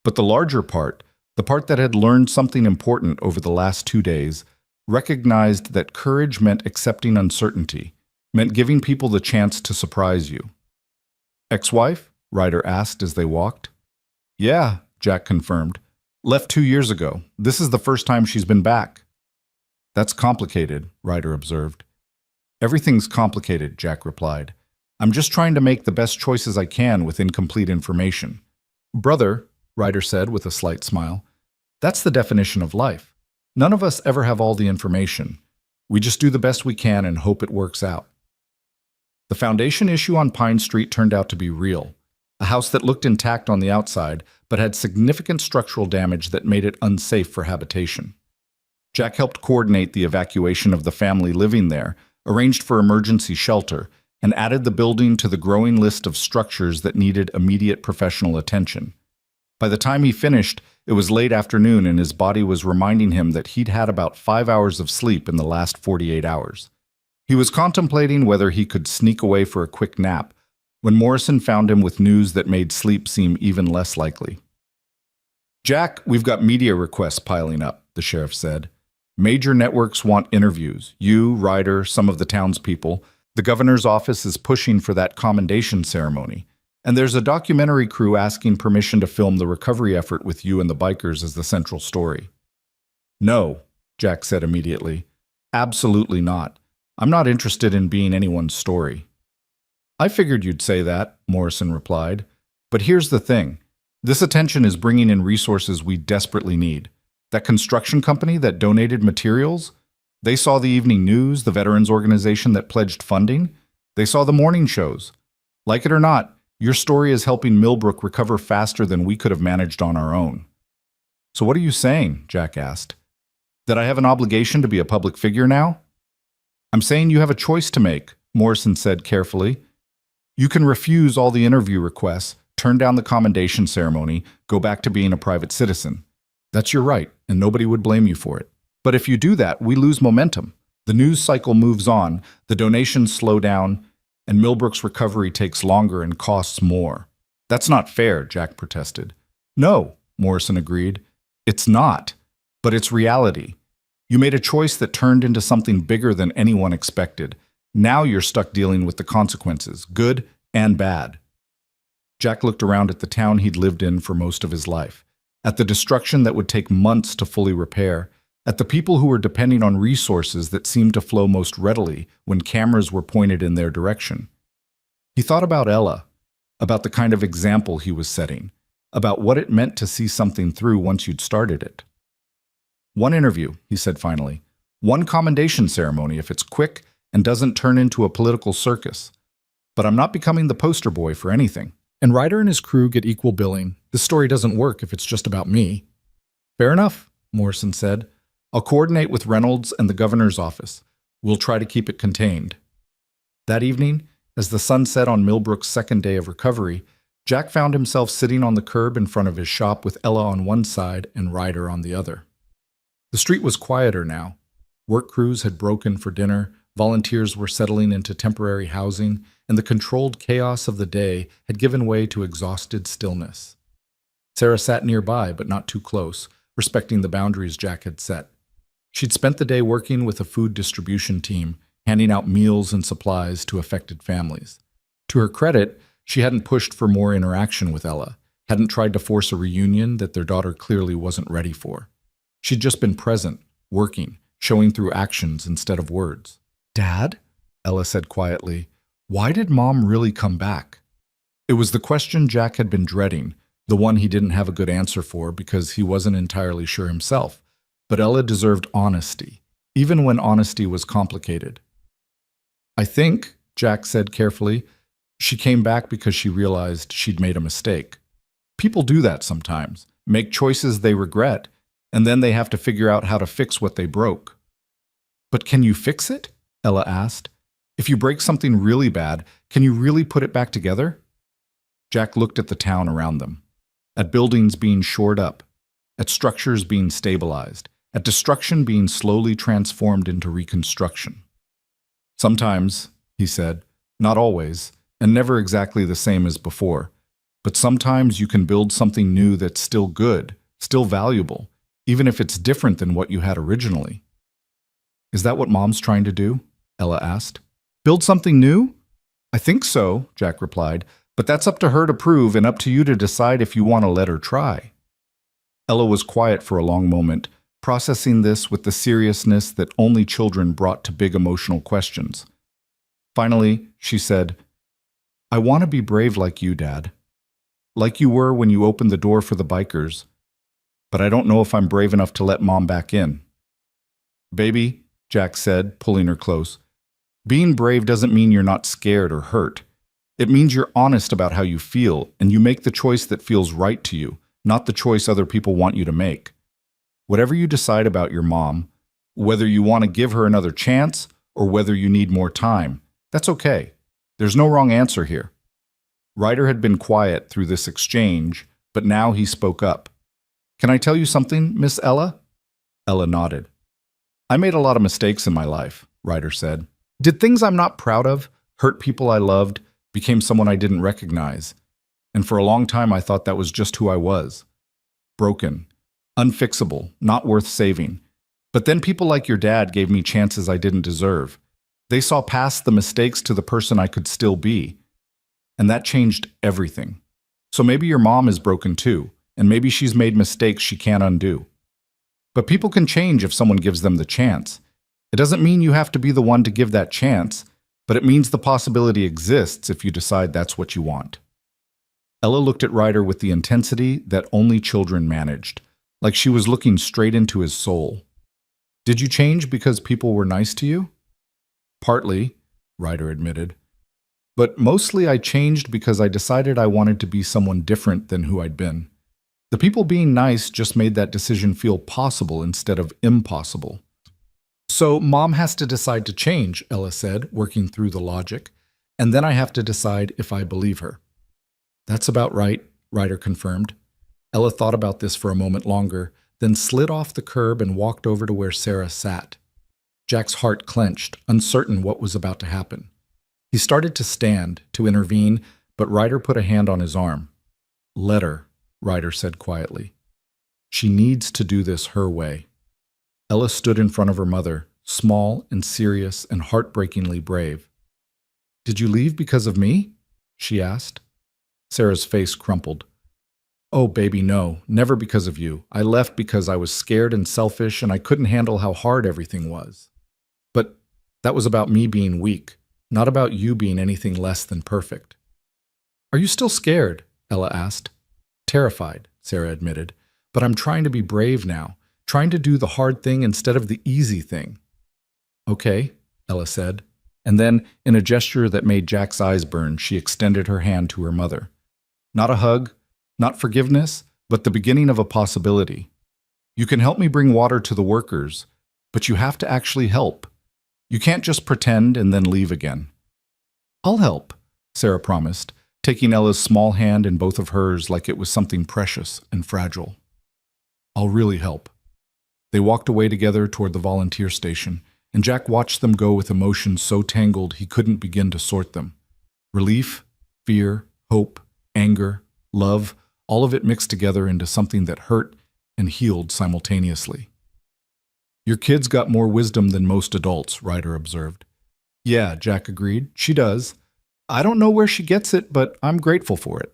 But the larger part, the part that had learned something important over the last 2 days, recognized that courage meant accepting uncertainty, meant giving people the chance to surprise you. Ex-wife? Ryder asked as they walked. Yeah, Jack confirmed. Left 2 years ago. This is the first time she's been back. That's complicated, Ryder observed. Everything's complicated, Jack replied. I'm just trying to make the best choices I can with incomplete information. Brother, Ryder said with a slight smile, that's the definition of life. None of us ever have all the information. We just do the best we can and hope it works out. The foundation issue on Pine Street turned out to be real. A house that looked intact on the outside, but had significant structural damage that made it unsafe for habitation. Jack helped coordinate the evacuation of the family living there, arranged for emergency shelter, and added the building to the growing list of structures that needed immediate professional attention. By the time he finished, it was late afternoon and his body was reminding him that he'd had about 5 hours of sleep in the last 48 hours. He was contemplating whether he could sneak away for a quick nap, when Morrison found him with news that made sleep seem even less likely. Jack, we've got media requests piling up, the sheriff said. Major networks want interviews. You, Ryder, some of the townspeople. The governor's office is pushing for that commendation ceremony. And there's a documentary crew asking permission to film the recovery effort with you and the bikers as the central story. No, Jack said immediately. Absolutely not. I'm not interested in being anyone's story. I figured you'd say that, Morrison replied. But here's the thing. This attention is bringing in resources we desperately need. That construction company that donated materials, they saw the evening news, the veterans organization that pledged funding. They saw the morning shows. Like it or not, your story is helping Millbrook recover faster than we could have managed on our own. So what are you saying? Jack asked. That I have an obligation to be a public figure now? I'm saying you have a choice to make, Morrison said carefully. You can refuse all the interview requests, turn down the commendation ceremony, go back to being a private citizen. That's your right, and nobody would blame you for it. But if you do that, we lose momentum. The news cycle moves on, the donations slow down, and Millbrook's recovery takes longer and costs more. That's not fair, Jack protested. No, Morrison agreed. It's not, but it's reality. You made a choice that turned into something bigger than anyone expected. Now you're stuck dealing with the consequences, good and bad. Jack looked around at the town he'd lived in for most of his life, at the destruction that would take months to fully repair, at the people who were depending on resources that seemed to flow most readily when cameras were pointed in their direction. He thought about Ella, about the kind of example he was setting, about what it meant to see something through once you'd started it. One interview, he said finally. One commendation ceremony if it's quick and doesn't turn into a political circus. But I'm not becoming the poster boy for anything. And Ryder and his crew get equal billing. This story doesn't work if it's just about me. Fair enough, Morrison said. I'll coordinate with Reynolds and the governor's office. We'll try to keep it contained. That evening, as the sun set on Millbrook's second day of recovery, Jack found himself sitting on the curb in front of his shop with Ella on one side and Ryder on the other. The street was quieter now. Work crews had broken for dinner, volunteers were settling into temporary housing, and the controlled chaos of the day had given way to exhausted stillness. Sarah sat nearby, but not too close, respecting the boundaries Jack had set. She'd spent the day working with a food distribution team, handing out meals and supplies to affected families. To her credit, she hadn't pushed for more interaction with Ella, hadn't tried to force a reunion that their daughter clearly wasn't ready for. She'd just been present, working, showing through actions instead of words. Dad? Ella said quietly. Why did Mom really come back? It was the question Jack had been dreading, the one he didn't have a good answer for because he wasn't entirely sure himself. But Ella deserved honesty, even when honesty was complicated. I think, Jack said carefully, she came back because she realized she'd made a mistake. People do that sometimes, make choices they regret, and then they have to figure out how to fix what they broke. But can you fix it? Ella asked. If you break something really bad, can you really put it back together? Jack looked at the town around them, at buildings being shored up, at structures being stabilized, at destruction being slowly transformed into reconstruction. Sometimes, he said, not always, and never exactly the same as before, but sometimes you can build something new that's still good, still valuable, even if it's different than what you had originally. Is that what Mom's trying to do? Ella asked. Build something new? I think so, Jack replied, but that's up to her to prove and up to you to decide if you want to let her try. Ella was quiet for a long moment, processing this with the seriousness that only children brought to big emotional questions. Finally, she said, I want to be brave like you, Dad. Like you were when you opened the door for the bikers. But I don't know if I'm brave enough to let Mom back in. Baby, Jack said, pulling her close, being brave doesn't mean you're not scared or hurt. It means you're honest about how you feel, and you make the choice that feels right to you, not the choice other people want you to make. Whatever you decide about your mom, whether you want to give her another chance or whether you need more time, that's okay. There's no wrong answer here. Ryder had been quiet through this exchange, but now he spoke up. Can I tell you something, Miss Ella? Ella nodded. I made a lot of mistakes in my life, Ryder said. Did things I'm not proud of, hurt people I loved, became someone I didn't recognize. And for a long time I thought that was just who I was. Broken, unfixable, not worth saving. But then people like your dad gave me chances I didn't deserve. They saw past the mistakes to the person I could still be. And that changed everything. So maybe your mom is broken too, and maybe she's made mistakes she can't undo. But people can change if someone gives them the chance. It doesn't mean you have to be the one to give that chance, but it means the possibility exists if you decide that's what you want. Ella looked at Ryder with the intensity that only children managed, like she was looking straight into his soul. Did you change because people were nice to you? Partly, Ryder admitted. But mostly I changed because I decided I wanted to be someone different than who I'd been. The people being nice just made that decision feel possible instead of impossible. So Mom has to decide to change, Ella said, working through the logic, and then I have to decide if I believe her. That's about right, Ryder confirmed. Ella thought about this for a moment longer, then slid off the curb and walked over to where Sarah sat. Jack's heart clenched, uncertain what was about to happen. He started to stand, to intervene, but Ryder put a hand on his arm. Let her, Ryder said quietly. She needs to do this her way. Ella stood in front of her mother, small and serious and heartbreakingly brave. Did you leave because of me? She asked. Sarah's face crumpled. Oh, baby, no, never because of you. I left because I was scared and selfish and I couldn't handle how hard everything was. But that was about me being weak, not about you being anything less than perfect. Are you still scared? Ella asked. Terrified, Sarah admitted. But I'm trying to be brave now, trying to do the hard thing instead of the easy thing. Okay, Ella said. And then, in a gesture that made Jack's eyes burn, she extended her hand to her mother. Not a hug, not forgiveness, but the beginning of a possibility. You can help me bring water to the workers, but you have to actually help. You can't just pretend and then leave again. I'll help, Sarah promised, taking Ella's small hand in both of hers like it was something precious and fragile. I'll really help. They walked away together toward the volunteer station, and Jack watched them go with emotions so tangled he couldn't begin to sort them. Relief, fear, hope, anger, love, all of it mixed together into something that hurt and healed simultaneously. Your kid's got more wisdom than most adults, Ryder observed. Yeah, Jack agreed. She does. I don't know where she gets it, but I'm grateful for it.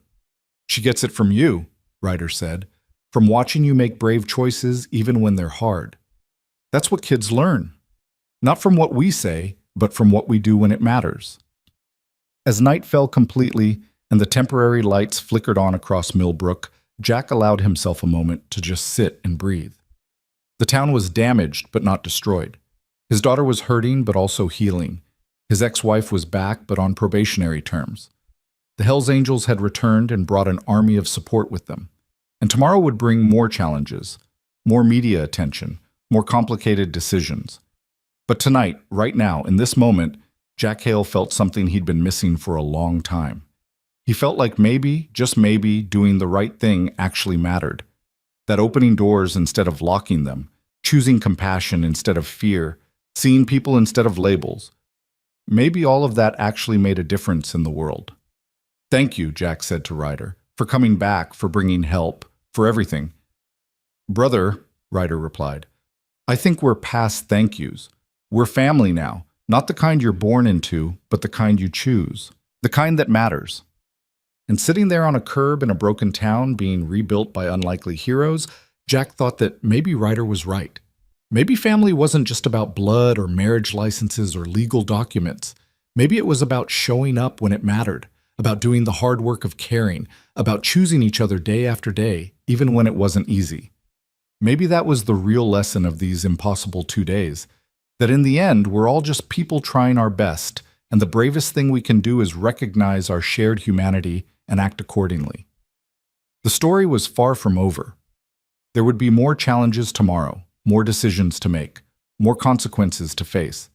She gets it from you, Ryder said, from watching you make brave choices even when they're hard. That's what kids learn. Not from what we say, but from what we do when it matters. As night fell completely and the temporary lights flickered on across Millbrook, Jack allowed himself a moment to just sit and breathe. The town was damaged but not destroyed. His daughter was hurting but also healing. His ex-wife was back but on probationary terms. The Hells Angels had returned and brought an army of support with them. And tomorrow would bring more challenges, more media attention, more complicated decisions. But tonight, right now, in this moment, Jack Hale felt something he'd been missing for a long time. He felt like maybe, just maybe, doing the right thing actually mattered. That opening doors instead of locking them, choosing compassion instead of fear, seeing people instead of labels. Maybe all of that actually made a difference in the world. Thank you, Jack said to Ryder, for coming back, for bringing help, for everything. Brother, Ryder replied, I think we're past thank yous. We're family now, not the kind you're born into, but the kind you choose, the kind that matters. And sitting there on a curb in a broken town being rebuilt by unlikely heroes, Jack thought that maybe Ryder was right. Maybe family wasn't just about blood or marriage licenses or legal documents. Maybe it was about showing up when it mattered, about doing the hard work of caring, about choosing each other day after day, even when it wasn't easy. Maybe that was the real lesson of these impossible 2 days, that in the end, we're all just people trying our best, and the bravest thing we can do is recognize our shared humanity and act accordingly. The story was far from over. There would be more challenges tomorrow, more decisions to make, more consequences to face.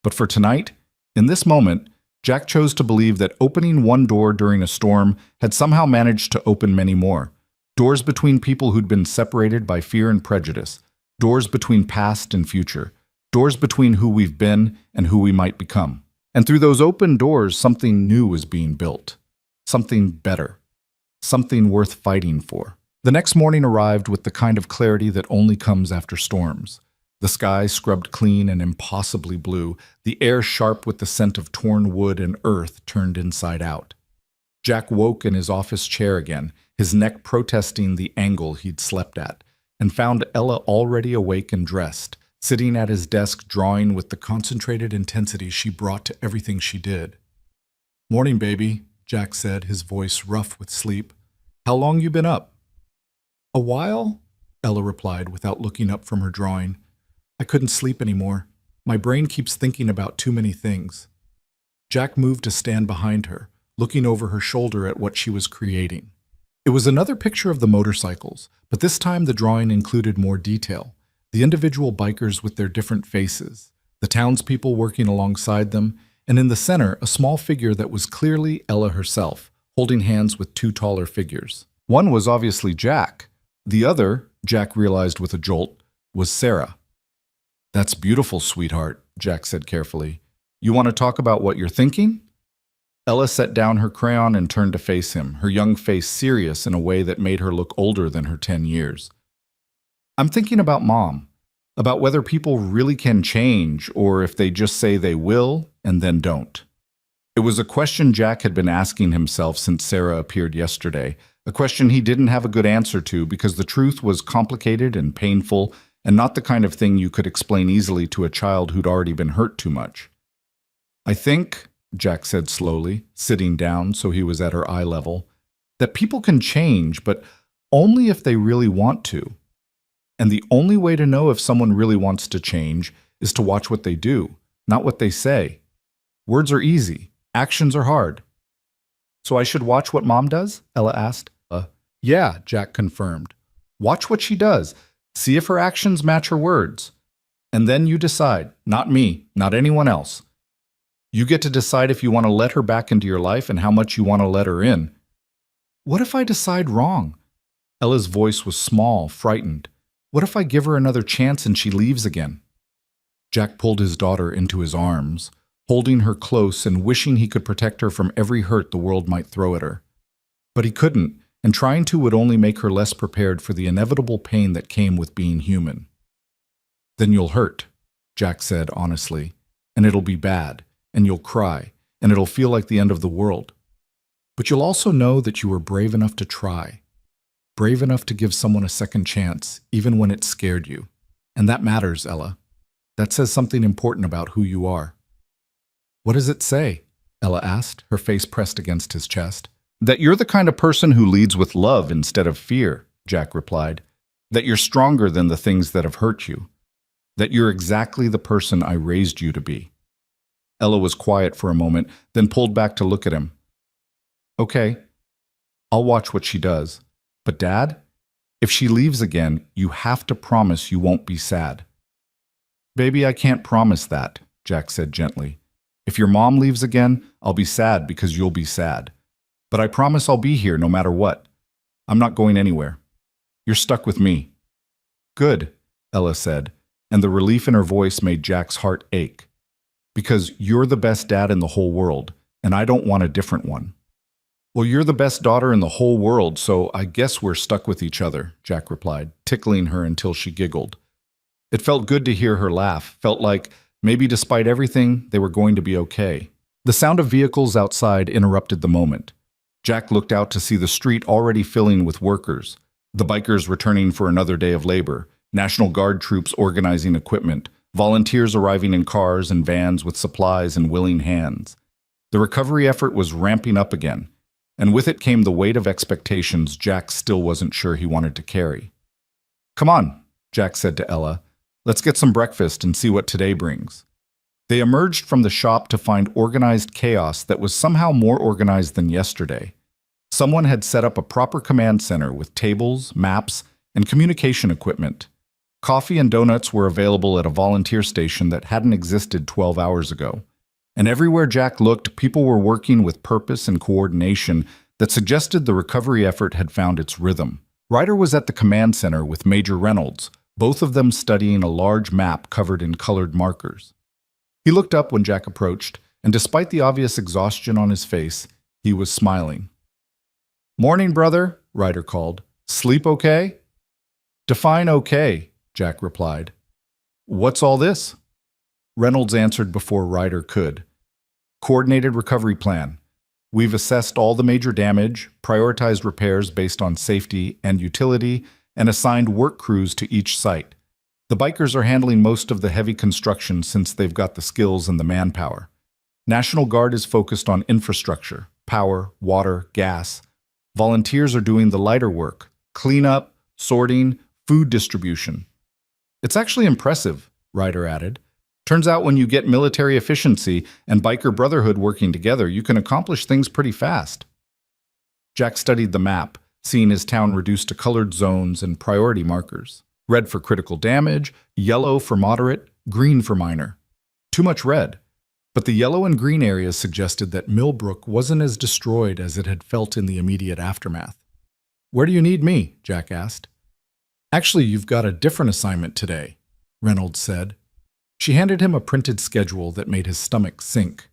But for tonight, in this moment, Jack chose to believe that opening one door during a storm had somehow managed to open many more. Doors between people who'd been separated by fear and prejudice. Doors between past and future. Doors between who we've been and who we might become. And through those open doors, something new was being built. Something better. Something worth fighting for. The next morning arrived with the kind of clarity that only comes after storms. The sky scrubbed clean and impossibly blue, the air sharp with the scent of torn wood and earth turned inside out. Jack woke in his office chair again, his neck protesting the angle he'd slept at, and found Ella already awake and dressed, sitting at his desk drawing with the concentrated intensity she brought to everything she did. "Morning, baby," Jack said, his voice rough with sleep. "How long you been up?" "A while," Ella replied without looking up from her drawing. "I couldn't sleep anymore. My brain keeps thinking about too many things." Jack moved to stand behind her, looking over her shoulder at what she was creating. It was another picture of the motorcycles, but this time the drawing included more detail. The individual bikers with their different faces, the townspeople working alongside them, and in the center, a small figure that was clearly Ella herself, holding hands with two taller figures. One was obviously Jack. The other, Jack realized with a jolt, was Sarah. "That's beautiful, sweetheart," Jack said carefully. "You want to talk about what you're thinking?" Ella set down her crayon and turned to face him, her young face serious in a way that made her look older than her 10 years. "I'm thinking about Mom, about whether people really can change or if they just say they will and then don't." It was a question Jack had been asking himself since Sarah appeared yesterday, a question he didn't have a good answer to because the truth was complicated and painful and not the kind of thing you could explain easily to a child who'd already been hurt too much. "I think," Jack said slowly, sitting down so he was at her eye level, "that people can change, but only if they really want to. And the only way to know if someone really wants to change is to watch what they do, not what they say. Words are easy, actions are hard." "So I should watch what Mom does?" Ella asked. Yeah," Jack confirmed. "Watch what she does. See if her actions match her words. And then you decide, not me, not anyone else. You get to decide if you want to let her back into your life and how much you want to let her in." "What if I decide wrong?" Ella's voice was small, frightened. "What if I give her another chance and she leaves again?" Jack pulled his daughter into his arms, holding her close and wishing he could protect her from every hurt the world might throw at her. But he couldn't, and trying to would only make her less prepared for the inevitable pain that came with being human. "Then you'll hurt," Jack said honestly, "and it'll be bad, and you'll cry, and it'll feel like the end of the world. But you'll also know that you were brave enough to try, brave enough to give someone a second chance, even when it scared you. And that matters, Ella. That says something important about who you are." "What does it say?" Ella asked, her face pressed against his chest. "That you're the kind of person who leads with love instead of fear," Jack replied. "That you're stronger than the things that have hurt you. That you're exactly the person I raised you to be." Ella was quiet for a moment, then pulled back to look at him. "Okay, I'll watch what she does. But Dad, if she leaves again, you have to promise you won't be sad." "Baby, I can't promise that," Jack said gently. "If your mom leaves again, I'll be sad because you'll be sad. But I promise I'll be here no matter what. I'm not going anywhere. You're stuck with me." "Good," Ella said, and the relief in her voice made Jack's heart ache. "Because you're the best dad in the whole world, and I don't want a different one." "Well, you're the best daughter in the whole world, so I guess we're stuck with each other," Jack replied, tickling her until she giggled. It felt good to hear her laugh, felt like maybe despite everything, they were going to be okay. The sound of vehicles outside interrupted the moment. Jack looked out to see the street already filling with workers, the bikers returning for another day of labor, National Guard troops organizing equipment, volunteers arriving in cars and vans with supplies and willing hands. The recovery effort was ramping up again, and with it came the weight of expectations Jack still wasn't sure he wanted to carry. "Come on," Jack said to Ella. "Let's get some breakfast and see what today brings." They emerged from the shop to find organized chaos that was somehow more organized than yesterday. Someone had set up a proper command center with tables, maps, and communication equipment. Coffee and donuts were available at a volunteer station that hadn't existed 12 hours ago. And everywhere Jack looked, people were working with purpose and coordination that suggested the recovery effort had found its rhythm. Ryder was at the command center with Major Reynolds, both of them studying a large map covered in colored markers. He looked up when Jack approached, and despite the obvious exhaustion on his face, he was smiling. "Morning, brother," Ryder called. "Sleep okay?" "Define okay," Jack replied. "What's all this?" Reynolds answered before Ryder could. "Coordinated recovery plan. We've assessed all the major damage, prioritized repairs based on safety and utility, and assigned work crews to each site. The bikers are handling most of the heavy construction since they've got the skills and the manpower. National Guard is focused on infrastructure, power, water, gas. Volunteers are doing the lighter work, cleanup, sorting, food distribution. It's actually impressive, Ryder added. Turns out when you get military efficiency and biker brotherhood working together, you can accomplish things pretty fast. Jack studied the map, seeing his town reduced to colored zones and priority markers. Red for critical damage, yellow for moderate, green for minor. Too much red. But the yellow and green areas suggested that Millbrook wasn't as destroyed as it had felt in the immediate aftermath. "Where do you need me?" Jack asked. "Actually, you've got a different assignment today," Reynolds said. She handed him a printed schedule that made his stomach sink.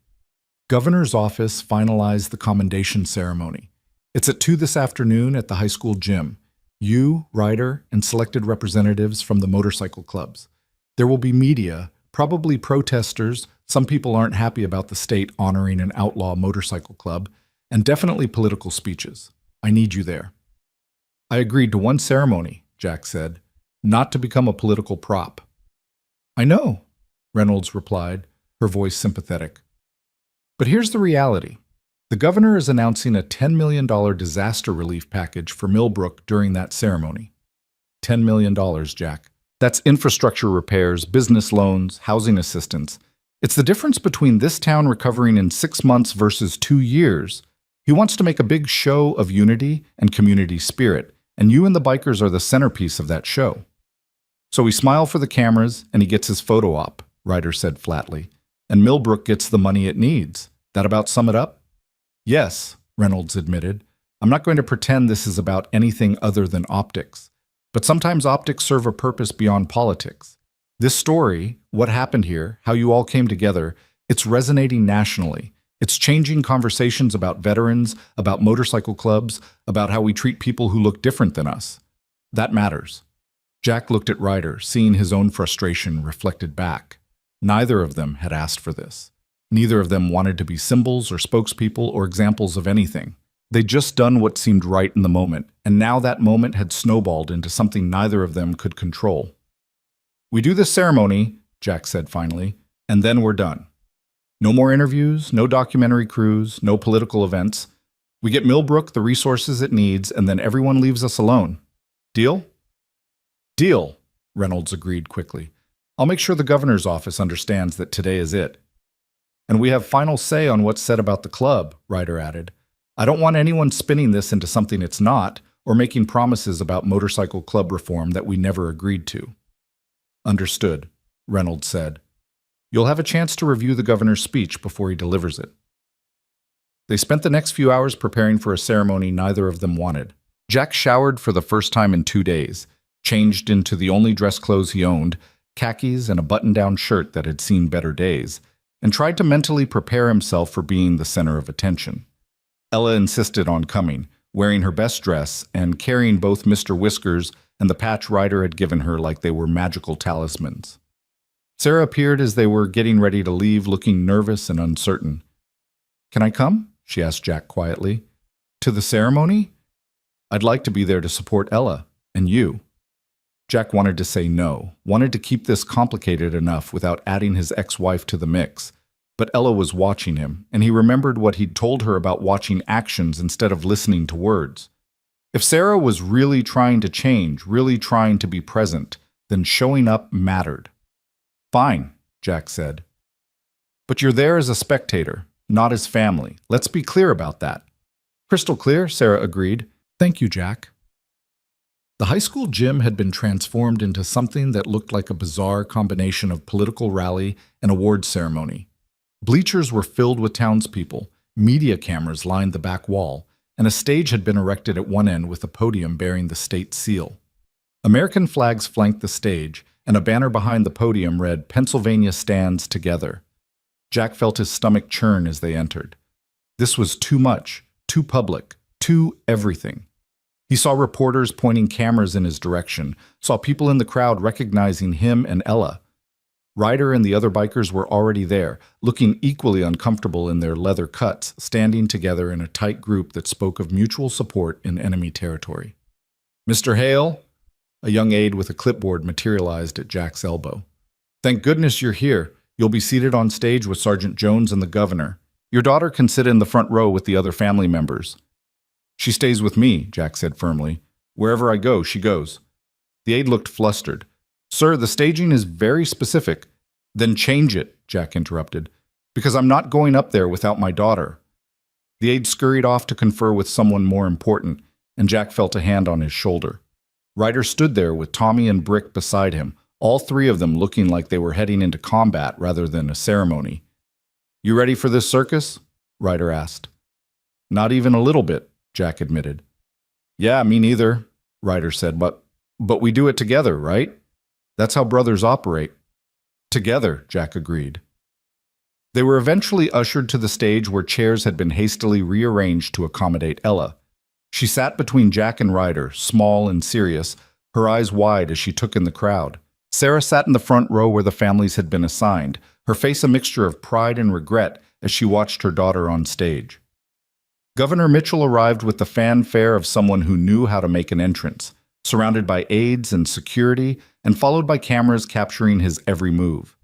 Governor's office finalized the commendation ceremony. It's at 2 this afternoon at the high school gym. You, Ryder, and selected representatives from the motorcycle clubs. There will be media, probably protesters. Some people aren't happy about the state honoring an outlaw motorcycle club, and definitely political speeches. I need you there. I agreed to one ceremony, Jack said, not to become a political prop. I know, Reynolds replied, her voice sympathetic. But here's the reality. The governor is announcing a $10 million disaster relief package for Millbrook during that ceremony. $10 million, Jack. That's infrastructure repairs, business loans, housing assistance. It's the difference between this town recovering in 6 months versus 2 years. He wants to make a big show of unity and community spirit, and you and the bikers are the centerpiece of that show. So we smile for the cameras, and he gets his photo op, Ryder said flatly, and Millbrook gets the money it needs. That about sum it up? Yes, Reynolds admitted. I'm not going to pretend this is about anything other than optics. But sometimes optics serve a purpose beyond politics. This story, what happened here, how you all came together, it's resonating nationally. It's changing conversations about veterans, about motorcycle clubs, about how we treat people who look different than us. That matters. Jack looked at Ryder, seeing his own frustration reflected back. Neither of them had asked for this. Neither of them wanted to be symbols or spokespeople or examples of anything. They'd just done what seemed right in the moment, and now that moment had snowballed into something neither of them could control. We do this ceremony, Jack said finally, and then we're done. No more interviews, no documentary crews, no political events. We get Millbrook the resources it needs, and then everyone leaves us alone. Deal? Deal, Reynolds agreed quickly. I'll make sure the governor's office understands that today is it. And we have final say on what's said about the club, Ryder added. I don't want anyone spinning this into something it's not, or making promises about motorcycle club reform that we never agreed to. Understood, Reynolds said. You'll have a chance to review the governor's speech before he delivers it. They spent the next few hours preparing for a ceremony neither of them wanted. Jack showered for the first time in 2 days, changed into the only dress clothes he owned, khakis and a button-down shirt that had seen better days, and tried to mentally prepare himself for being the center of attention. Ella insisted on coming, wearing her best dress and carrying both Mr. Whiskers and the patch Ryder had given her like they were magical talismans. Sarah appeared as they were getting ready to leave, looking nervous and uncertain. Can I come? She asked Jack quietly. To the ceremony? I'd like to be there to support Ella, and you. Jack wanted to say no, wanted to keep this complicated enough without adding his ex-wife to the mix. But Ella was watching him, and he remembered what he'd told her about watching actions instead of listening to words. If Sarah was really trying to change, really trying to be present, then showing up mattered. Fine, Jack said. But you're there as a spectator, not as family. Let's be clear about that. Crystal clear, Sarah agreed. Thank you, Jack. The high school gym had been transformed into something that looked like a bizarre combination of political rally and award ceremony. Bleachers were filled with townspeople, media cameras lined the back wall, and a stage had been erected at one end with a podium bearing the state seal. American flags flanked the stage, and a banner behind the podium read, "Pennsylvania Stands Together." Jack felt his stomach churn as they entered. This was too much, too public, too everything. He saw reporters pointing cameras in his direction, saw people in the crowd recognizing him and Ella. Ryder and the other bikers were already there, looking equally uncomfortable in their leather cuts, standing together in a tight group that spoke of mutual support in enemy territory. "Mr. Hale?" A young aide with a clipboard materialized at Jack's elbow. "Thank goodness you're here. You'll be seated on stage with Sergeant Jones and the governor. Your daughter can sit in the front row with the other family members." "She stays with me," Jack said firmly. "Wherever I go, she goes." The aide looked flustered. "Sir, the staging is very specific." "Then change it," Jack interrupted, "because I'm not going up there without my daughter." The aide scurried off to confer with someone more important, and Jack felt a hand on his shoulder. Ryder stood there with Tommy and Brick beside him, all three of them looking like they were heading into combat rather than a ceremony. "You ready for this circus?" Ryder asked. "Not even a little bit," Jack admitted. "Yeah, me neither," Ryder said, but we do it together, right? That's how brothers operate." "Together," Jack agreed. They were eventually ushered to the stage where chairs had been hastily rearranged to accommodate Ella. She sat between Jack and Ryder, small and serious, her eyes wide as she took in the crowd. Sarah sat in the front row where the families had been assigned, her face a mixture of pride and regret as she watched her daughter on stage. Governor Mitchell arrived with the fanfare of someone who knew how to make an entrance, surrounded by aides and security, and followed by cameras capturing his every move.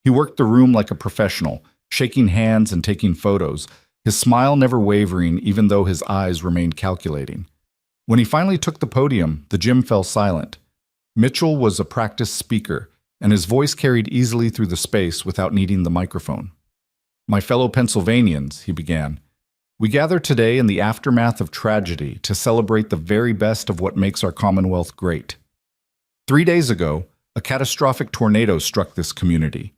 He worked the room like a professional, shaking hands and taking photos, his smile never wavering even though his eyes remained calculating. When he finally took the podium, the gym fell silent. Mitchell was a practiced speaker, and his voice carried easily through the space without needing the microphone. "My fellow Pennsylvanians," he began, "we gather today in the aftermath of tragedy to celebrate the very best of what makes our Commonwealth great. 3 days ago, a catastrophic tornado struck this community.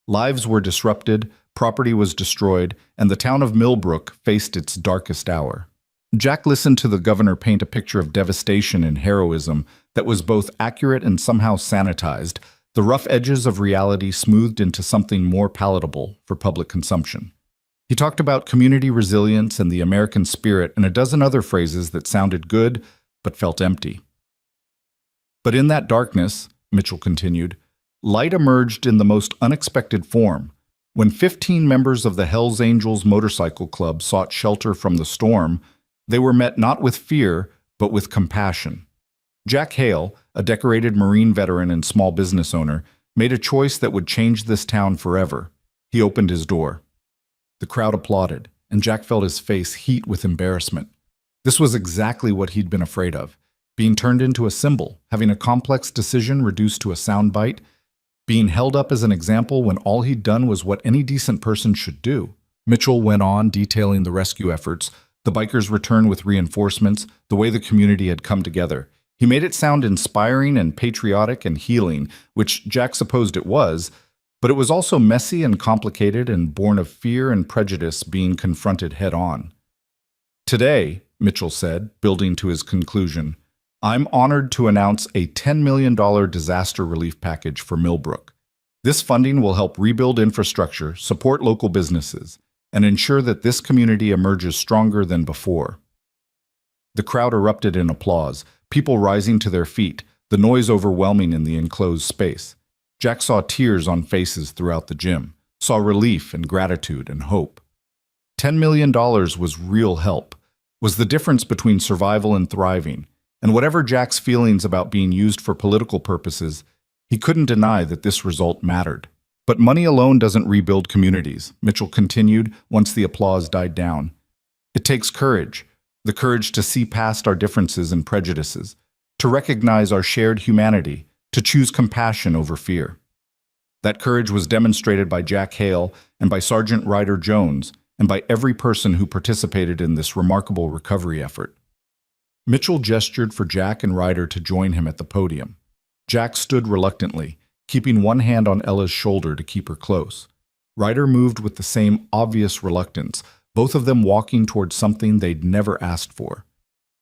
Lives were disrupted, property was destroyed, and the town of Millbrook faced its darkest hour." Jack listened to the governor paint a picture of devastation and heroism that was both accurate and somehow sanitized, the rough edges of reality smoothed into something more palatable for public consumption. He talked about community resilience and the American spirit and a dozen other phrases that sounded good but felt empty. "But in that darkness," Mitchell continued, "light emerged in the most unexpected form. When 15 members of the Hells Angels Motorcycle Club sought shelter from the storm, they were met not with fear, but with compassion. Jack Hale, a decorated Marine veteran and small business owner, made a choice that would change this town forever. He opened his door. The crowd applauded, and Jack felt his face heat with embarrassment. This was exactly what he'd been afraid of, being turned into a symbol, having a complex decision reduced to a soundbite, being held up as an example when all he'd done was what any decent person should do. Mitchell went on detailing the rescue efforts, the bikers' return with reinforcements, the way the community had come together. He made it sound inspiring and patriotic and healing, which Jack supposed it was, but it was also messy and complicated and born of fear and prejudice being confronted head-on. "Today," Mitchell said, building to his conclusion, "I'm honored to announce a $10 million disaster relief package for Millbrook. This funding will help rebuild infrastructure, support local businesses, and ensure that this community emerges stronger than before." The crowd erupted in applause, people rising to their feet, the noise overwhelming in the enclosed space. Jack saw tears on faces throughout the gym, saw relief and gratitude and hope. $10 million was real help, was the difference between survival and thriving, and whatever Jack's feelings about being used for political purposes, he couldn't deny that this result mattered. "But money alone doesn't rebuild communities," Mitchell continued once the applause died down. "It takes courage, the courage to see past our differences and prejudices, to recognize our shared humanity, to choose compassion over fear." That courage was demonstrated by Jack Hale and by Sergeant Ryder Jones and by every person who participated in this remarkable recovery effort. Mitchell gestured for Jack and Ryder to join him at the podium. Jack stood reluctantly, keeping one hand on Ella's shoulder to keep her close. Ryder moved with the same obvious reluctance, both of them walking towards something they'd never asked for.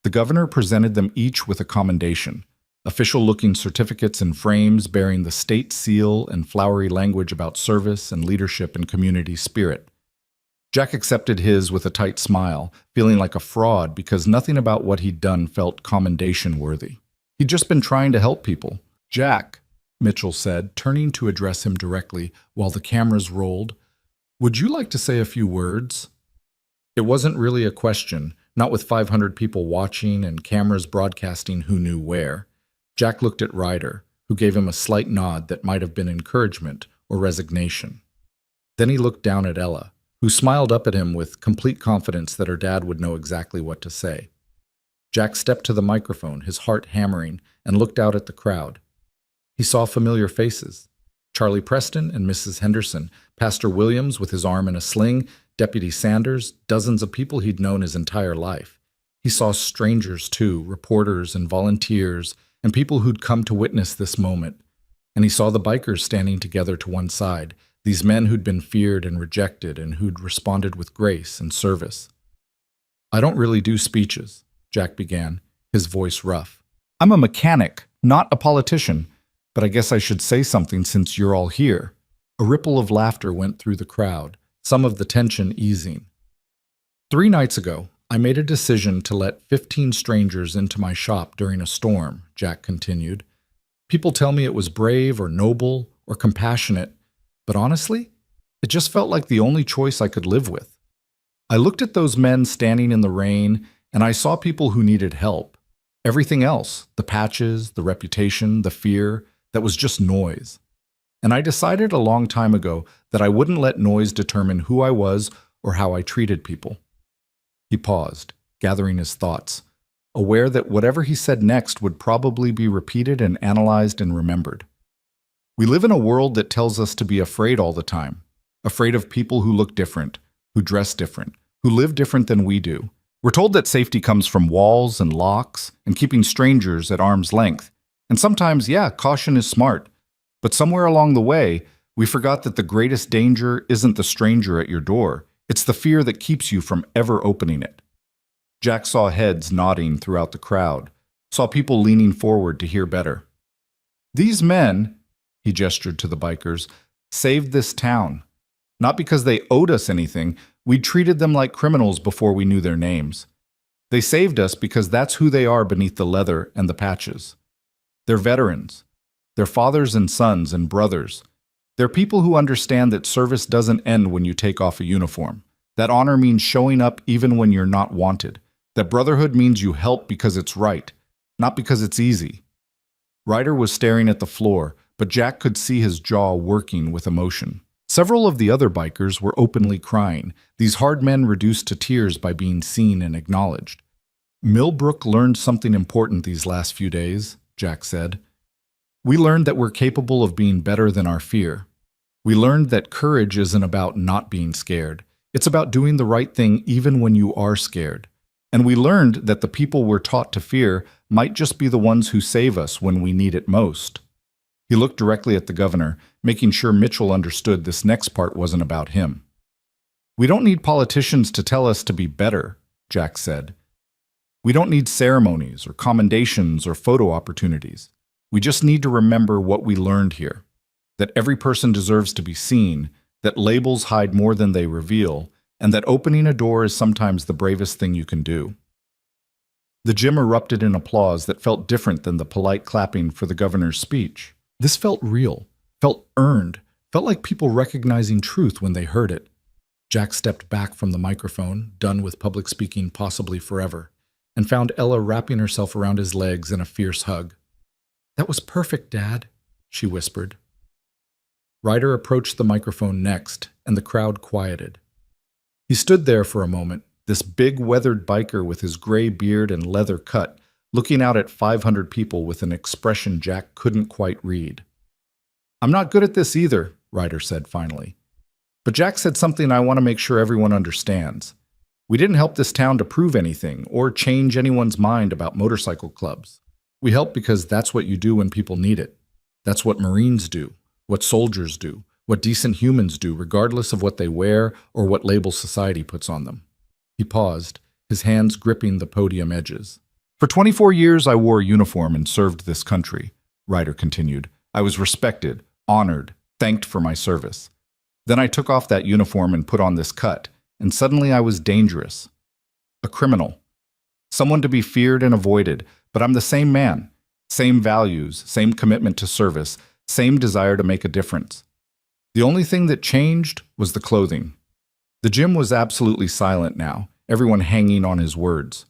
The governor presented them each with a commendation, official-looking certificates in frames bearing the state seal and flowery language about service and leadership and community spirit. Jack accepted his with a tight smile, feeling like a fraud because nothing about what he'd done felt commendation-worthy. He'd just been trying to help people. "Jack," Mitchell said, turning to address him directly while the cameras rolled. "Would you like to say a few words?" It wasn't really a question, not with 500 people watching and cameras broadcasting who knew where. Jack looked at Ryder, who gave him a slight nod that might have been encouragement or resignation. Then he looked down at Ella, who smiled up at him with complete confidence that her dad would know exactly what to say. Jack stepped to the microphone, his heart hammering, and looked out at the crowd. He saw familiar faces: Charlie Preston and Mrs. Henderson, Pastor Williams with his arm in a sling, Deputy Sanders, dozens of people he'd known his entire life. He saw strangers too, reporters and volunteers, and people who'd come to witness this moment. And he saw the bikers standing together to one side, these men who'd been feared and rejected and who'd responded with grace and service. "I don't really do speeches," Jack began, his voice rough. "I'm a mechanic, not a politician, but I guess I should say something since you're all here." A ripple of laughter went through the crowd, some of the tension easing. "3 nights ago, I made a decision to let 15 strangers into my shop during a storm," Jack continued. "People tell me it was brave or noble or compassionate, but honestly, it just felt like the only choice I could live with. I looked at those men standing in the rain, and I saw people who needed help. Everything else, the patches, the reputation, the fear, that was just noise. And I decided a long time ago that I wouldn't let noise determine who I was or how I treated people." He paused, gathering his thoughts, aware that whatever he said next would probably be repeated and analyzed and remembered. "We live in a world that tells us to be afraid all the time, afraid of people who look different, who dress different, who live different than we do. We're told that safety comes from walls and locks and keeping strangers at arm's length. And sometimes, yeah, caution is smart. But somewhere along the way, we forgot that the greatest danger isn't the stranger at your door. It's the fear that keeps you from ever opening it." Jack saw heads nodding throughout the crowd, saw people leaning forward to hear better. "These men," he gestured to the bikers, "saved this town. Not because they owed us anything, we treated them like criminals before we knew their names. They saved us because that's who they are beneath the leather and the patches. They're veterans. They're fathers and sons and brothers. They're people who understand that service doesn't end when you take off a uniform. That honor means showing up even when you're not wanted. That brotherhood means you help because it's right, not because it's easy." Ryder was staring at the floor, but Jack could see his jaw working with emotion. Several of the other bikers were openly crying, these hard men reduced to tears by being seen and acknowledged. "Millbrook learned something important these last few days," Jack said. "We learned that we're capable of being better than our fear. We learned that courage isn't about not being scared. It's about doing the right thing even when you are scared. And we learned that the people we're taught to fear might just be the ones who save us when we need it most." He looked directly at the governor, making sure Mitchell understood this next part wasn't about him. "We don't need politicians to tell us to be better," Jack said. "We don't need ceremonies or commendations or photo opportunities. We just need to remember what we learned here, that every person deserves to be seen, that labels hide more than they reveal, and that opening a door is sometimes the bravest thing you can do." The gym erupted in applause that felt different than the polite clapping for the governor's speech. This felt real, felt earned, felt like people recognizing truth when they heard it. Jack stepped back from the microphone, done with public speaking possibly forever, and found Ella wrapping herself around his legs in a fierce hug. "That was perfect, Dad," she whispered. Ryder approached the microphone next, and the crowd quieted. He stood there for a moment, this big weathered biker with his gray beard and leather cut, looking out at 500 people with an expression Jack couldn't quite read. "I'm not good at this either," Ryder said finally. "But Jack said something I want to make sure everyone understands. We didn't help this town to prove anything or change anyone's mind about motorcycle clubs. We help because that's what you do when people need it. That's what Marines do, what soldiers do, what decent humans do, regardless of what they wear or what label society puts on them." He paused, his hands gripping the podium edges. "For 24 years I wore a uniform and served this country," Ryder continued. "I was respected, honored, thanked for my service. Then I took off that uniform and put on this cut, and suddenly I was dangerous. A criminal. Someone to be feared and avoided, but I'm the same man. Same values, same commitment to service, Same desire to make a difference. The only thing that changed was the clothing. The gym was absolutely silent now, everyone hanging on his words.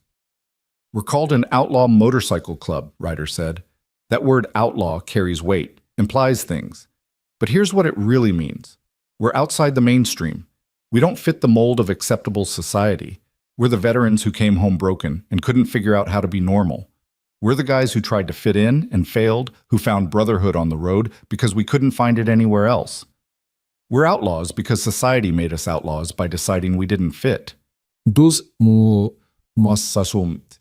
"We're called an outlaw motorcycle club," Ryder said. That word outlaw carries weight, implies things. But here's what it really means. We're outside the mainstream. We don't fit the mold of acceptable society. We're the veterans who came home broken and couldn't figure out how to be normal. We're the guys who tried to fit in and failed, who found brotherhood on the road because we couldn't find it anywhere else. We're outlaws because society made us outlaws by deciding we didn't fit. Dus Mossasumt.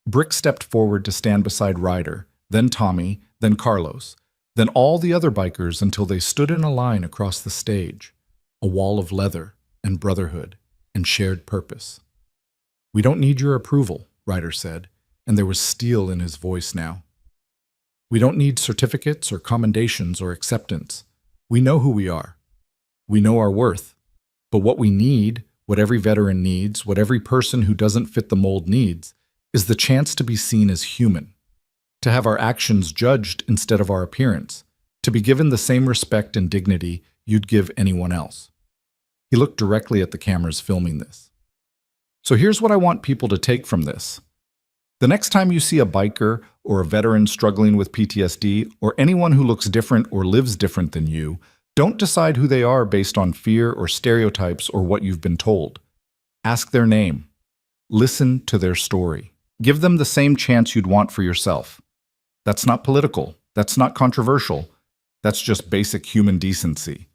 Brick stepped forward to stand beside Ryder, then Tommy, then Carlos, then all the other bikers until they stood in a line across the stage, a wall of leather and brotherhood and shared purpose. "We don't need your approval," Ryder said, and there was steel in his voice now. "We don't need certificates or commendations or acceptance. We know who we are. We know our worth. But what we need, what every veteran needs, what every person who doesn't fit the mold needs, is the chance to be seen as human, to have our actions judged instead of our appearance, to be given the same respect and dignity you'd give anyone else." He looked directly at the cameras filming this. "So here's what I want people to take from this. The next time you see a biker or a veteran struggling with PTSD or anyone who looks different or lives different than you, don't decide who they are based on fear or stereotypes or what you've been told. Ask their name. Listen to their story. Give them the same chance you'd want for yourself. That's not political. That's not controversial. That's just basic human decency."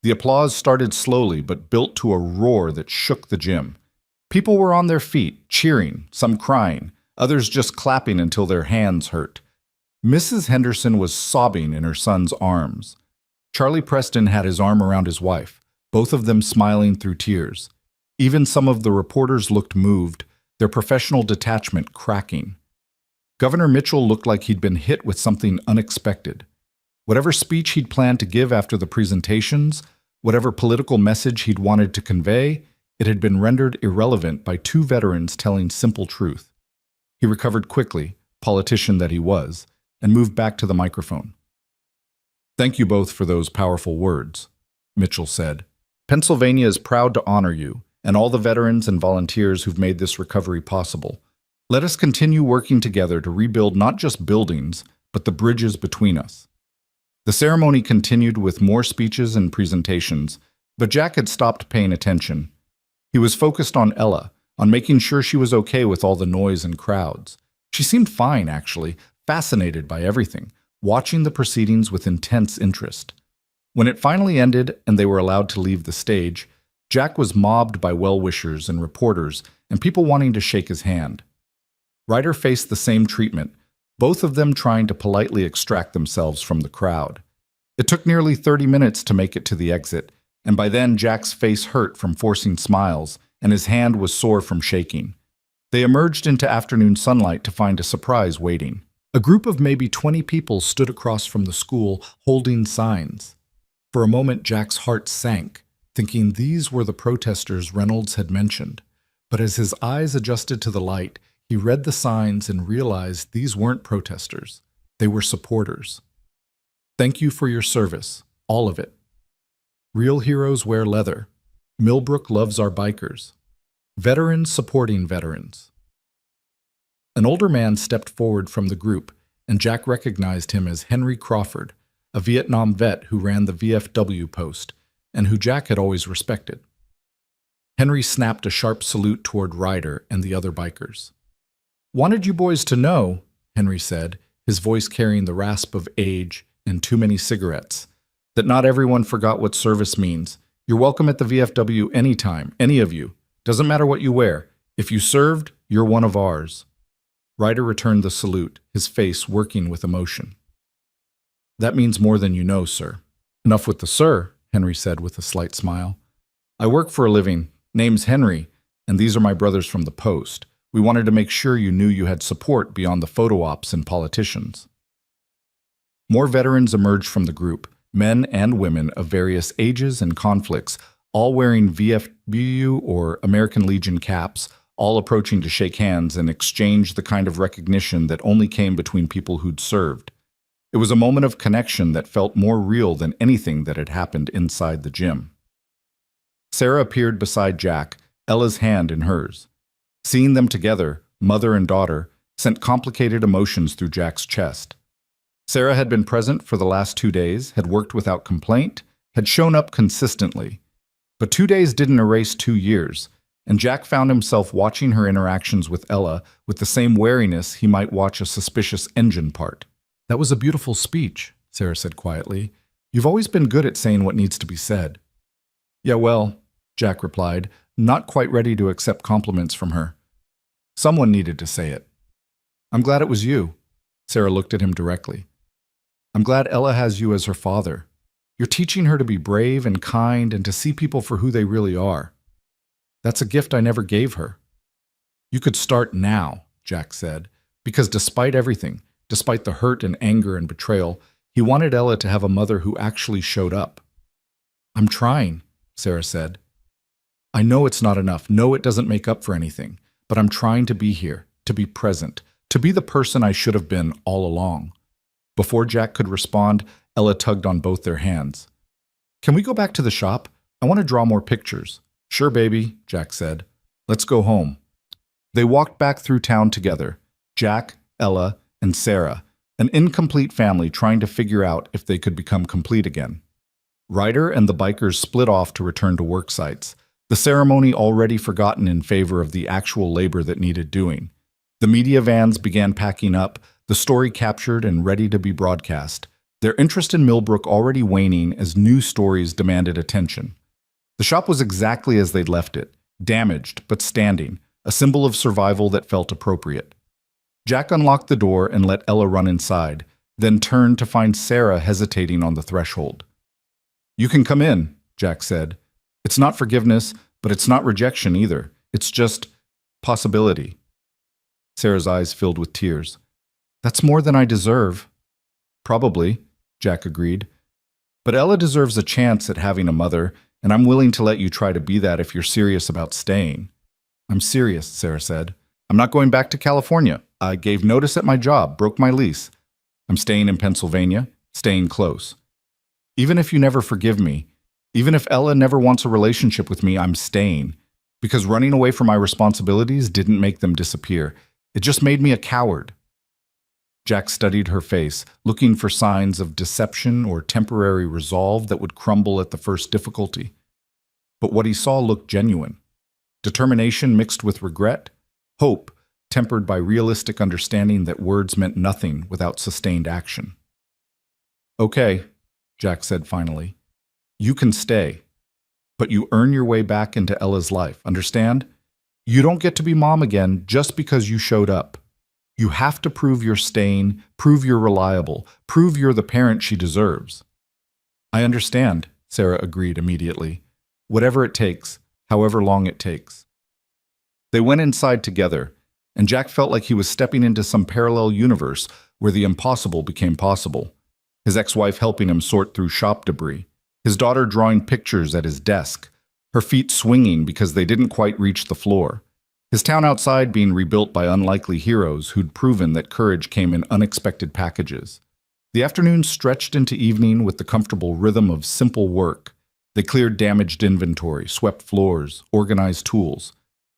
The applause started slowly but built to a roar that shook the gym. People were on their feet, cheering, some crying, others just clapping until their hands hurt. Mrs. Henderson was sobbing in her son's arms. Charlie Preston had his arm around his wife, both of them smiling through tears. Even some of the reporters looked moved, their professional detachment cracking. Governor Mitchell looked like he'd been hit with something unexpected. Whatever speech he'd planned to give after the presentations, whatever political message he'd wanted to convey, it had been rendered irrelevant by two veterans telling simple truth. He recovered quickly, politician that he was, and moved back to the microphone. "Thank you both for those powerful words," Mitchell said. "Pennsylvania is proud to honor you and all the veterans and volunteers who've made this recovery possible. Let us continue working together to rebuild not just buildings, but the bridges between us." The ceremony continued with more speeches and presentations, but Jack had stopped paying attention. He was focused on Ella, on making sure she was okay with all the noise and crowds. She seemed fine, actually, fascinated by everything, watching the proceedings with intense interest. When it finally ended and they were allowed to leave the stage, Jack was mobbed by well-wishers and reporters and people wanting to shake his hand. Ryder faced the same treatment, both of them trying to politely extract themselves from the crowd. It took nearly 30 minutes to make it to the exit, and by then Jack's face hurt from forcing smiles, and his hand was sore from shaking. They emerged into afternoon sunlight to find a surprise waiting. A group of maybe 20 people stood across from the school, holding signs. For a moment, Jack's heart sank, thinking these were the protesters Reynolds had mentioned. But as his eyes adjusted to the light, he read the signs and realized these weren't protesters. They were supporters. "Thank you for your service, all of it. Real heroes wear leather. Millbrook loves our bikers. Veterans supporting veterans." An older man stepped forward from the group, and Jack recognized him as Henry Crawford, a Vietnam vet who ran the VFW post, and who Jack had always respected. Henry snapped a sharp salute toward Ryder and the other bikers. "Wanted you boys to know," Henry said, his voice carrying the rasp of age and too many cigarettes, "that not everyone forgot what service means. You're welcome at the VFW anytime, any of you. Doesn't matter what you wear. If you served, you're one of ours." Ryder returned the salute, his face working with emotion. "That means more than you know, sir." "Enough with the sir," Henry said with a slight smile. "I work for a living. Name's Henry, and these are my brothers from the post. We wanted to make sure you knew you had support beyond the photo ops and politicians." More veterans emerged from the group, men and women of various ages and conflicts, all wearing VFW or American Legion caps, all approaching to shake hands and exchange the kind of recognition that only came between people who'd served. It was a moment of connection that felt more real than anything that had happened inside the gym. Sarah appeared beside Jack, Ella's hand in hers. Seeing them together, mother and daughter, sent complicated emotions through Jack's chest. Sarah had been present for the last 2 days, had worked without complaint, had shown up consistently. But 2 days didn't erase 2 years, and Jack found himself watching her interactions with Ella with the same wariness he might watch a suspicious engine part. "That was a beautiful speech," Sarah said quietly. "You've always been good at saying what needs to be said." "Yeah, well," Jack replied, not quite ready to accept compliments from her. "Someone needed to say it." "I'm glad it was you." Sarah looked at him directly. "I'm glad Ella has you as her father. You're teaching her to be brave and kind and to see people for who they really are. That's a gift I never gave her." "You could start now," Jack said, because despite everything, despite the hurt and anger and betrayal, he wanted Ella to have a mother who actually showed up. "I'm trying," Sarah said. "I know it's not enough. No, it doesn't make up for anything. But I'm trying to be here, to be present, to be the person I should have been all along." Before Jack could respond, Ella tugged on both their hands. "Can we go back to the shop? I want to draw more pictures." "Sure, baby," Jack said. "Let's go home." They walked back through town together, Jack, Ella, and Sarah, an incomplete family trying to figure out if they could become complete again. Ryder and the bikers split off to return to work sites, the ceremony already forgotten in favor of the actual labor that needed doing. The media vans began packing up, the story captured and ready to be broadcast, their interest in Millbrook already waning as new stories demanded attention. The shop was exactly as they'd left it, damaged but standing, a symbol of survival that felt appropriate. Jack unlocked the door and let Ella run inside, then turned to find Sarah hesitating on the threshold. "You can come in," Jack said. "It's not forgiveness, but it's not rejection either. It's just possibility." Sarah's eyes filled with tears. "That's more than I deserve." "Probably," Jack agreed. "But Ella deserves a chance at having a mother, and I'm willing to let you try to be that if you're serious about staying." "I'm serious," Sarah said. "I'm not going back to California. I gave notice at my job, broke my lease. I'm staying in Pennsylvania, staying close. Even if you never forgive me, even if Ella never wants a relationship with me, I'm staying. Because running away from my responsibilities didn't make them disappear. It just made me a coward." Jack studied her face, looking for signs of deception or temporary resolve that would crumble at the first difficulty. But what he saw looked genuine. Determination mixed with regret, hope tempered by realistic understanding that words meant nothing without sustained action. "Okay," Jack said finally. "You can stay. But you earn your way back into Ella's life, understand? You don't get to be mom again just because you showed up. You have to prove you're staying, prove you're reliable, prove you're the parent she deserves." "I understand," Sarah agreed immediately. "Whatever it takes, however long it takes." They went inside together, and Jack felt like he was stepping into some parallel universe where the impossible became possible. His ex-wife helping him sort through shop debris, his daughter drawing pictures at his desk, her feet swinging because they didn't quite reach the floor. His town outside being rebuilt by unlikely heroes who'd proven that courage came in unexpected packages. The afternoon stretched into evening with the comfortable rhythm of simple work. They cleared damaged inventory, swept floors, organized tools.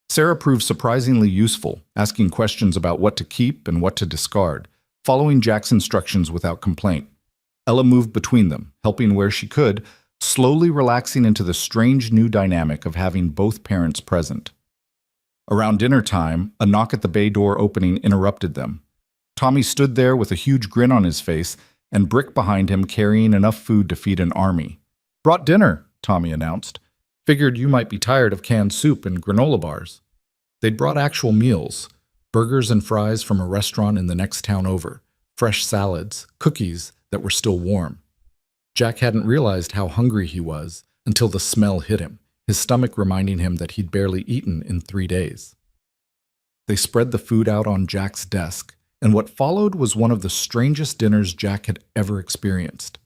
Sarah proved surprisingly useful, asking questions about what to keep and what to discard, following Jack's instructions without complaint. Ella moved between them, helping where she could, slowly relaxing into the strange new dynamic of having both parents present. Around dinner time, a knock at the bay door opening interrupted them. Tommy stood there with a huge grin on his face and Brick behind him carrying enough food to feed an army. "Brought dinner," Tommy announced. "Figured you might be tired of canned soup and granola bars." They'd brought actual meals, burgers and fries from a restaurant in the next town over, fresh salads, cookies that were still warm. Jack hadn't realized how hungry he was until the smell hit him, his stomach reminding him that he'd barely eaten in 3 days. They spread the food out on Jack's desk, and what followed was one of the strangest dinners Jack had ever experienced.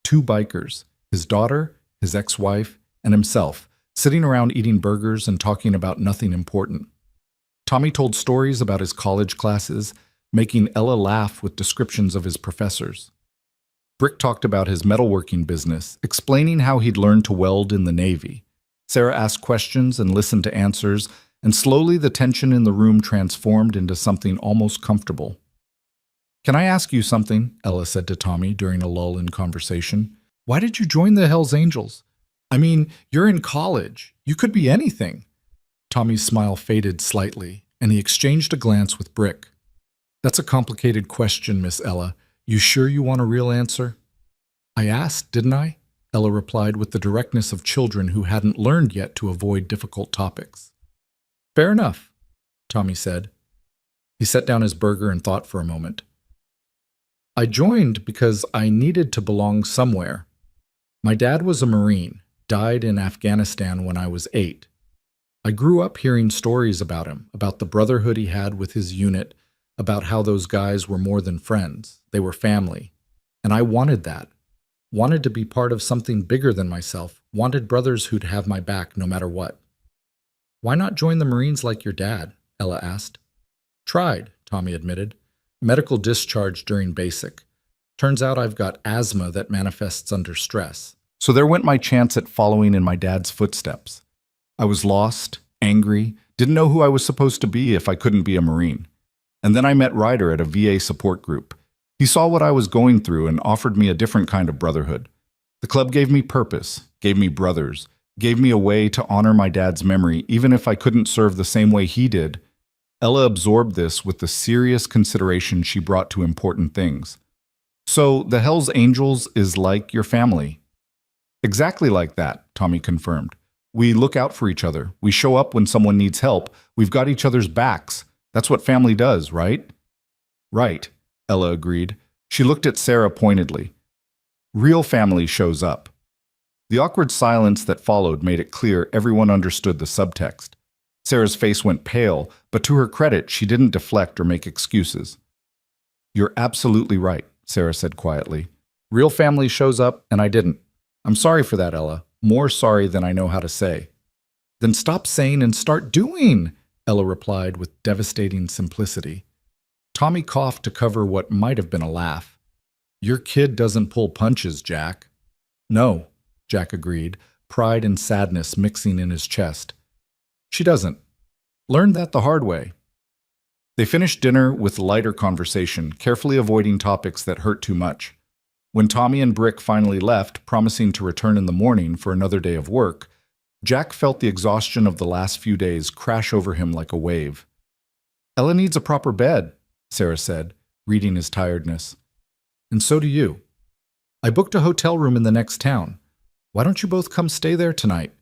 2 bikers, his daughter, his ex-wife, and himself, sitting around eating burgers and talking about nothing important. Tommy told stories about his college classes, making Ella laugh with descriptions of his professors. Brick talked about his metalworking business, explaining how he'd learned to weld in the Navy. Sarah asked questions and listened to answers, and slowly the tension in the room transformed into something almost comfortable. "Can I ask you something?" Ella said to Tommy during a lull in conversation. "Why did you join the Hells Angels? I mean, you're in college. You could be anything." Tommy's smile faded slightly, and he exchanged a glance with Brick. "That's a complicated question, Miss Ella. You sure you want a real answer?" "I asked, didn't I?" Ella replied with the directness of children who hadn't learned yet to avoid difficult topics. "Fair enough," Tommy said. He set down his burger and thought for a moment. "I joined because I needed to belong somewhere. My dad was a Marine, died in Afghanistan when I was 8. I grew up hearing stories about him, about the brotherhood he had with his unit, about how those guys were more than friends, they were family. And I wanted that. Wanted to be part of something bigger than myself, wanted brothers who'd have my back no matter what." "Why not join the Marines like your dad?" Ella asked. "Tried," Tommy admitted. "Medical discharge during basic. Turns out I've got asthma that manifests under stress. So there went my chance at following in my dad's footsteps. I was lost, angry, didn't know who I was supposed to be if I couldn't be a Marine. And then I met Ryder at a VA support group. He saw what I was going through and offered me a different kind of brotherhood. The club gave me purpose, gave me brothers, gave me a way to honor my dad's memory even if I couldn't serve the same way he did." Ella absorbed this with the serious consideration she brought to important things. "So the Hells Angels is like your family?" "Exactly like that," Tommy confirmed. "We look out for each other. We show up when someone needs help. We've got each other's backs. That's what family does, right?" "Right," Ella agreed. She looked at Sarah pointedly. "Real family shows up." The awkward silence that followed made it clear everyone understood the subtext. Sarah's face went pale, but to her credit, she didn't deflect or make excuses. "You're absolutely right," Sarah said quietly. "Real family shows up, and I didn't. I'm sorry for that, Ella. More sorry than I know how to say." "Then stop saying and start doing," Ella replied with devastating simplicity. Tommy coughed to cover what might have been a laugh. "Your kid doesn't pull punches, Jack." "No," Jack agreed, pride and sadness mixing in his chest. "She doesn't. Learned that the hard way." They finished dinner with lighter conversation, carefully avoiding topics that hurt too much. When Tommy and Brick finally left, promising to return in the morning for another day of work, Jack felt the exhaustion of the last few days crash over him like a wave. "Ella needs a proper bed," Sarah said, reading his tiredness. "And so do you. I booked a hotel room in the next town. Why don't you both come stay there tonight?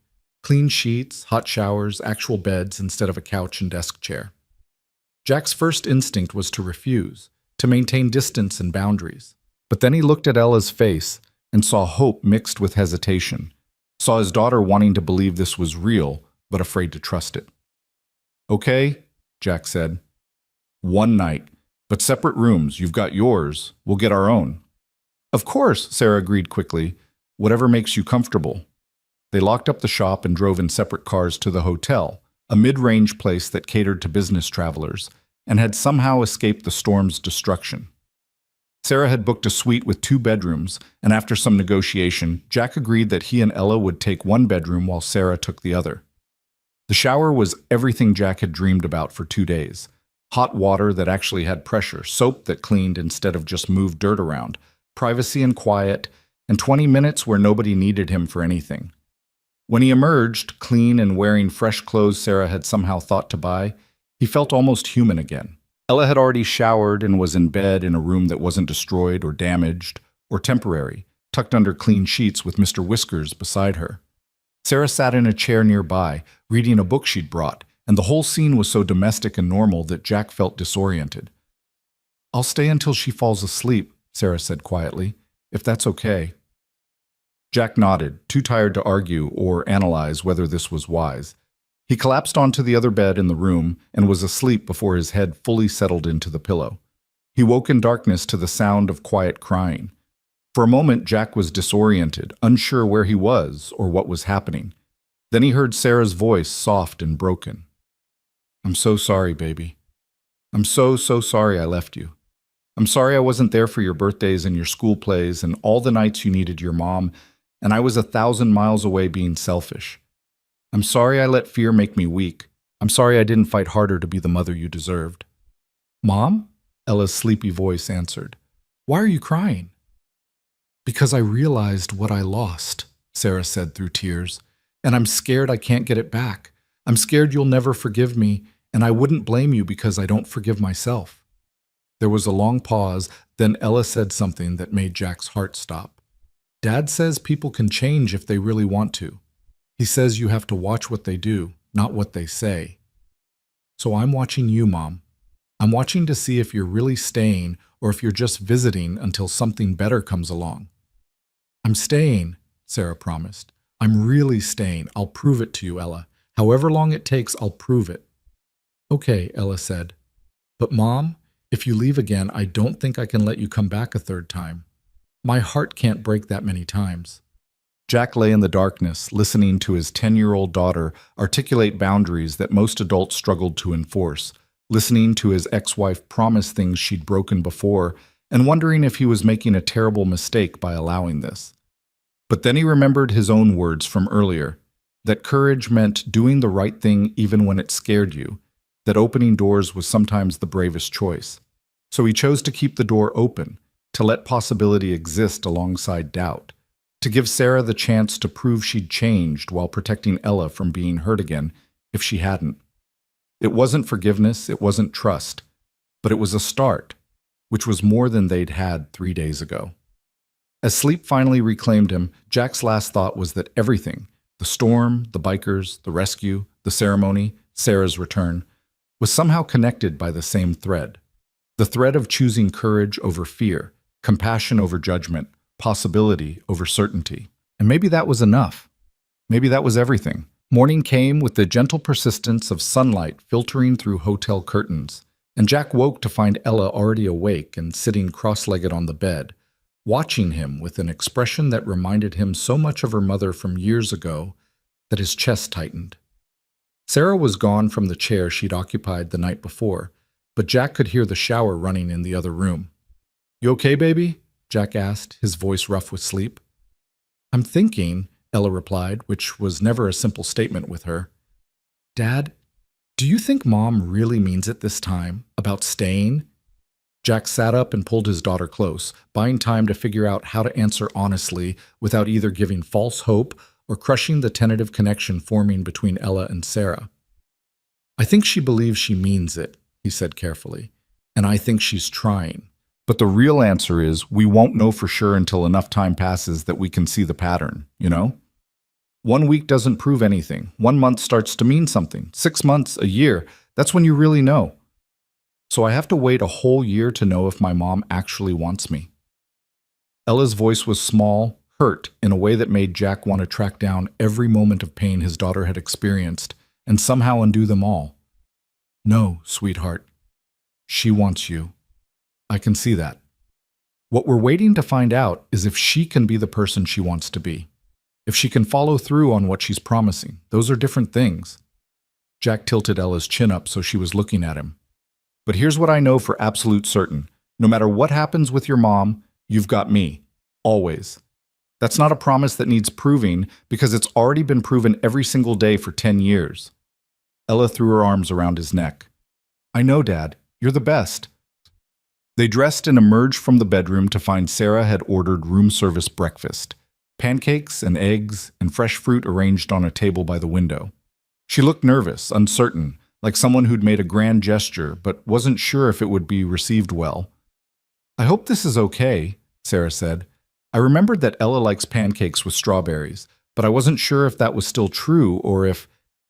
Clean sheets, hot showers, actual beds instead of a couch and desk chair." Jack's first instinct was to refuse, to maintain distance and boundaries. But then he looked at Ella's face and saw hope mixed with hesitation, saw his daughter wanting to believe this was real, but afraid to trust it. "Okay," Jack said. "One night, but separate rooms. You've got yours. We'll get our own." "Of course," Sarah agreed quickly. "Whatever makes you comfortable." They locked up the shop and drove in separate cars to the hotel, a mid-range place that catered to business travelers, and had somehow escaped the storm's destruction. Sarah had booked a suite with 2 bedrooms, and after some negotiation, Jack agreed that he and Ella would take one bedroom while Sarah took the other. The shower was everything Jack had dreamed about for 2 days. Hot water that actually had pressure, soap that cleaned instead of just moved dirt around, privacy and quiet, and 20 minutes where nobody needed him for anything. When he emerged, clean and wearing fresh clothes Sarah had somehow thought to buy, he felt almost human again. Ella had already showered and was in bed in a room that wasn't destroyed or damaged or temporary, tucked under clean sheets with Mr. Whiskers beside her. Sarah sat in a chair nearby, reading a book she'd brought, and the whole scene was so domestic and normal that Jack felt disoriented. "I'll stay until she falls asleep," Sarah said quietly, "if that's okay." Jack nodded, too tired to argue or analyze whether this was wise. He collapsed onto the other bed in the room and was asleep before his head fully settled into the pillow. He woke in darkness to the sound of quiet crying. For a moment, Jack was disoriented, unsure where he was or what was happening. Then he heard Sarah's voice, soft and broken. "I'm so sorry, baby. I'm so sorry I left you. I'm sorry I wasn't there for your birthdays and your school plays and all the nights you needed your mom, and I was 1,000 miles away being selfish. I'm sorry I let fear make me weak. I'm sorry I didn't fight harder to be the mother you deserved." "Mom?" Ella's sleepy voice answered. "Why are you crying?" "Because I realized what I lost," Sarah said through tears, "and I'm scared I can't get it back. I'm scared you'll never forgive me, and I wouldn't blame you because I don't forgive myself." There was a long pause, then Ella said something that made Jack's heart stop. "Dad says people can change if they really want to. He says you have to watch what they do, not what they say. So I'm watching you, Mom. I'm watching to see if you're really staying or if you're just visiting until something better comes along." "I'm staying," Sarah promised. "I'm really staying. I'll prove it to you, Ella. However long it takes, I'll prove it." "Okay," Ella said. "But Mom, if you leave again, I don't think I can let you come back a third time. My heart can't break that many times." Jack lay in the darkness, listening to his 10-year-old daughter articulate boundaries that most adults struggled to enforce, listening to his ex-wife promise things she'd broken before, and wondering if he was making a terrible mistake by allowing this. But then he remembered his own words from earlier, that courage meant doing the right thing even when it scared you, that opening doors was sometimes the bravest choice. So he chose to keep the door open, to let possibility exist alongside doubt, to give Sarah the chance to prove she'd changed while protecting Ella from being hurt again if she hadn't. It wasn't forgiveness, it wasn't trust, but it was a start, which was more than they'd had 3 days ago. As sleep finally reclaimed him, Jack's last thought was that everything, the storm, the bikers, the rescue, the ceremony, Sarah's return, was somehow connected by the same thread. The thread of choosing courage over fear, compassion over judgment, possibility over certainty. And maybe that was enough. Maybe that was everything. Morning came with the gentle persistence of sunlight filtering through hotel curtains, and Jack woke to find Ella already awake and sitting cross-legged on the bed, watching him with an expression that reminded him so much of her mother from years ago that his chest tightened. Sarah was gone from the chair she'd occupied the night before, but Jack could hear the shower running in the other room. "You okay, baby?" Jack asked, his voice rough with sleep. "I'm thinking," Ella replied, which was never a simple statement with her. "Dad, do you think Mom really means it this time, about staying?" Jack sat up and pulled his daughter close, buying time to figure out how to answer honestly without either giving false hope or crushing the tentative connection forming between Ella and Sarah. "I think she believes she means it," he said carefully, "and I think she's trying. But the real answer is we won't know for sure until enough time passes that we can see the pattern, you know? 1 week doesn't prove anything. 1 month starts to mean something. 6 months, a year, that's when you really know. So I have to wait a whole year to know if my mom actually wants me." Ella's voice was small, hurt in a way that made Jack want to track down every moment of pain his daughter had experienced and somehow undo them all. "No, sweetheart. She wants you. I can see that. What we're waiting to find out is if she can be the person she wants to be. If she can follow through on what she's promising. Those are different things." Jack tilted Ella's chin up so she was looking at him. "But here's what I know for absolute certain. No matter what happens with your mom, you've got me. Always. That's not a promise that needs proving because it's already been proven every single day for 10 years. Ella threw her arms around his neck. "I know, Dad. You're the best." They dressed and emerged from the bedroom to find Sarah had ordered room service breakfast. Pancakes and eggs and fresh fruit arranged on a table by the window. She looked nervous, uncertain, like someone who'd made a grand gesture but wasn't sure if it would be received well. "I hope this is okay," Sarah said. "I remembered that Ella likes pancakes with strawberries, but I wasn't sure if that was still true or if—"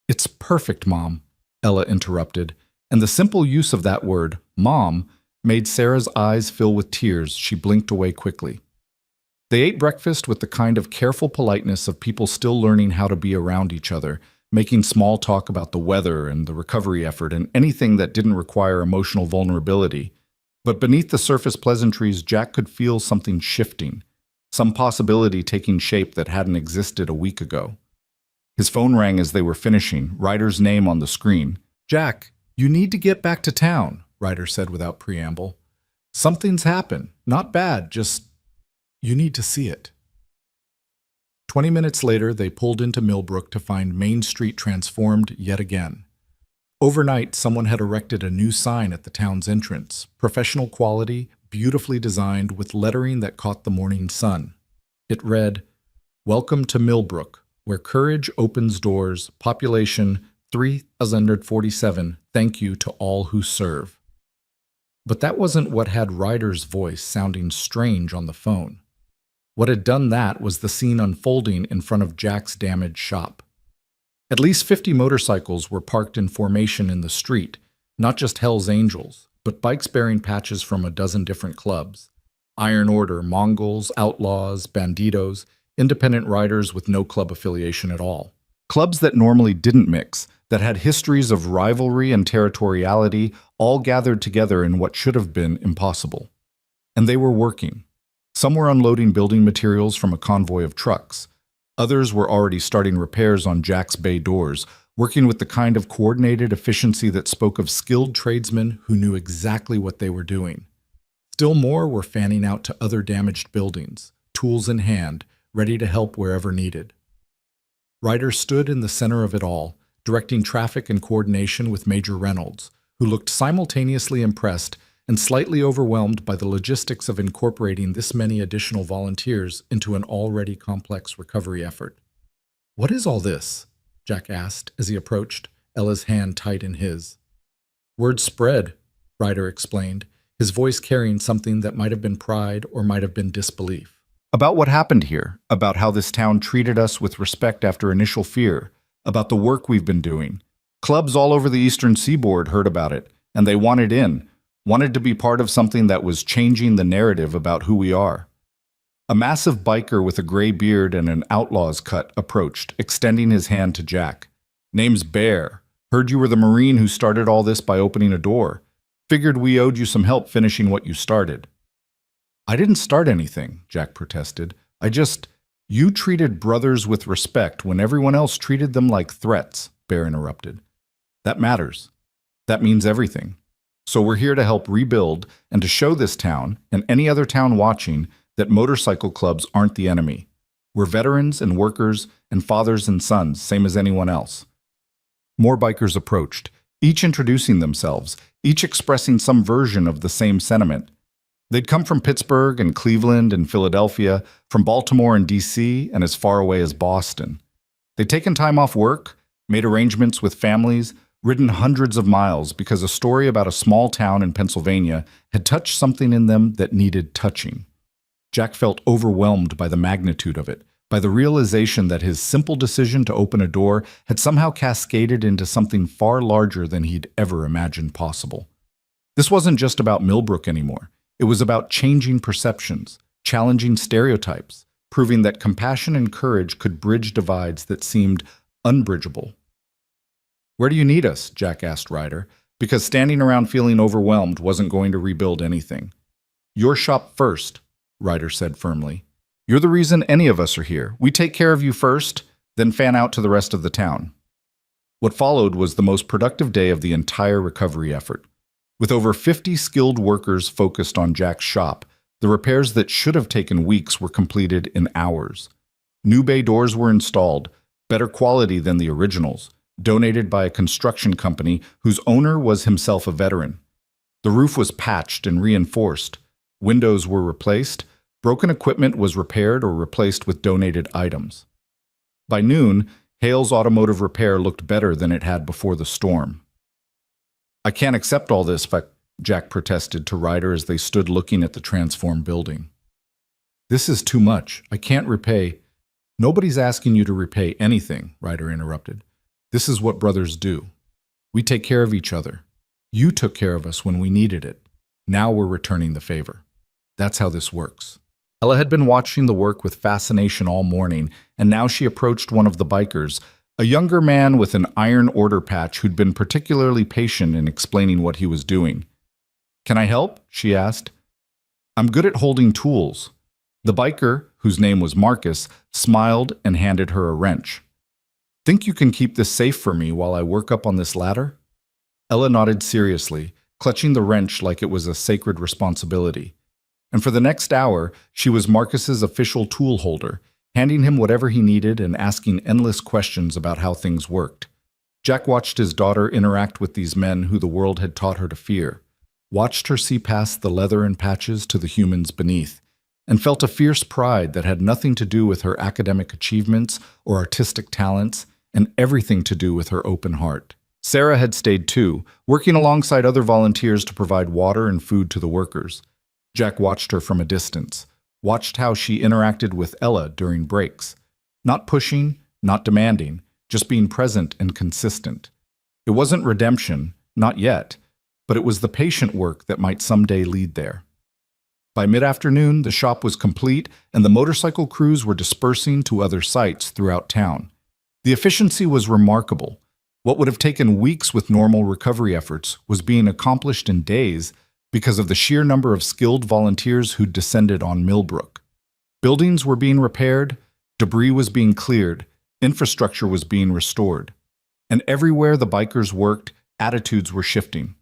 "It's perfect, Mom," Ella interrupted, and the simple use of that word, Mom, made Sarah's eyes fill with tears. She blinked away quickly. They ate breakfast with the kind of careful politeness of people still learning how to be around each other, making small talk about the weather and the recovery effort and anything that didn't require emotional vulnerability. But beneath the surface pleasantries, Jack could feel something shifting, some possibility taking shape that hadn't existed a week ago. His phone rang as they were finishing, Ryder's name on the screen. "Jack, you need to get back to town," Ryder said without preamble. Something's happened. Not bad, just you need to see it. 20 minutes later, they pulled into Millbrook to find Main Street transformed yet again. Overnight, someone had erected a new sign at the town's entrance, professional quality, beautifully designed with lettering that caught the morning sun. It read, "Welcome to Millbrook, where courage opens doors, population 3,047, thank you to all who serve." But that wasn't what had Ryder's voice sounding strange on the phone. What had done that was the scene unfolding in front of Jack's damaged shop. At least 50 motorcycles were parked in formation in the street, not just Hell's Angels, but bikes bearing patches from a dozen different clubs. Iron Order, Mongols, Outlaws, Banditos, independent riders with no club affiliation at all. Clubs that normally didn't mix, that had histories of rivalry and territoriality, all gathered together in what should have been impossible. And they were working. Some were unloading building materials from a convoy of trucks. Others were already starting repairs on Jack's bay doors, working with the kind of coordinated efficiency that spoke of skilled tradesmen who knew exactly what they were doing. Still more were fanning out to other damaged buildings, tools in hand, ready to help wherever needed. Ryder stood in the center of it all, directing traffic and coordination with Major Reynolds, who looked simultaneously impressed and slightly overwhelmed by the logistics of incorporating this many additional volunteers into an already complex recovery effort. "What is all this?" Jack asked as he approached, Ella's hand tight in his. "Word spread," Ryder explained, his voice carrying something that might have been pride or might have been disbelief. "About what happened here, about how this town treated us with respect after initial fear, about the work we've been doing. Clubs all over the eastern seaboard heard about it, and they wanted in, wanted to be part of something that was changing the narrative about who we are." A massive biker with a gray beard and an outlaw's cut approached, extending his hand to Jack. "Name's Bear. Heard you were the Marine who started all this by opening a door. Figured we owed you some help finishing what you started." "I didn't start anything," Jack protested. You treated brothers with respect when everyone else treated them like threats," Bear interrupted. "That matters. That means everything. So we're here to help rebuild and to show this town, and any other town watching, that motorcycle clubs aren't the enemy. We're veterans and workers and fathers and sons, same as anyone else." More bikers approached, each introducing themselves, each expressing some version of the same sentiment. They'd come from Pittsburgh and Cleveland and Philadelphia, from Baltimore and D.C., and as far away as Boston. They'd taken time off work, made arrangements with families, ridden hundreds of miles because a story about a small town in Pennsylvania had touched something in them that needed touching. Jack felt overwhelmed by the magnitude of it, by the realization that his simple decision to open a door had somehow cascaded into something far larger than he'd ever imagined possible. This wasn't just about Millbrook anymore. It was about changing perceptions, challenging stereotypes, proving that compassion and courage could bridge divides that seemed unbridgeable. "Where do you need us?" Jack asked Ryder, because standing around feeling overwhelmed wasn't going to rebuild anything. "Your shop first," Ryder said firmly. "You're the reason any of us are here. We take care of you first, then fan out to the rest of the town." What followed was the most productive day of the entire recovery effort. With over 50 skilled workers focused on Jack's shop, the repairs that should have taken weeks were completed in hours. New bay doors were installed, better quality than the originals, donated by a construction company whose owner was himself a veteran. The roof was patched and reinforced. Windows were replaced. Broken equipment was repaired or replaced with donated items. By noon, Hale's Automotive Repair looked better than it had before the storm. "I can't accept all this," Jack protested to Ryder as they stood looking at the transformed building. "This is too much. I can't repay." "Nobody's asking you to repay anything," Ryder interrupted. "This is what brothers do. We take care of each other. You took care of us when we needed it. Now we're returning the favor. That's how this works." Ella had been watching the work with fascination all morning, and now she approached one of the bikers, a younger man with an Iron Order patch who'd been particularly patient in explaining what he was doing. "Can I help?" she asked. "I'm good at holding tools." The biker, whose name was Marcus, smiled and handed her a wrench. "Think you can keep this safe for me while I work up on this ladder?" Ella nodded seriously, clutching the wrench like it was a sacred responsibility. And for the next hour, she was Marcus's official tool holder, handing him whatever he needed and asking endless questions about how things worked. Jack watched his daughter interact with these men who the world had taught her to fear, watched her see past the leather and patches to the humans beneath, and felt a fierce pride that had nothing to do with her academic achievements or artistic talents, and everything to do with her open heart. Sarah had stayed too, working alongside other volunteers to provide water and food to the workers. Jack watched her from a distance, watched how she interacted with Ella during breaks. Not pushing, not demanding, just being present and consistent. It wasn't redemption, not yet, but it was the patient work that might someday lead there. By mid-afternoon, the shop was complete and the motorcycle crews were dispersing to other sites throughout town. The efficiency was remarkable. What would have taken weeks with normal recovery efforts was being accomplished in days because of the sheer number of skilled volunteers who'd descended on Millbrook. Buildings were being repaired, debris was being cleared, infrastructure was being restored. And everywhere the bikers worked, attitudes were shifting.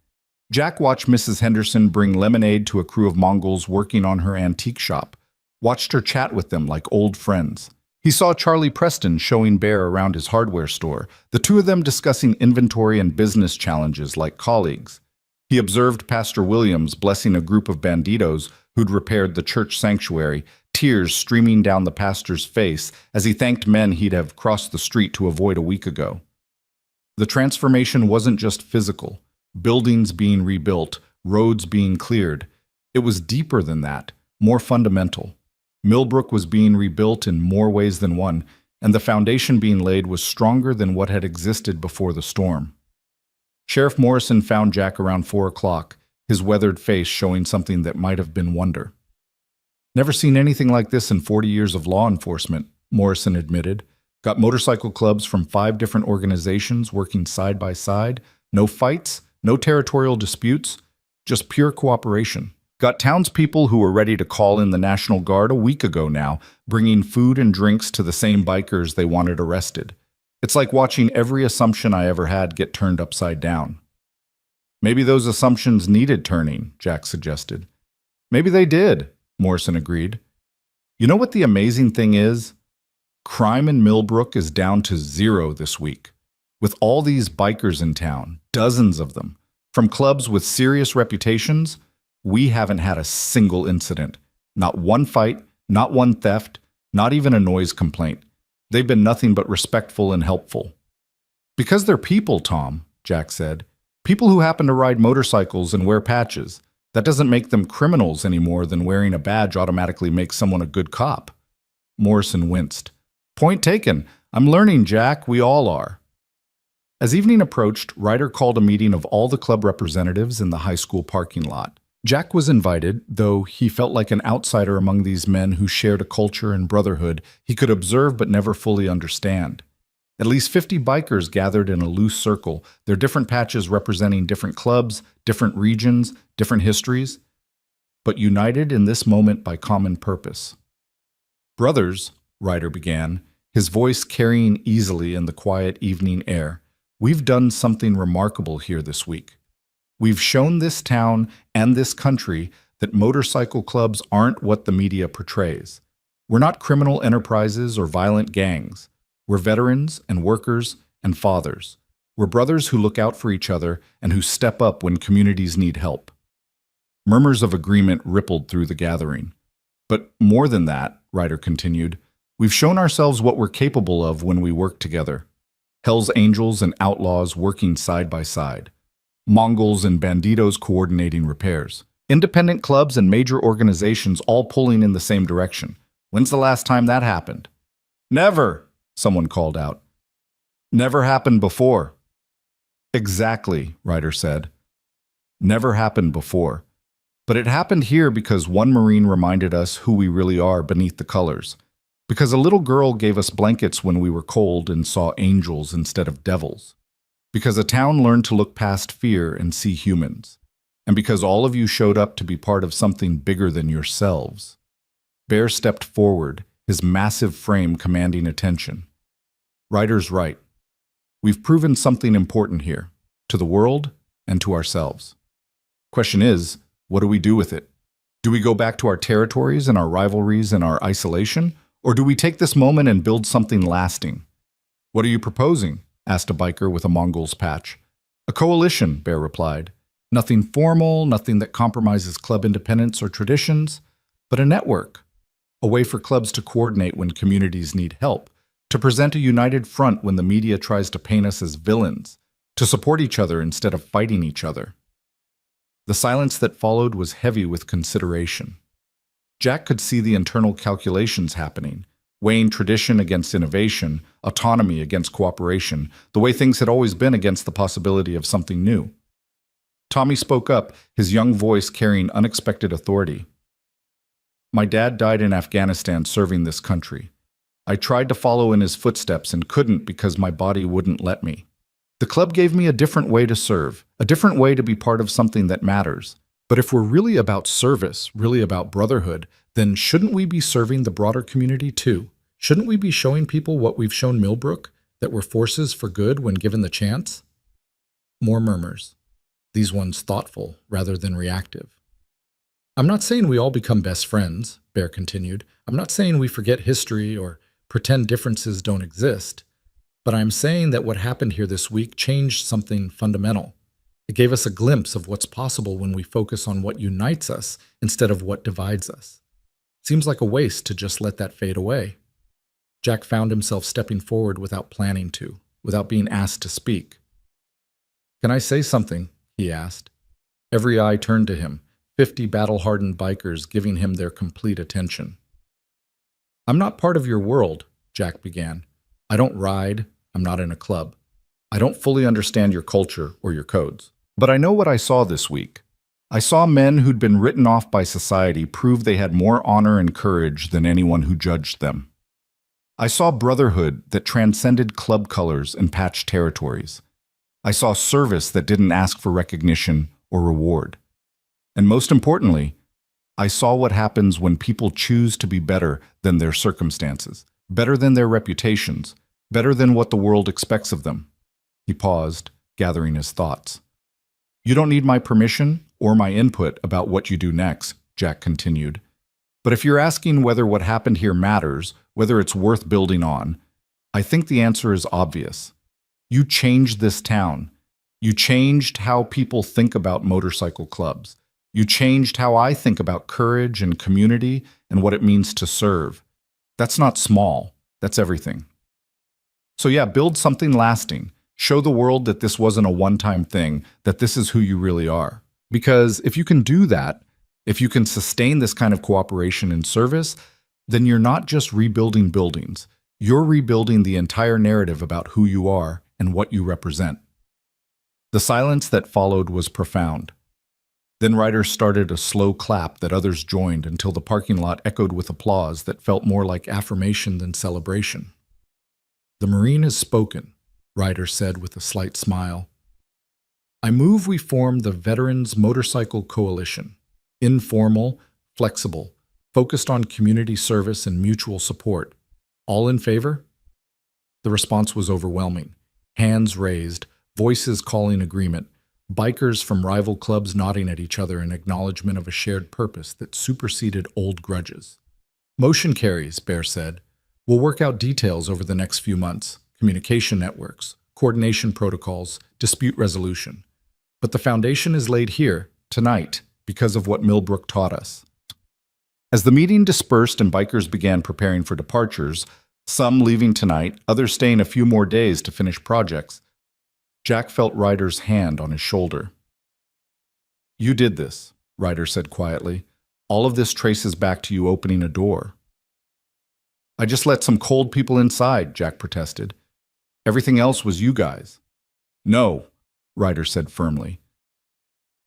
Jack watched Mrs. Henderson bring lemonade to a crew of Mongols working on her antique shop, watched her chat with them like old friends. He saw Charlie Preston showing Bear around his hardware store, the two of them discussing inventory and business challenges like colleagues. He observed Pastor Williams blessing a group of banditos who'd repaired the church sanctuary, tears streaming down the pastor's face as he thanked men he'd have crossed the street to avoid a week ago. The transformation wasn't just physical. Buildings being rebuilt, roads being cleared. It was deeper than that, more fundamental. Millbrook was being rebuilt in more ways than one, and the foundation being laid was stronger than what had existed before the storm. Sheriff Morrison found Jack around 4 o'clock, his weathered face showing something that might have been wonder. "Never seen anything like this in 40 years of law enforcement," Morrison admitted. "Got motorcycle clubs from 5 different organizations working side by side. No fights, no territorial disputes, just pure cooperation. Got townspeople who were ready to call in the National Guard a week ago now, bringing food and drinks to the same bikers they wanted arrested. It's like watching every assumption I ever had get turned upside down." "Maybe those assumptions needed turning," Jack suggested. "Maybe they did," Morrison agreed. "You know what the amazing thing is? Crime in Millbrook is down to 0 this week. With all these bikers in town, dozens of them, from clubs with serious reputations, we haven't had a single incident. Not one fight, not one theft, not even a noise complaint. They've been nothing but respectful and helpful." "Because they're people, Tom," Jack said. "People who happen to ride motorcycles and wear patches. That doesn't make them criminals any more than wearing a badge automatically makes someone a good cop." Morrison winced. "Point taken. I'm learning, Jack. We all are." As evening approached, Ryder called a meeting of all the club representatives in the high school parking lot. Jack was invited, though he felt like an outsider among these men who shared a culture and brotherhood he could observe but never fully understand. At least 50 bikers gathered in a loose circle, their different patches representing different clubs, different regions, different histories, but united in this moment by common purpose. "Brothers," Ryder began, his voice carrying easily in the quiet evening air, "we've done something remarkable here this week. We've shown this town and this country that motorcycle clubs aren't what the media portrays. We're not criminal enterprises or violent gangs. We're veterans and workers and fathers. We're brothers who look out for each other and who step up when communities need help." Murmurs of agreement rippled through the gathering. "But more than that," Ryder continued, "we've shown ourselves what we're capable of when we work together. Hell's Angels and outlaws working side by side. Mongols and banditos coordinating repairs. Independent clubs and major organizations all pulling in the same direction. When's the last time that happened?" "Never," someone called out. "Never happened before." "Exactly," Ryder said. "Never happened before. But it happened here because one Marine reminded us who we really are beneath the colors. Because a little girl gave us blankets when we were cold and saw angels instead of devils. Because a town learned to look past fear and see humans. And because all of you showed up to be part of something bigger than yourselves." Bear stepped forward, his massive frame commanding attention. "Ryder's right. We've proven something important here, to the world and to ourselves. Question is, what do we do with it? Do we go back to our territories and our rivalries and our isolation? Or do we take this moment and build something lasting? What are you proposing? Asked a biker with a Mongol's patch. A coalition, Bear replied. Nothing formal, nothing that compromises club independence or traditions, but a network. A way for clubs to coordinate when communities need help, to present a united front when the media tries to paint us as villains, to support each other instead of fighting each other. The silence that followed was heavy with consideration. Jack could see the internal calculations happening, weighing tradition against innovation, autonomy against cooperation, the way things had always been against the possibility of something new. Tommy spoke up, his young voice carrying unexpected authority. My dad died in Afghanistan serving this country. I tried to follow in his footsteps and couldn't because my body wouldn't let me. The club gave me a different way to serve, a different way to be part of something that matters. But if we're really about service, really about brotherhood, then shouldn't we be serving the broader community too? Shouldn't we be showing people what we've shown Millbrook, that we're forces for good when given the chance? More murmurs, these ones thoughtful rather than reactive. I'm not saying we all become best friends, Bear continued. I'm not saying we forget history or pretend differences don't exist. But I'm saying that what happened here this week changed something fundamental. It gave us a glimpse of what's possible when we focus on what unites us instead of what divides us. Seems like a waste to just let that fade away. Jack found himself stepping forward without planning to, without being asked to speak. Can I say something? He asked. Every eye turned to him, 50 battle-hardened bikers giving him their complete attention. I'm not part of your world, Jack began. I don't ride. I'm not in a club. I don't fully understand your culture or your codes. But I know what I saw this week. I saw men who'd been written off by society prove they had more honor and courage than anyone who judged them. I saw brotherhood that transcended club colors and patched territories. I saw service that didn't ask for recognition or reward. And most importantly, I saw what happens when people choose to be better than their circumstances, better than their reputations, better than what the world expects of them. He paused, gathering his thoughts. You don't need my permission or my input about what you do next, Jack continued. But if you're asking whether what happened here matters, whether it's worth building on, I think the answer is obvious. You changed this town. You changed how people think about motorcycle clubs. You changed how I think about courage and community and what it means to serve. That's not small. That's everything. So yeah, build something lasting. Show the world that this wasn't a one-time thing, that this is who you really are. Because if you can do that, if you can sustain this kind of cooperation and service, then you're not just rebuilding buildings. You're rebuilding the entire narrative about who you are and what you represent. The silence that followed was profound. Then riders started a slow clap that others joined until the parking lot echoed with applause that felt more like affirmation than celebration. The Marine has spoken, Ryder said with a slight smile. I move we form the Veterans Motorcycle Coalition. Informal, flexible, focused on community service and mutual support. All in favor? The response was overwhelming. Hands raised, voices calling agreement, bikers from rival clubs nodding at each other in acknowledgement of a shared purpose that superseded old grudges. Motion carries, Bear said. We'll work out details over the next few months. Communication networks, coordination protocols, dispute resolution. But the foundation is laid here, tonight, because of what Millbrook taught us. As the meeting dispersed and bikers began preparing for departures, some leaving tonight, others staying a few more days to finish projects, Jack felt Ryder's hand on his shoulder. You did this, Ryder said quietly. All of this traces back to you opening a door. I just let some cold people inside, Jack protested. Everything else was you guys. No, Ryder said firmly.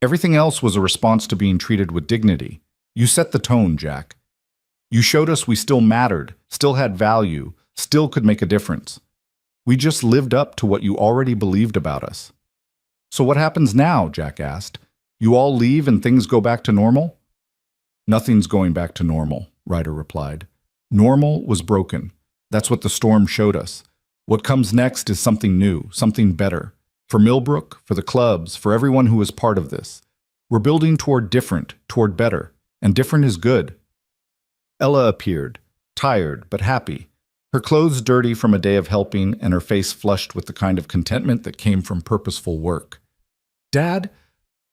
Everything else was a response to being treated with dignity. You set the tone, Jack. You showed us we still mattered, still had value, still could make a difference. We just lived up to what you already believed about us. So what happens now, Jack asked. You all leave and things go back to normal? Nothing's going back to normal, Ryder replied. Normal was broken. That's what the storm showed us. What comes next is something new, something better. For Millbrook, for the clubs, for everyone who is part of this. We're building toward different, toward better, and different is good. Ella appeared, tired but happy, her clothes dirty from a day of helping and her face flushed with the kind of contentment that came from purposeful work. Dad,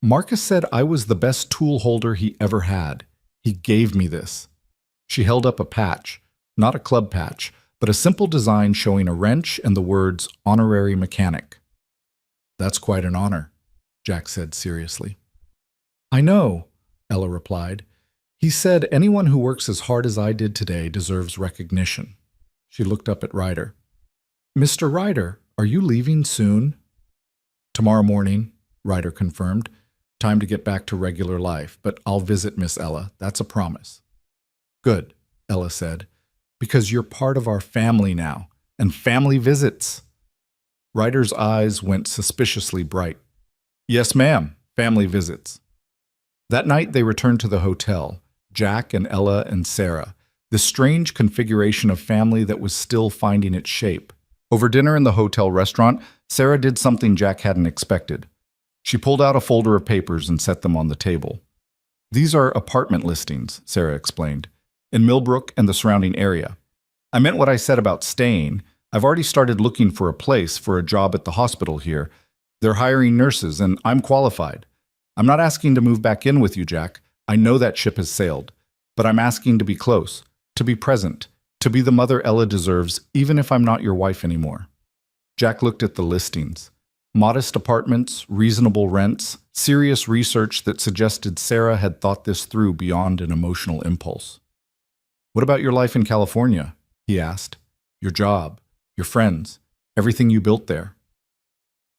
Marcus said I was the best tool holder he ever had. He gave me this. She held up a patch, not a club patch, but a simple design showing a wrench and the words honorary mechanic. That's quite an honor, Jack said seriously. I know, Ella replied. He said anyone who works as hard as I did today deserves recognition. She looked up at Ryder. Mr. Ryder, are you leaving soon? Tomorrow morning, Ryder confirmed. Time to get back to regular life, but I'll visit Miss Ella. That's a promise. Good, Ella said, because you're part of our family now, and family visits. Ryder's eyes went suspiciously bright. Yes, ma'am, family visits. That night they returned to the hotel, Jack and Ella and Sarah, this strange configuration of family that was still finding its shape. Over dinner in the hotel restaurant, Sarah did something Jack hadn't expected. She pulled out a folder of papers and set them on the table. These are apartment listings, Sarah explained, in Millbrook and the surrounding area. I meant what I said about staying. I've already started looking for a place for a job at the hospital here. They're hiring nurses, and I'm qualified. I'm not asking to move back in with you, Jack. I know that ship has sailed. But I'm asking to be close, to be present, to be the mother Ella deserves, even if I'm not your wife anymore. Jack looked at the listings. Modest apartments, reasonable rents, serious research that suggested Sarah had thought this through beyond an emotional impulse. What about your life in California? He asked. Your job, your friends, everything you built there.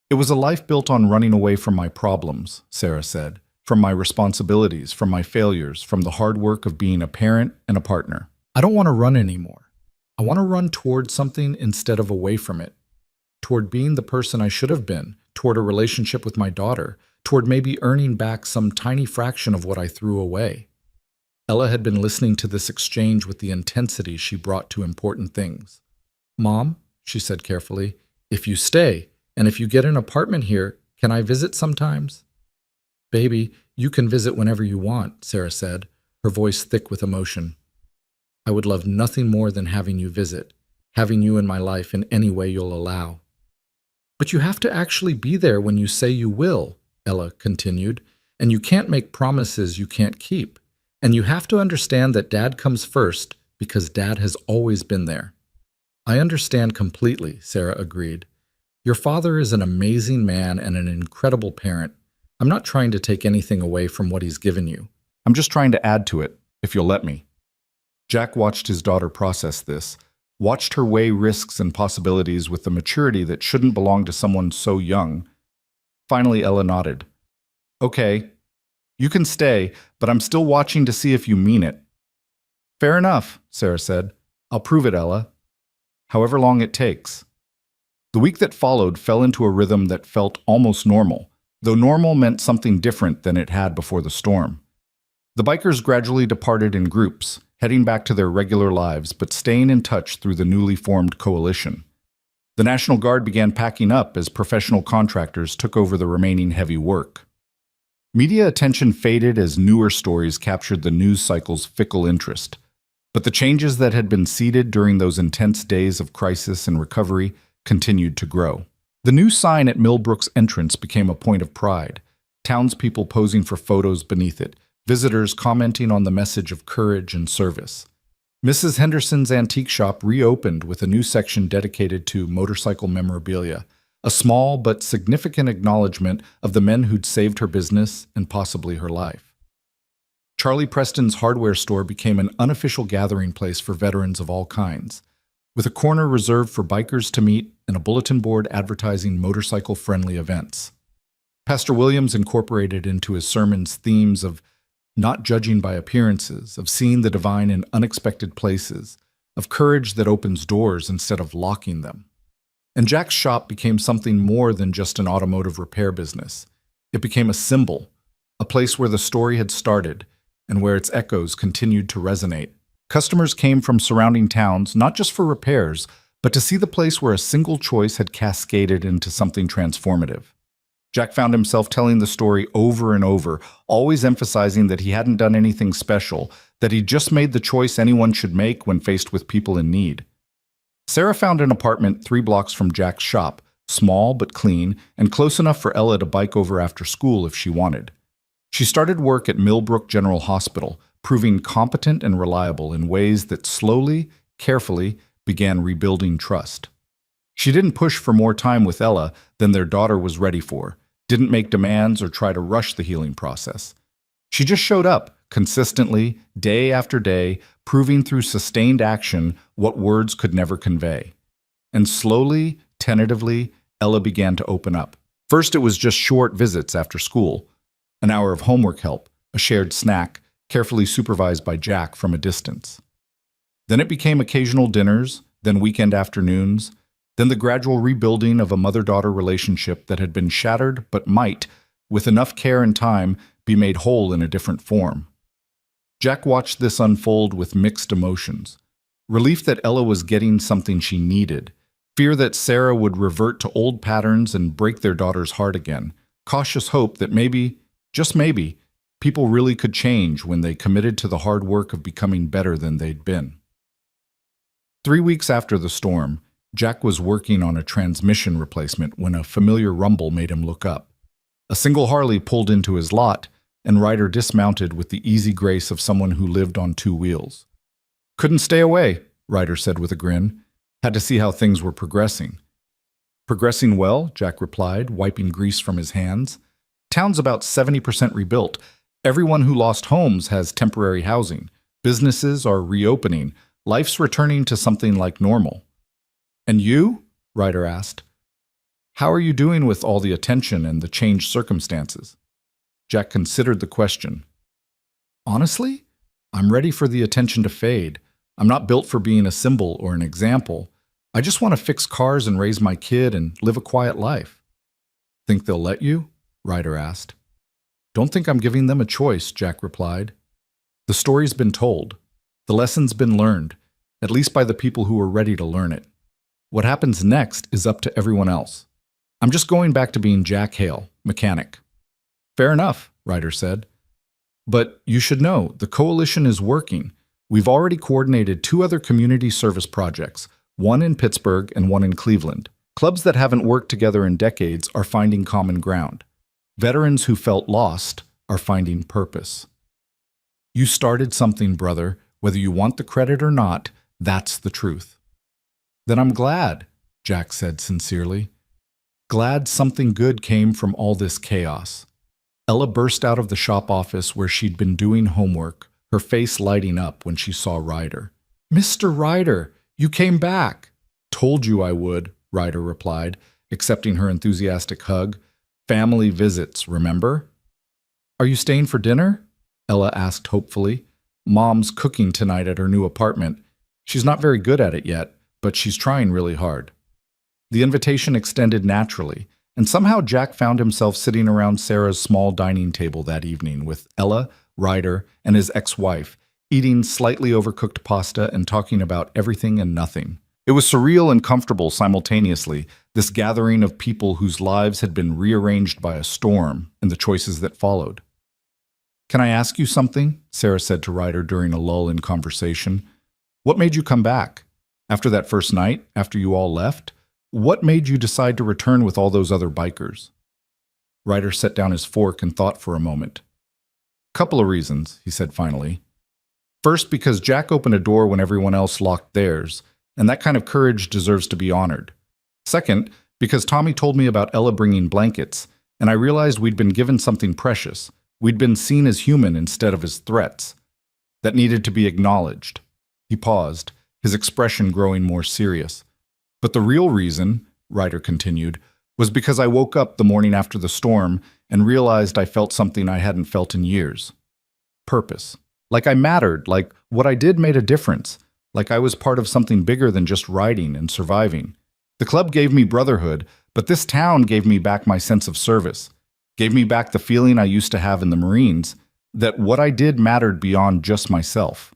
It was a life built on running away from my problems, Sarah said, from my responsibilities, from my failures, from the hard work of being a parent and a partner. I don't want to run anymore. I want to run toward something instead of away from it. Toward being the person I should have been, toward a relationship with my daughter, toward maybe earning back some tiny fraction of what I threw away. Ella had been listening to this exchange with the intensity she brought to important things. Mom, she said carefully, if you stay, and if you get an apartment here, can I visit sometimes? Baby, you can visit whenever you want, Sarah said, her voice thick with emotion. I would love nothing more than having you visit, having you in my life in any way you'll allow. But you have to actually be there when you say you will, Ella continued, and you can't make promises you can't keep. And you have to understand that Dad comes first because Dad has always been there. I understand completely, Sarah agreed. Your father is an amazing man and an incredible parent. I'm not trying to take anything away from what he's given you. I'm just trying to add to it, if you'll let me. Jack watched his daughter process this, watched her weigh risks and possibilities with the maturity that shouldn't belong to someone so young. Finally, Ella nodded. Okay, you can stay, but I'm still watching to see if you mean it. Fair enough, Sarah said. I'll prove it, Ella. However long it takes. The week that followed fell into a rhythm that felt almost normal, though normal meant something different than it had before the storm. The bikers gradually departed in groups, heading back to their regular lives, but staying in touch through the newly formed coalition. The National Guard began packing up as professional contractors took over the remaining heavy work. Media attention faded as newer stories captured the news cycle's fickle interest, but the changes that had been seeded during those intense days of crisis and recovery continued to grow. The new sign at Millbrook's entrance became a point of pride, townspeople posing for photos beneath it, visitors commenting on the message of courage and service. Mrs. Henderson's antique shop reopened with a new section dedicated to motorcycle memorabilia, a small but significant acknowledgement of the men who'd saved her business and possibly her life. Charlie Preston's hardware store became an unofficial gathering place for veterans of all kinds, with a corner reserved for bikers to meet and a bulletin board advertising motorcycle-friendly events. Pastor Williams incorporated into his sermons themes of not judging by appearances, of seeing the divine in unexpected places, of courage that opens doors instead of locking them. And Jack's shop became something more than just an automotive repair business. It became a symbol, a place where the story had started and where its echoes continued to resonate. Customers came from surrounding towns not just for repairs, but to see the place where a single choice had cascaded into something transformative. Jack found himself telling the story over and over, always emphasizing that he hadn't done anything special, that he'd just made the choice anyone should make when faced with people in need. Sarah found an apartment 3 blocks from Jack's shop, small but clean, and close enough for Ella to bike over after school if she wanted. She started work at Millbrook General Hospital, proving competent and reliable in ways that slowly, carefully began rebuilding trust. She didn't push for more time with Ella than their daughter was ready for, didn't make demands or try to rush the healing process. She just showed up, consistently, day after day, proving through sustained action what words could never convey. And slowly, tentatively, Ella began to open up. First, it was just short visits after school, an hour of homework help, a shared snack, carefully supervised by Jack from a distance. Then it became occasional dinners, then weekend afternoons, then the gradual rebuilding of a mother-daughter relationship that had been shattered but might, with enough care and time, be made whole in a different form. Jack watched this unfold with mixed emotions. Relief that Ella was getting something she needed, fear that Sarah would revert to old patterns and break their daughter's heart again, cautious hope that maybe, just maybe, people really could change when they committed to the hard work of becoming better than they'd been. 3 weeks after the storm, Jack was working on a transmission replacement when a familiar rumble made him look up. A single Harley pulled into his lot, and Ryder dismounted with the easy grace of someone who lived on 2 wheels. "Couldn't stay away," Ryder said with a grin. "Had to see how things were progressing." "Progressing well," Jack replied, wiping grease from his hands. "Town's about 70% rebuilt. Everyone who lost homes has temporary housing. Businesses are reopening. Life's returning to something like normal." "And you?" Ryder asked. "How are you doing with all the attention and the changed circumstances?" Jack considered the question. "Honestly, I'm ready for the attention to fade. I'm not built for being a symbol or an example. I just want to fix cars and raise my kid and live a quiet life." "Think they'll let you?" Ryder asked. "Don't think I'm giving them a choice," Jack replied. "The story's been told. The lesson's been learned, at least by the people who are ready to learn it. What happens next is up to everyone else. I'm just going back to being Jack Hale, mechanic." "Fair enough," Ryder said. "But you should know, the coalition is working. We've already coordinated 2 other community service projects, one in Pittsburgh and one in Cleveland. Clubs that haven't worked together in decades are finding common ground. Veterans who felt lost are finding purpose. You started something, brother. Whether you want the credit or not, that's the truth." "Then I'm glad," Jack said sincerely. "Glad something good came from all this chaos." Ella burst out of the shop office where she'd been doing homework, her face lighting up when she saw Ryder. "Mr. Ryder, you came back." "Told you I would," Ryder replied, accepting her enthusiastic hug. "Family visits, remember?" "Are you staying for dinner?" Ella asked hopefully. "Mom's cooking tonight at her new apartment. She's not very good at it yet, but she's trying really hard." The invitation extended naturally, and somehow Jack found himself sitting around Sarah's small dining table that evening with Ella, Ryder, and his ex-wife, eating slightly overcooked pasta and talking about everything and nothing. It was surreal and comfortable simultaneously, this gathering of people whose lives had been rearranged by a storm and the choices that followed. "Can I ask you something?" Sarah said to Ryder during a lull in conversation. "What made you come back? After that first night, after you all left? What made you decide to return with all those other bikers?" Ryder set down his fork and thought for a moment. "Couple of reasons," he said finally. "First, because Jack opened a door when everyone else locked theirs, and that kind of courage deserves to be honored. Second, because Tommy told me about Ella bringing blankets, and I realized we'd been given something precious. We'd been seen as human instead of as threats. That needed to be acknowledged." He paused, his expression growing more serious. "But the real reason," Ryder continued, "was because I woke up the morning after the storm and realized I felt something I hadn't felt in years. Purpose. Like I mattered, like what I did made a difference, like I was part of something bigger than just riding and surviving. The club gave me brotherhood, but this town gave me back my sense of service, gave me back the feeling I used to have in the Marines, that what I did mattered beyond just myself.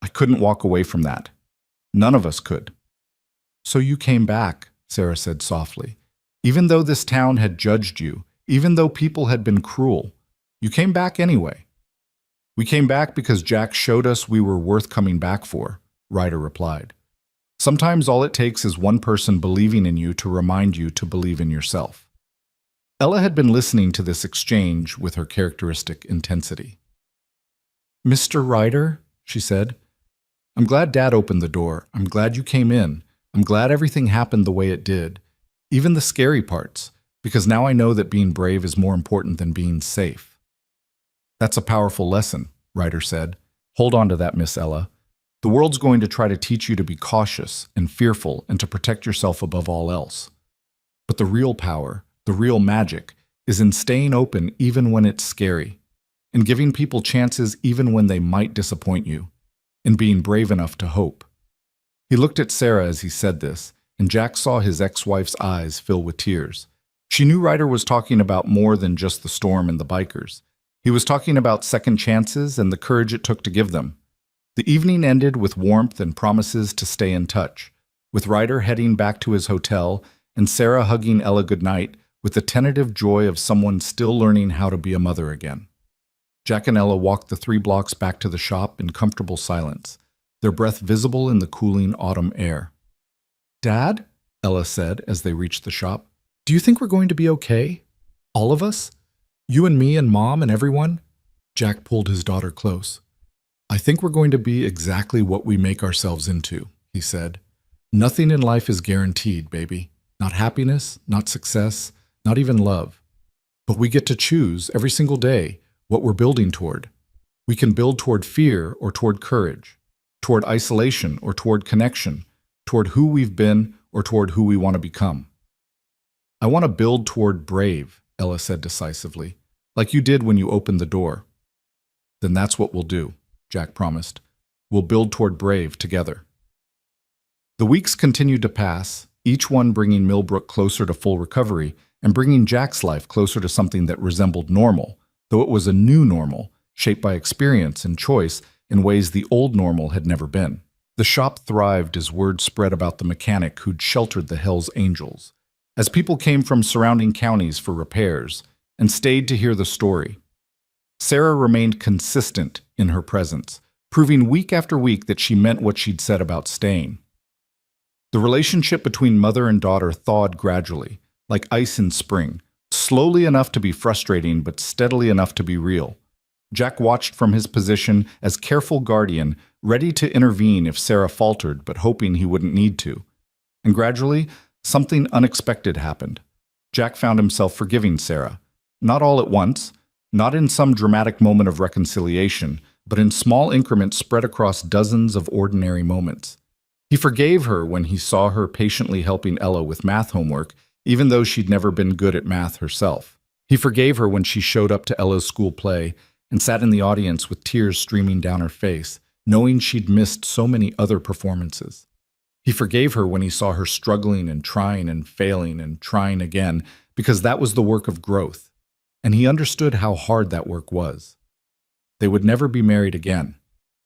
I couldn't walk away from that. None of us could." "So you came back," Sarah said softly. "Even though this town had judged you, even though people had been cruel. You came back anyway. We came back because Jack showed us we were worth coming back for, Ryder replied. Sometimes all it takes is one person believing in you to remind you to believe in yourself. Ella had been listening to this exchange with her characteristic intensity. Mr. Ryder, she said, I'm glad Dad opened the door. I'm glad you came in. I'm glad everything happened the way it did, even the scary parts, because now I know that being brave is more important than being safe. That's a powerful lesson, Ryder said. Hold on to that, Miss Ella. The world's going to try to teach you to be cautious and fearful and to protect yourself above all else. But the real power, the real magic, is in staying open even when it's scary, in giving people chances even when they might disappoint you, in being brave enough to hope. He looked at Sarah as he said this, and Jack saw his ex-wife's eyes fill with tears. She knew Ryder was talking about more than just the storm and the bikers. He was talking about second chances and the courage it took to give them. The evening ended with warmth and promises to stay in touch, with Ryder heading back to his hotel and Sarah hugging Ella goodnight with the tentative joy of someone still learning how to be a mother again. Jack and Ella walked the 3 blocks back to the shop in comfortable silence, their breath visible in the cooling autumn air. Dad, Ella said as they reached the shop, do you think we're going to be okay? All of us? You and me and Mom and everyone? Jack pulled his daughter close. I think we're going to be exactly what we make ourselves into, he said. Nothing in life is guaranteed, baby. Not happiness, not success, not even love. But we get to choose every single day what we're building toward. We can build toward fear or toward courage, toward isolation or toward connection, toward who we've been or toward who we want to become. I want to build toward brave, Ella said decisively, like you did when you opened the door. Then that's what we'll do, Jack promised. We'll build toward brave together. The weeks continued to pass, each one bringing Millbrook closer to full recovery and bringing Jack's life closer to something that resembled normal, though it was a new normal, shaped by experience and choice in ways the old normal had never been. The shop thrived as word spread about the mechanic who'd sheltered the Hells Angels, as people came from surrounding counties for repairs and stayed to hear the story. Sarah remained consistent in her presence, proving week after week that she meant what she'd said about staying. The relationship between mother and daughter thawed gradually, like ice in spring, slowly enough to be frustrating but steadily enough to be real. Jack watched from his position as careful guardian, ready to intervene if Sarah faltered but hoping he wouldn't need to. And gradually, something unexpected happened. Jack found himself forgiving Sarah, not all at once, not in some dramatic moment of reconciliation, but in small increments spread across dozens of ordinary moments. He forgave her when he saw her patiently helping Ella with math homework, even though she'd never been good at math herself. He forgave her when she showed up to Ella's school play and sat in the audience with tears streaming down her face, knowing she'd missed so many other performances. He forgave her when he saw her struggling and trying and failing and trying again, because that was the work of growth, and he understood how hard that work was. They would never be married again.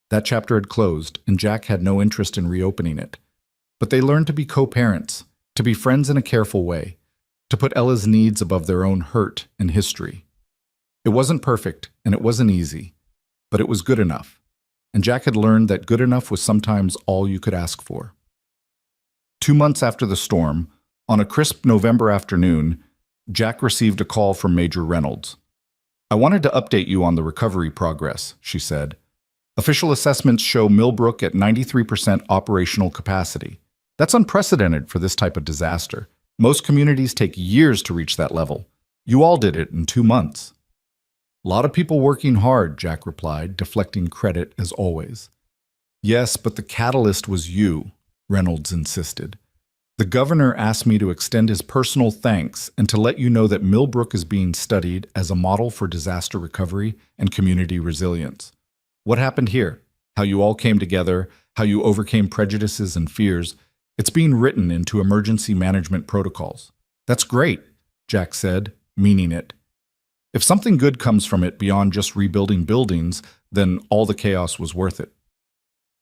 That chapter had closed, and Jack had no interest in reopening it. But they learned to be co-parents, to be friends in a careful way, to put Ella's needs above their own hurt and history. It wasn't perfect, and it wasn't easy, but it was good enough, and Jack had learned that good enough was sometimes all you could ask for. 2 months after the storm, on a crisp November afternoon, Jack received a call from Major Reynolds. I wanted to update you on the recovery progress, she said. Official assessments show Millbrook at 93% operational capacity. That's unprecedented for this type of disaster. Most communities take years to reach that level. You all did it in 2 months. A lot of people working hard, Jack replied, deflecting credit as always. Yes, but the catalyst was you, Reynolds insisted. The governor asked me to extend his personal thanks and to let you know that Millbrook is being studied as a model for disaster recovery and community resilience. What happened here? How you all came together, how you overcame prejudices and fears. It's being written into emergency management protocols. That's great, Jack said, meaning it. If something good comes from it beyond just rebuilding buildings, then all the chaos was worth it.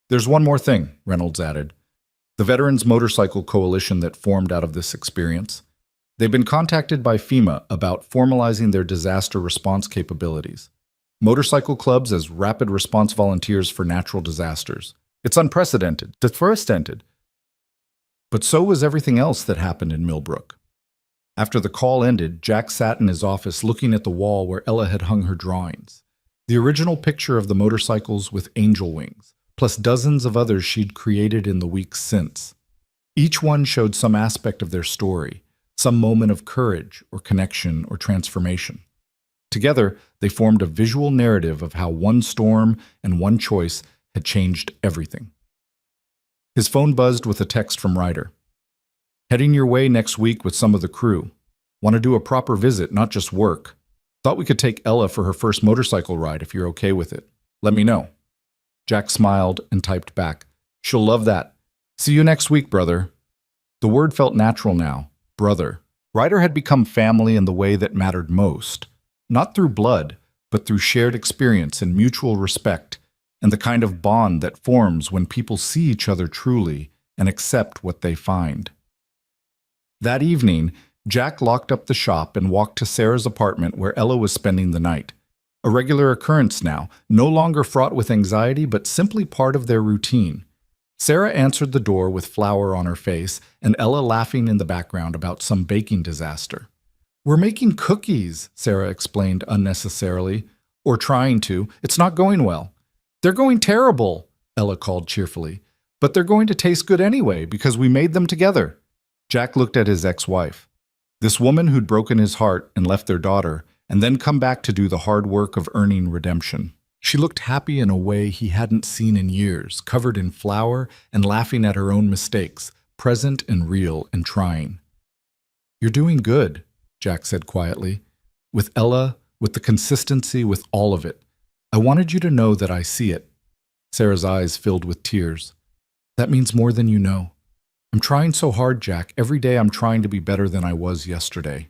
There's one more thing, Reynolds added. The Veterans Motorcycle Coalition that formed out of this experience. They've been contacted by FEMA about formalizing their disaster response capabilities. Motorcycle clubs as rapid response volunteers for natural disasters. It's unprecedented. It's first ended. But so was everything else that happened in Millbrook. After the call ended, Jack sat in his office looking at the wall where Ella had hung her drawings. The original picture of the motorcycles with angel wings, plus dozens of others she'd created in the weeks since. Each one showed some aspect of their story, some moment of courage or connection or transformation. Together, they formed a visual narrative of how one storm and one choice had changed everything. His phone buzzed with a text from Ryder. Heading your way next week with some of the crew. Want to do a proper visit, not just work. Thought we could take Ella for her first motorcycle ride if you're okay with it. Let me know. Jack smiled and typed back. She'll love that. See you next week, brother. The word felt natural now. Brother. Ryder had become family in the way that mattered most. Not through blood, but through shared experience and mutual respect, and the kind of bond that forms when people see each other truly and accept what they find. That evening, Jack locked up the shop and walked to Sarah's apartment where Ella was spending the night. A regular occurrence now, no longer fraught with anxiety, but simply part of their routine. Sarah answered the door with flour on her face and Ella laughing in the background about some baking disaster. We're making cookies, Sarah explained unnecessarily. Or trying to. It's not going well. They're going terrible, Ella called cheerfully. But they're going to taste good anyway because we made them together. Jack looked at his ex-wife. This woman who'd broken his heart and left their daughter, and then come back to do the hard work of earning redemption. She looked happy in a way he hadn't seen in years, covered in flour and laughing at her own mistakes, present and real and trying. You're doing good, Jack said quietly. With Ella, with the consistency, with all of it. I wanted you to know that I see it. Sarah's eyes filled with tears. That means more than you know. I'm trying so hard, Jack. Every day I'm trying to be better than I was yesterday.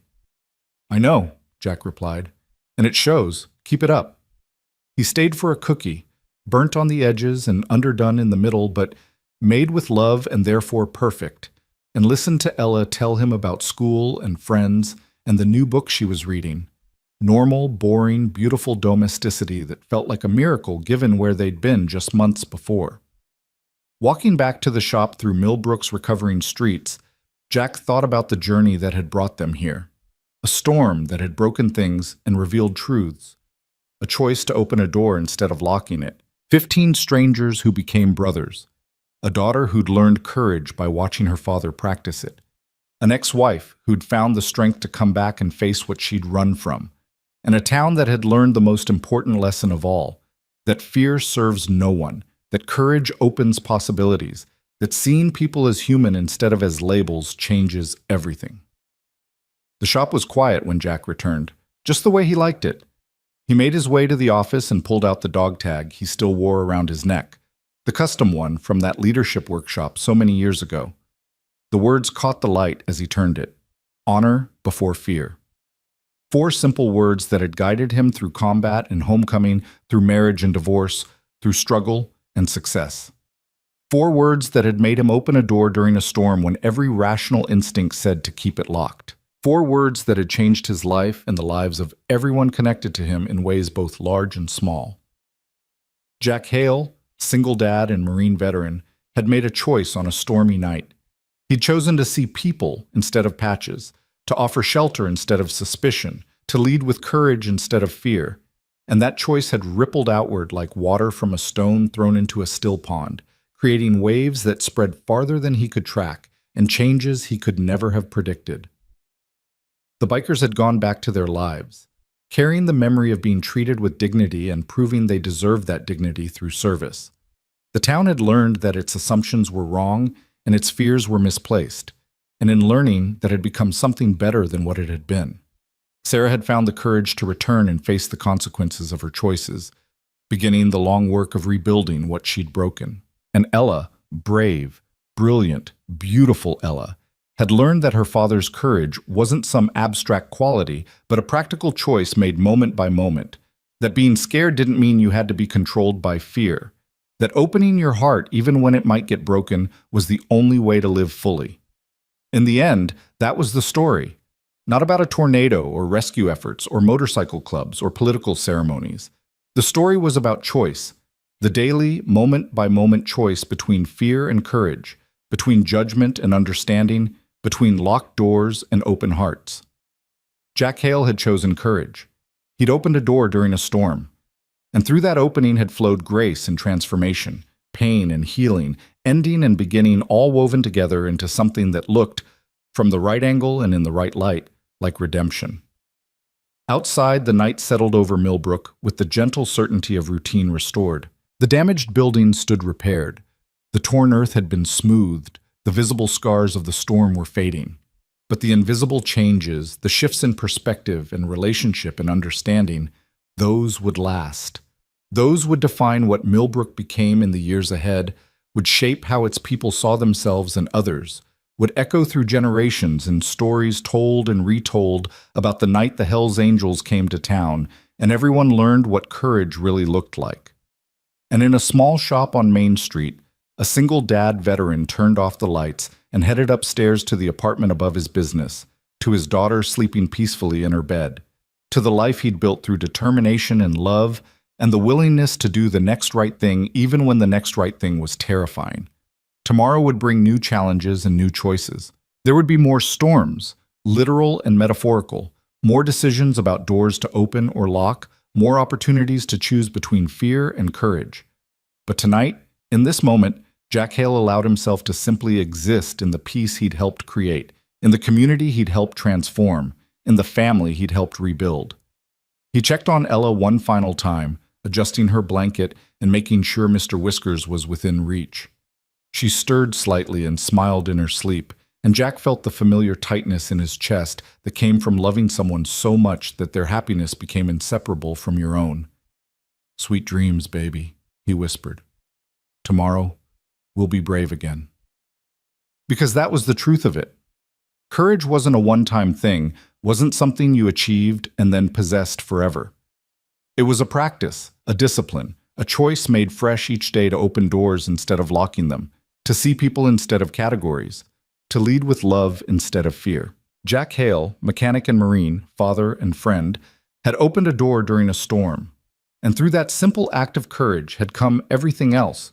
I know, Jack replied. And it shows. Keep it up. He stayed for a cookie, burnt on the edges and underdone in the middle, but made with love and therefore perfect, and listened to Ella tell him about school and friends and the new book she was reading. Normal, boring, beautiful domesticity that felt like a miracle given where they'd been just months before. Walking back to the shop through Millbrook's recovering streets, Jack thought about the journey that had brought them here. A storm that had broken things and revealed truths. A choice to open a door instead of locking it. 15 strangers who became brothers. A daughter who'd learned courage by watching her father practice it. An ex-wife who'd found the strength to come back and face what she'd run from. And a town that had learned the most important lesson of all, that fear serves no one, that courage opens possibilities, that seeing people as human instead of as labels changes everything. The shop was quiet when Jack returned, just the way he liked it. He made his way to the office and pulled out the dog tag he still wore around his neck, the custom one from that leadership workshop so many years ago. The words caught the light as he turned it. Honor before fear. 4 simple words that had guided him through combat and homecoming, through marriage and divorce, through struggle and success. 4 words that had made him open a door during a storm when every rational instinct said to keep it locked. 4 words that had changed his life and the lives of everyone connected to him in ways both large and small. Jack Hale, single dad and Marine veteran, had made a choice on a stormy night. He'd chosen to see people instead of patches, to offer shelter instead of suspicion, to lead with courage instead of fear. And that choice had rippled outward like water from a stone thrown into a still pond, creating waves that spread farther than he could track and changes he could never have predicted. The bikers had gone back to their lives, carrying the memory of being treated with dignity and proving they deserved that dignity through service. The town had learned that its assumptions were wrong and its fears were misplaced, and in learning that had become something better than what it had been. Sarah had found the courage to return and face the consequences of her choices, beginning the long work of rebuilding what she'd broken. And Ella, brave, brilliant, beautiful Ella, had learned that her father's courage wasn't some abstract quality, but a practical choice made moment by moment, that being scared didn't mean you had to be controlled by fear, that opening your heart even when it might get broken was the only way to live fully. In the end, that was the story. Not about a tornado or rescue efforts or motorcycle clubs or political ceremonies. The story was about choice, the daily, moment-by-moment choice between fear and courage, between judgment and understanding, between locked doors and open hearts. Jack Hale had chosen courage. He'd opened a door during a storm, and through that opening had flowed grace and transformation, pain and healing, ending and beginning all woven together into something that looked, from the right angle and in the right light, like redemption. Outside, the night settled over Millbrook with the gentle certainty of routine restored. The damaged buildings stood repaired. The torn earth had been smoothed. The visible scars of the storm were fading. But the invisible changes, the shifts in perspective and relationship and understanding, those would last. Those would define what Millbrook became in the years ahead, would shape how its people saw themselves and others, would echo through generations in stories told and retold about the night the Hells Angels came to town, and everyone learned what courage really looked like. And in a small shop on Main Street, a single dad veteran turned off the lights and headed upstairs to the apartment above his business, to his daughter sleeping peacefully in her bed, to the life he'd built through determination and love, and the willingness to do the next right thing even when the next right thing was terrifying. Tomorrow would bring new challenges and new choices. There would be more storms, literal and metaphorical, more decisions about doors to open or lock, more opportunities to choose between fear and courage. But tonight, in this moment, Jack Hale allowed himself to simply exist in the peace he'd helped create, in the community he'd helped transform, in the family he'd helped rebuild. He checked on Ella one final time, adjusting her blanket and making sure Mr. Whiskers was within reach. She stirred slightly and smiled in her sleep, and Jack felt the familiar tightness in his chest that came from loving someone so much that their happiness became inseparable from your own. "Sweet dreams, baby," he whispered. "Tomorrow, we'll be brave again." Because that was the truth of it. Courage wasn't a one-time thing, wasn't something you achieved and then possessed forever. It was a practice, a discipline, a choice made fresh each day to open doors instead of locking them, to see people instead of categories, to lead with love instead of fear. Jack Hale, mechanic and Marine, father and friend, had opened a door during a storm, and through that simple act of courage had come everything else: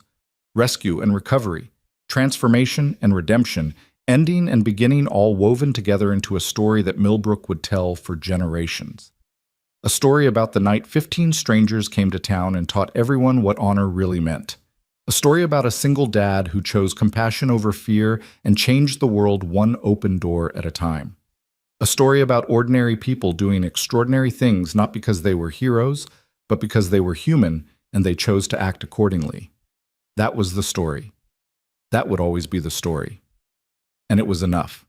rescue and recovery, transformation and redemption, ending and beginning all woven together into a story that Millbrook would tell for generations. A story about the night 15 strangers came to town and taught everyone what honor really meant. A story about a single dad who chose compassion over fear and changed the world one open door at a time. A story about ordinary people doing extraordinary things not because they were heroes, but because they were human and they chose to act accordingly. That was the story. That would always be the story. And it was enough.